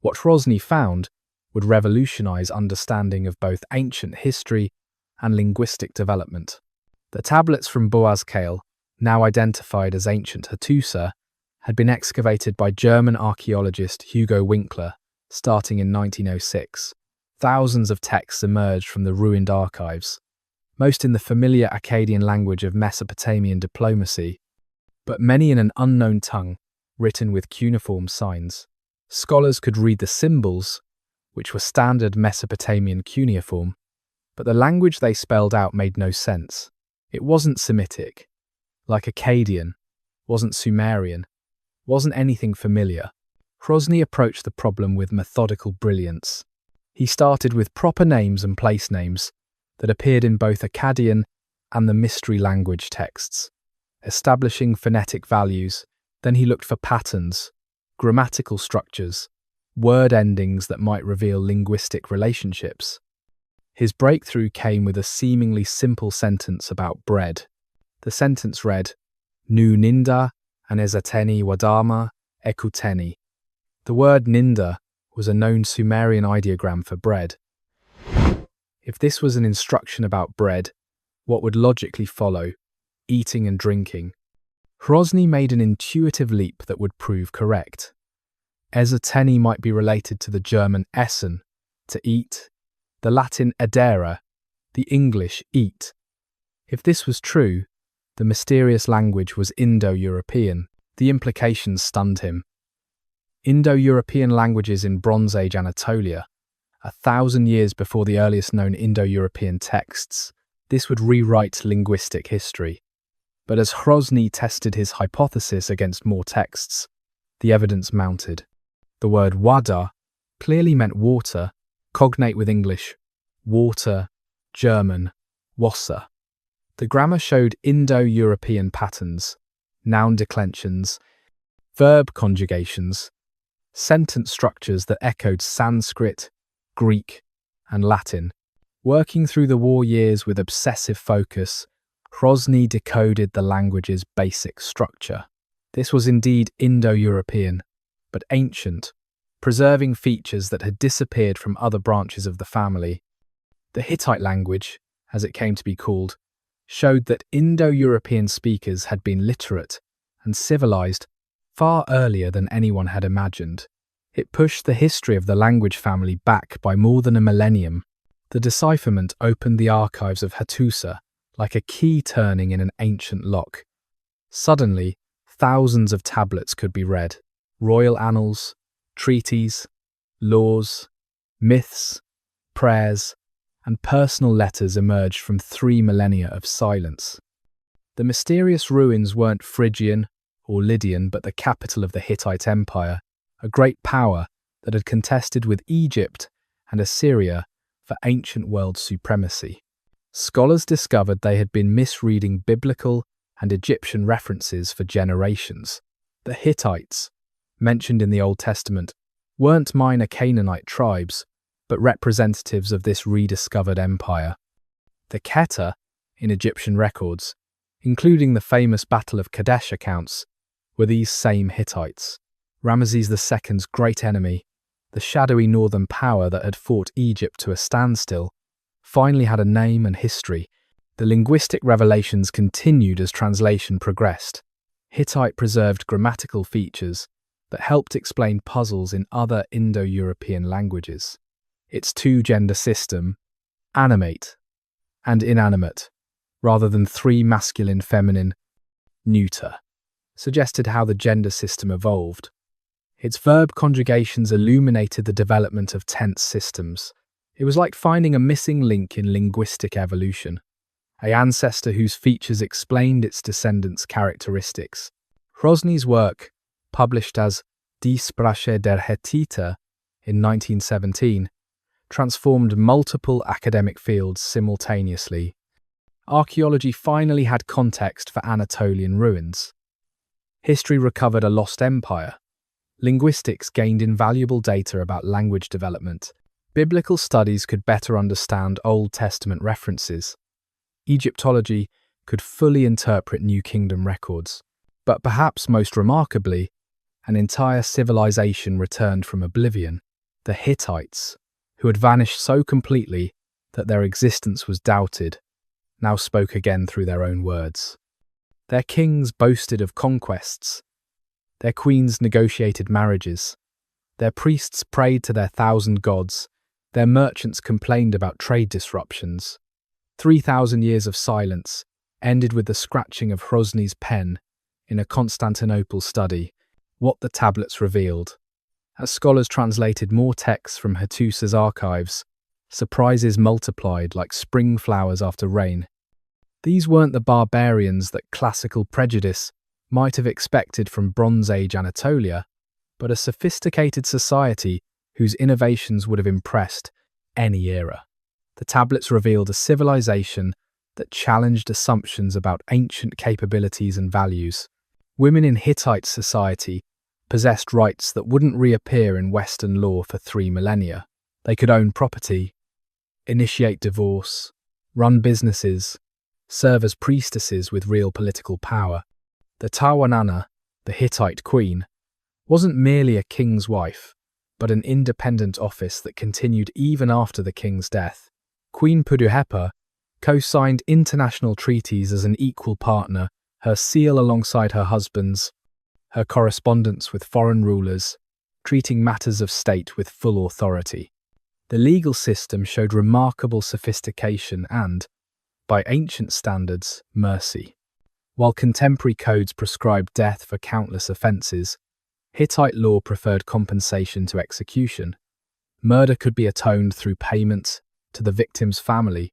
What Hrozný found would revolutionize understanding of both ancient history and linguistic development. The tablets from Boaz Kale, now identified as ancient Hattusa, had been excavated by German archaeologist Hugo Winkler starting in 1906. Thousands of texts emerged from the ruined archives, most in the familiar Akkadian language of Mesopotamian diplomacy, but many in an unknown tongue, written with cuneiform signs. Scholars could read the symbols, which were standard Mesopotamian cuneiform, but the language they spelled out made no sense. It wasn't Semitic, like Akkadian, wasn't Sumerian, wasn't anything familiar. Hrozný approached the problem with methodical brilliance. He started with proper names and place names that appeared in both Akkadian and the mystery language texts, establishing phonetic values. Then he looked for patterns, grammatical structures, word endings that might reveal linguistic relationships. His breakthrough came with a seemingly simple sentence about bread. The sentence read, Nu ninda anezateni wadama ekuteni. The word ninda was a known Sumerian ideogram for bread. If this was an instruction about bread, what would logically follow? Eating and drinking. Hrozný made an intuitive leap that would prove correct. Ezateni might be related to the German essen, to eat, the Latin edere, the English eat. If this was true, the mysterious language was Indo-European. The implications stunned him. Indo-European languages in Bronze Age Anatolia, 1,000 years before the earliest known Indo-European texts. This would rewrite linguistic history. But as Hrozný tested his hypothesis against more texts, the evidence mounted. The word wada clearly meant water, cognate with English, water, German, Wasser. The grammar showed Indo-European patterns, noun declensions, verb conjugations, sentence structures that echoed Sanskrit, Greek, and Latin. Working through the war years with obsessive focus, Hrozný decoded the language's basic structure. This was indeed Indo-European, but ancient, preserving features that had disappeared from other branches of the family. The Hittite language, as it came to be called, showed that Indo-European speakers had been literate and civilized far earlier than anyone had imagined. It pushed the history of the language family back by more than a millennium. The decipherment opened the archives of Hattusa like a key turning in an ancient lock. Suddenly, thousands of tablets could be read. Royal annals, treaties, laws, myths, prayers, and personal letters emerged from 3 millennia of silence. The mysterious ruins weren't Phrygian or Lydian, but the capital of the Hittite Empire, a great power that had contested with Egypt and Assyria for ancient world supremacy. Scholars discovered they had been misreading biblical and Egyptian references for generations. The Hittites, mentioned in the Old Testament, weren't minor Canaanite tribes, but representatives of this rediscovered empire. The Kheta, in Egyptian records, including the famous Battle of Kadesh accounts, were these same Hittites. Ramesses II's great enemy, the shadowy northern power that had fought Egypt to a standstill, finally had a name and history. The linguistic revelations continued as translation progressed. Hittite preserved grammatical features that helped explain puzzles in other Indo-European languages. Its two-gender system, animate and inanimate, rather than three masculine, feminine, neuter, suggested how the gender system evolved. Its verb conjugations illuminated the development of tense systems. It was like finding a missing link in linguistic evolution, an ancestor whose features explained its descendants' characteristics. Hrozny's work, published as Die Sprache der Hittiter in 1917, transformed multiple academic fields simultaneously. Archaeology finally had context for Anatolian ruins. History recovered a lost empire. Linguistics gained invaluable data about language development. Biblical studies could better understand Old Testament references. Egyptology could fully interpret New Kingdom records. But perhaps most remarkably, an entire civilization returned from oblivion. The Hittites, who had vanished so completely that their existence was doubted, now spoke again through their own words. Their kings boasted of conquests. Their queens negotiated marriages. Their priests prayed to their 1,000 gods. Their merchants complained about trade disruptions. 3,000 years of silence ended with the scratching of Hrozny's pen in a Constantinople study, what the tablets revealed. As scholars translated more texts from Hattusili's archives, surprises multiplied like spring flowers after rain. These weren't the barbarians that classical prejudice might have expected from Bronze Age Anatolia, but a sophisticated society whose innovations would have impressed any era. The tablets revealed a civilization that challenged assumptions about ancient capabilities and values. Women in Hittite society possessed rights that wouldn't reappear in Western law for 3 millennia. They could own property, initiate divorce, run businesses, serve as priestesses with real political power. The Tawananna, the Hittite queen, wasn't merely a king's wife, but an independent office that continued even after the king's death. Queen Puduhepa co-signed international treaties as an equal partner, her seal alongside her husband's, her correspondence with foreign rulers, treating matters of state with full authority. The legal system showed remarkable sophistication and, by ancient standards, mercy. While contemporary codes prescribed death for countless offences, Hittite law preferred compensation to execution. Murder could be atoned through payment to the victim's family.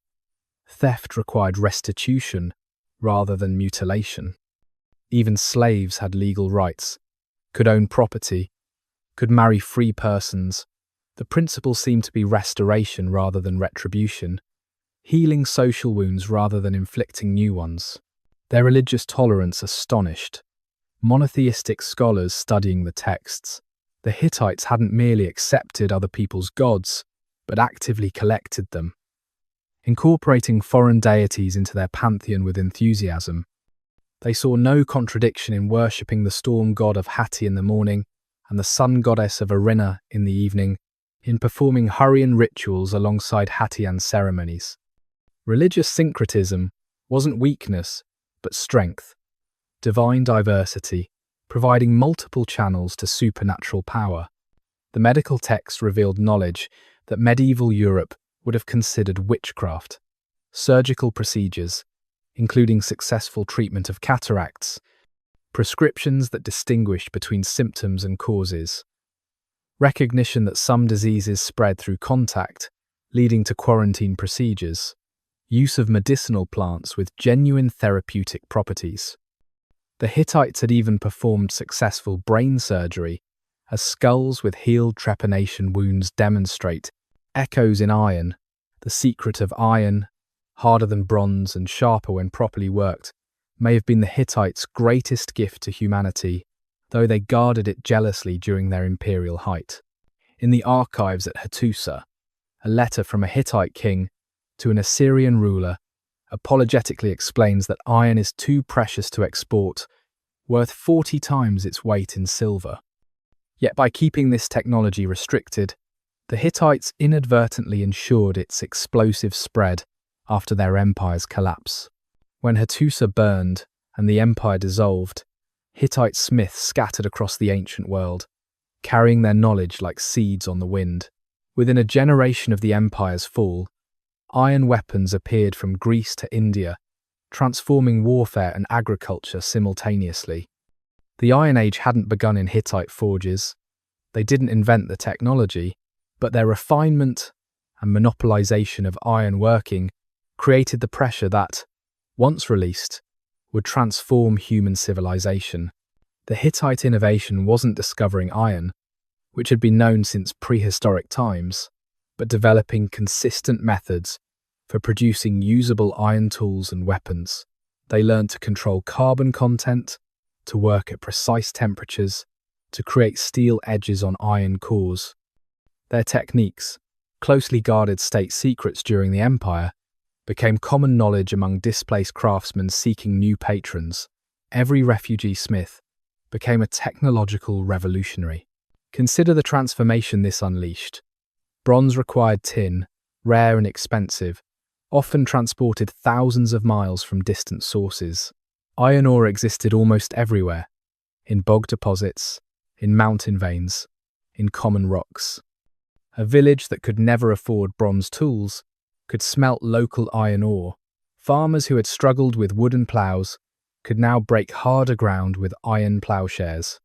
Theft required restitution rather than mutilation. Even slaves had legal rights, could own property, could marry free persons. The principle seemed to be restoration rather than retribution, healing social wounds rather than inflicting new ones. Their religious tolerance astonished monotheistic scholars studying the texts. The Hittites hadn't merely accepted other people's gods, but actively collected them, incorporating foreign deities into their pantheon with enthusiasm. They saw no contradiction in worshipping the storm god of Hatti in the morning and the sun goddess of Arinna in the evening, in performing Hurrian rituals alongside Hattian ceremonies. Religious syncretism wasn't weakness, but strength, divine diversity, providing multiple channels to supernatural power. The medical text revealed knowledge that medieval Europe would have considered witchcraft. Surgical procedures, including successful treatment of cataracts, prescriptions that distinguished between symptoms and causes, recognition that some diseases spread through contact, leading to quarantine procedures, use of medicinal plants with genuine therapeutic properties. The Hittites had even performed successful brain surgery, as skulls with healed trepanation wounds demonstrate echoes in iron. The secret of iron, harder than bronze and sharper when properly worked, may have been the Hittites' greatest gift to humanity, though they guarded it jealously during their imperial height. In the archives at Hattusa, a letter from a Hittite king to an Assyrian ruler apologetically explains that iron is too precious to export, worth 40 times its weight in silver. Yet by keeping this technology restricted, the Hittites inadvertently ensured its explosive spread after their empire's collapse. When Hattusa burned and the empire dissolved, Hittite smiths scattered across the ancient world, carrying their knowledge like seeds on the wind. Within a generation of the empire's fall, iron weapons appeared from Greece to India, transforming warfare and agriculture simultaneously. The Iron Age hadn't begun in Hittite forges. They didn't invent the technology, but their refinement and monopolization of iron working created the pressure that, once released, would transform human civilization. The Hittite innovation wasn't discovering iron, which had been known since prehistoric times, but developing consistent methods for producing usable iron tools and weapons. They learned to control carbon content, to work at precise temperatures, to create steel edges on iron cores. Their techniques, closely guarded state secrets during the empire, became common knowledge among displaced craftsmen seeking new patrons. Every refugee smith became a technological revolutionary. Consider the transformation this unleashed. Bronze required tin, rare and expensive, often transported thousands of miles from distant sources. Iron ore existed almost everywhere, in bog deposits, in mountain veins, in common rocks. A village that could never afford bronze tools could smelt local iron ore. Farmers who had struggled with wooden ploughs could now break harder ground with iron ploughshares.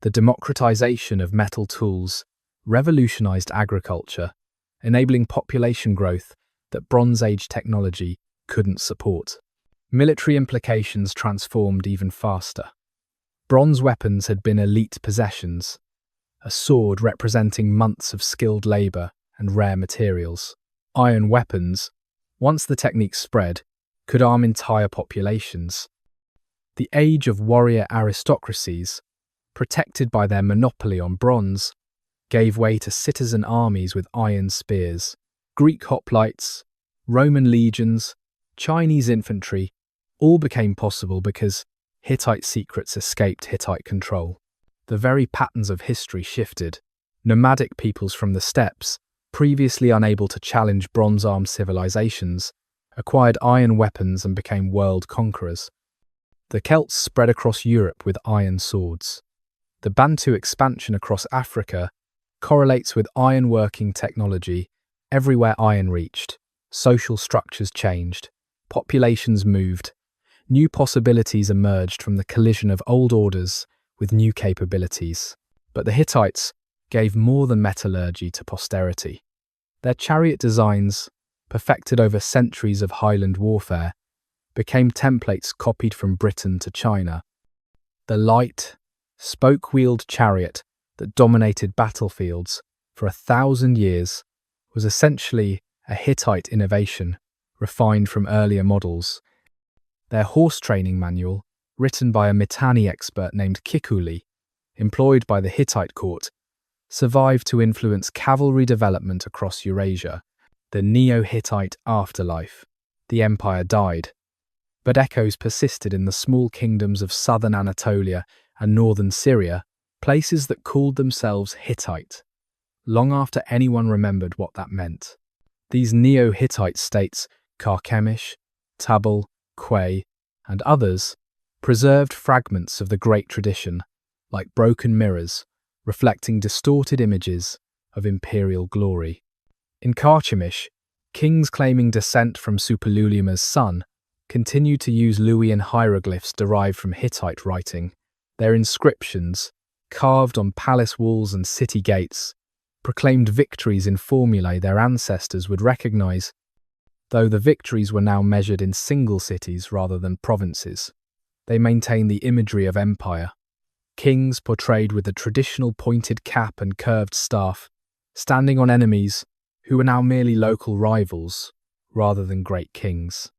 The democratization of metal tools revolutionized agriculture, enabling population growth that Bronze Age technology couldn't support. Military implications transformed even faster. Bronze weapons had been elite possessions, a sword representing months of skilled labor and rare materials. Iron weapons, once the technique spread, could arm entire populations. The age of warrior aristocracies, protected by their monopoly on bronze, gave way to citizen armies with iron spears. Greek hoplites, Roman legions, Chinese infantry, all became possible because Hittite secrets escaped Hittite control. The very patterns of history shifted. Nomadic peoples from the steppes, previously unable to challenge bronze-armed civilizations, acquired iron weapons and became world conquerors. The Celts spread across Europe with iron swords. The Bantu expansion across Africa correlates with iron-working technology. Everywhere iron reached, social structures changed, populations moved. New possibilities emerged from the collision of old orders with new capabilities. But the Hittites gave more than metallurgy to posterity. Their chariot designs, perfected over centuries of highland warfare, became templates copied from Britain to China. The light, spoke-wheeled chariot that dominated battlefields for 1,000 years was essentially a Hittite innovation, refined from earlier models. Their horse training manual, written by a Mitanni expert named Kikuli, employed by the Hittite court, survived to influence cavalry development across Eurasia. The Neo-Hittite afterlife. The empire died, but echoes persisted in the small kingdoms of southern Anatolia and northern Syria, places that called themselves Hittite, long after anyone remembered what that meant. These Neo-Hittite states, Carchemish, Tabal, Quay, and others, preserved fragments of the great tradition, like broken mirrors, reflecting distorted images of imperial glory. In Carchemish, kings claiming descent from Suppiluliuma's son continued to use Luwian hieroglyphs derived from Hittite writing. Their inscriptions, carved on palace walls and city gates, proclaimed victories in formulae their ancestors would recognize, though the victories were now measured in single cities rather than provinces. They maintained the imagery of empire. Kings portrayed with the traditional pointed cap and curved staff, standing on enemies who were now merely local rivals, rather than great kings.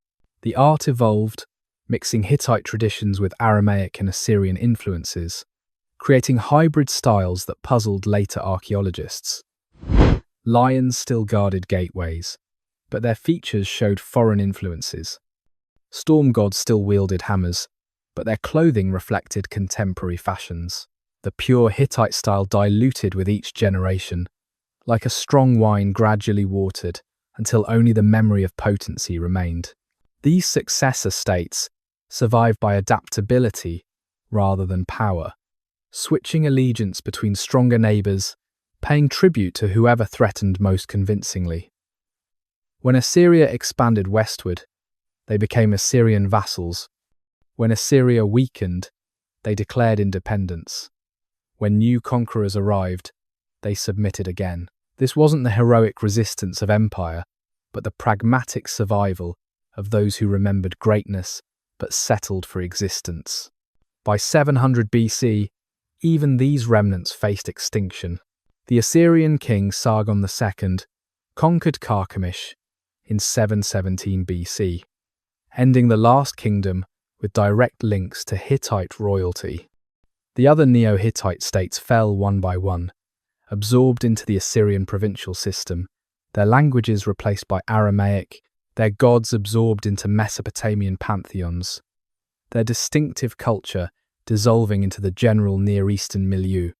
The art evolved, mixing Hittite traditions with Aramaic and Assyrian influences, creating hybrid styles that puzzled later archaeologists. Lions still guarded gateways, but their features showed foreign influences. Storm gods still wielded hammers, but their clothing reflected contemporary fashions. The pure Hittite style diluted with each generation, like a strong wine gradually watered until only the memory of potency remained. These successor states survived by adaptability rather than power, switching allegiance between stronger neighbours, paying tribute to whoever threatened most convincingly. When Assyria expanded westward, they became Assyrian vassals. When Assyria weakened, they declared independence. When new conquerors arrived, they submitted again. This wasn't the heroic resistance of empire, but the pragmatic survival of those who remembered greatness but settled for existence. By 700 BC, even these remnants faced extinction. The Assyrian king Sargon II conquered Carchemish in 717 BC, ending the last kingdom with direct links to Hittite royalty. The other Neo-Hittite states fell one by one, absorbed into the Assyrian provincial system, their languages replaced by Aramaic, their gods absorbed into Mesopotamian pantheons, their distinctive culture dissolving into the general Near Eastern milieu.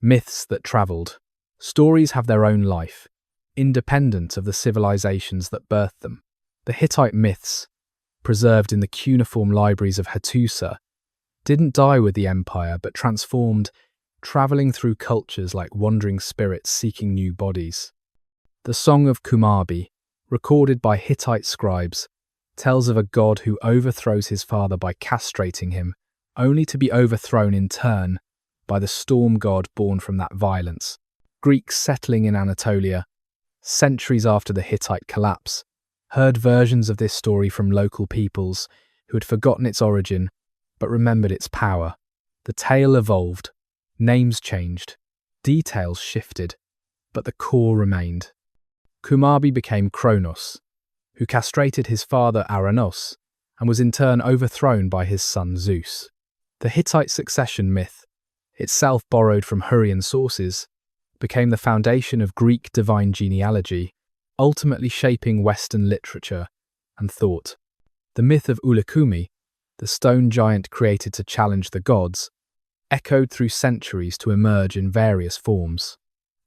Myths that travelled. Stories have their own life, independent of the civilizations that birthed them. The Hittite myths, preserved in the cuneiform libraries of Hattusili, didn't die with the empire but transformed, travelling through cultures like wandering spirits seeking new bodies. The Song of Kumarbi, recorded by Hittite scribes, tells of a god who overthrows his father by castrating him, only to be overthrown in turn by the storm god born from that violence. Greeks settling in Anatolia, centuries after the Hittite collapse, heard versions of this story from local peoples who had forgotten its origin but remembered its power. The tale evolved, names changed, details shifted, but the core remained. Kumarbi became Kronos, who castrated his father Aranos and was in turn overthrown by his son Zeus. The Hittite succession myth, itself borrowed from Hurrian sources, became the foundation of Greek divine genealogy, ultimately shaping Western literature and thought. The myth of Ulukumi, the stone giant created to challenge the gods, echoed through centuries to emerge in various forms.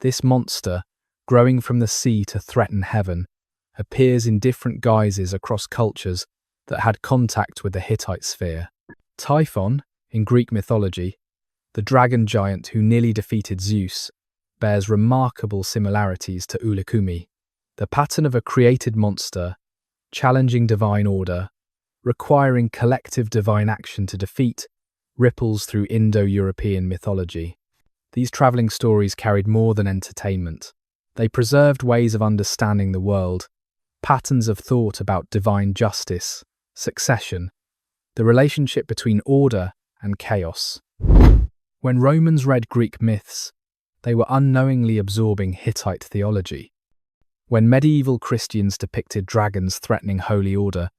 This monster, growing from the sea to threaten heaven, appears in different guises across cultures that had contact with the Hittite sphere. Typhon, in Greek mythology, the dragon giant who nearly defeated Zeus, bears remarkable similarities to Ulukumi. The pattern of a created monster, challenging divine order, requiring collective divine action to defeat, ripples through Indo-European mythology. These travelling stories carried more than entertainment. They preserved ways of understanding the world, patterns of thought about divine justice, succession, the relationship between order and chaos. When Romans read Greek myths, they were unknowingly absorbing Hittite theology. When medieval Christians depicted dragons threatening holy order,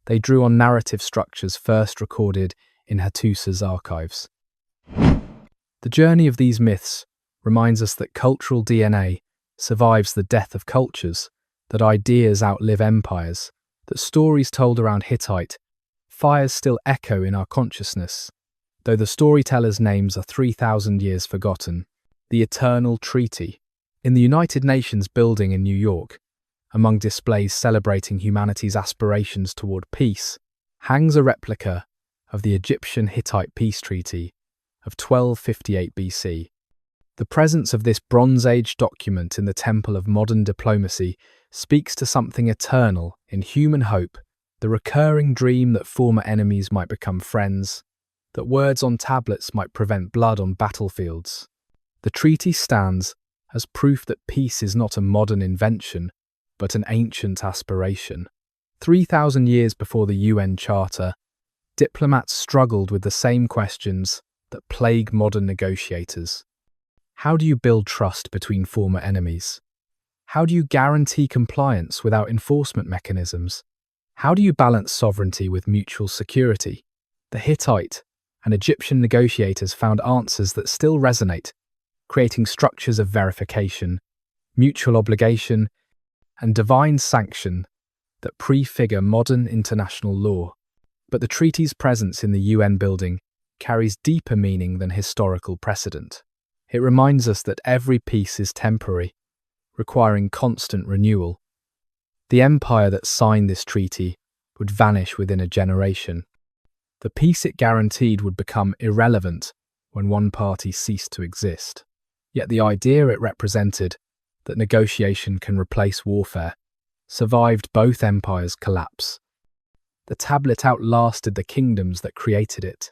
they drew on narrative structures first recorded in Hattusili's archives. The journey of these myths reminds us that cultural DNA survives the death of cultures, that ideas outlive empires, that stories told around Hittite fires still echo in our consciousness, though the storytellers' names are 3,000 years forgotten. The Eternal Treaty. In the United Nations building in New York, among displays celebrating humanity's aspirations toward peace, hangs a replica of the Egyptian-Hittite peace treaty of 1258 BC. The presence of this Bronze Age document in the temple of modern diplomacy speaks to something eternal in human hope, the recurring dream that former enemies might become friends, that words on tablets might prevent blood on battlefields. The treaty stands as proof that peace is not a modern invention, but an ancient aspiration. 3,000 years before the UN Charter, diplomats struggled with the same questions that plague modern negotiators. How do you build trust between former enemies? How do you guarantee compliance without enforcement mechanisms? How do you balance sovereignty with mutual security? The Hittite and Egyptian negotiators found answers that still resonate, creating structures of verification, mutual obligation, and divine sanction that prefigure modern international law. But the treaty's presence in the UN building carries deeper meaning than historical precedent. It reminds us that every peace is temporary, requiring constant renewal. The empire that signed this treaty would vanish within a generation. The peace it guaranteed would become irrelevant when one party ceased to exist. Yet the idea it represented, that negotiation can replace warfare, survived both empires' collapse. The tablet outlasted the kingdoms that created it,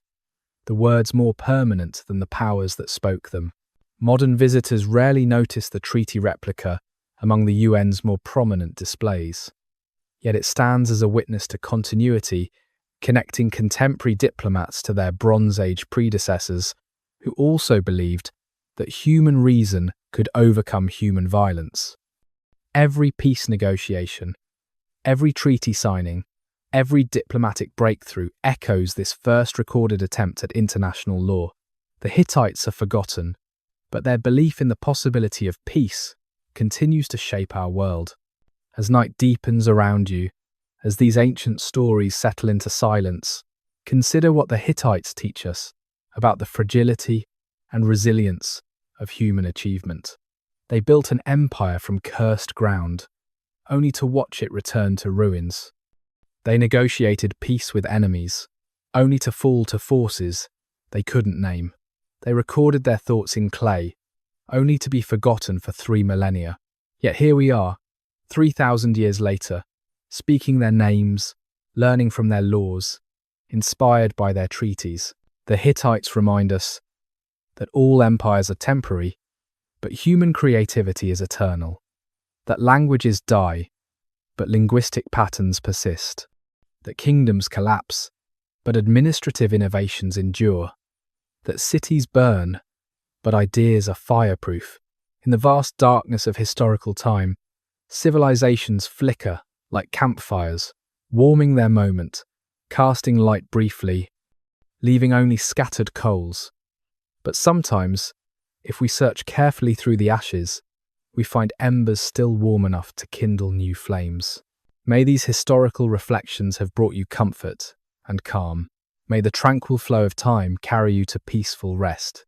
the words more permanent than the powers that spoke them. Modern visitors rarely notice the treaty replica among the UN's more prominent displays. Yet it stands as a witness to continuity, connecting contemporary diplomats to their Bronze Age predecessors, who also believed that human reason could overcome human violence. Every peace negotiation, every treaty signing, every diplomatic breakthrough echoes this first recorded attempt at international law. The Hittites are forgotten, but their belief in the possibility of peace continues to shape our world. As night deepens around you, as these ancient stories settle into silence, consider what the Hittites teach us about the fragility and resilience of human achievement. They built an empire from cursed ground, only to watch it return to ruins. They negotiated peace with enemies, only to fall to forces they couldn't name. They recorded their thoughts in clay, only to be forgotten for 3 millennia. Yet here we are, 3,000 years later, speaking their names, learning from their laws, inspired by their treaties. The Hittites remind us that all empires are temporary, but human creativity is eternal. That languages die, but linguistic patterns persist. That kingdoms collapse, but administrative innovations endure. That cities burn, but ideas are fireproof. In the vast darkness of historical time, civilizations flicker like campfires, warming their moment, casting light briefly, leaving only scattered coals. But sometimes, if we search carefully through the ashes, we find embers still warm enough to kindle new flames. May these historical reflections have brought you comfort and calm. May the tranquil flow of time carry you to peaceful rest.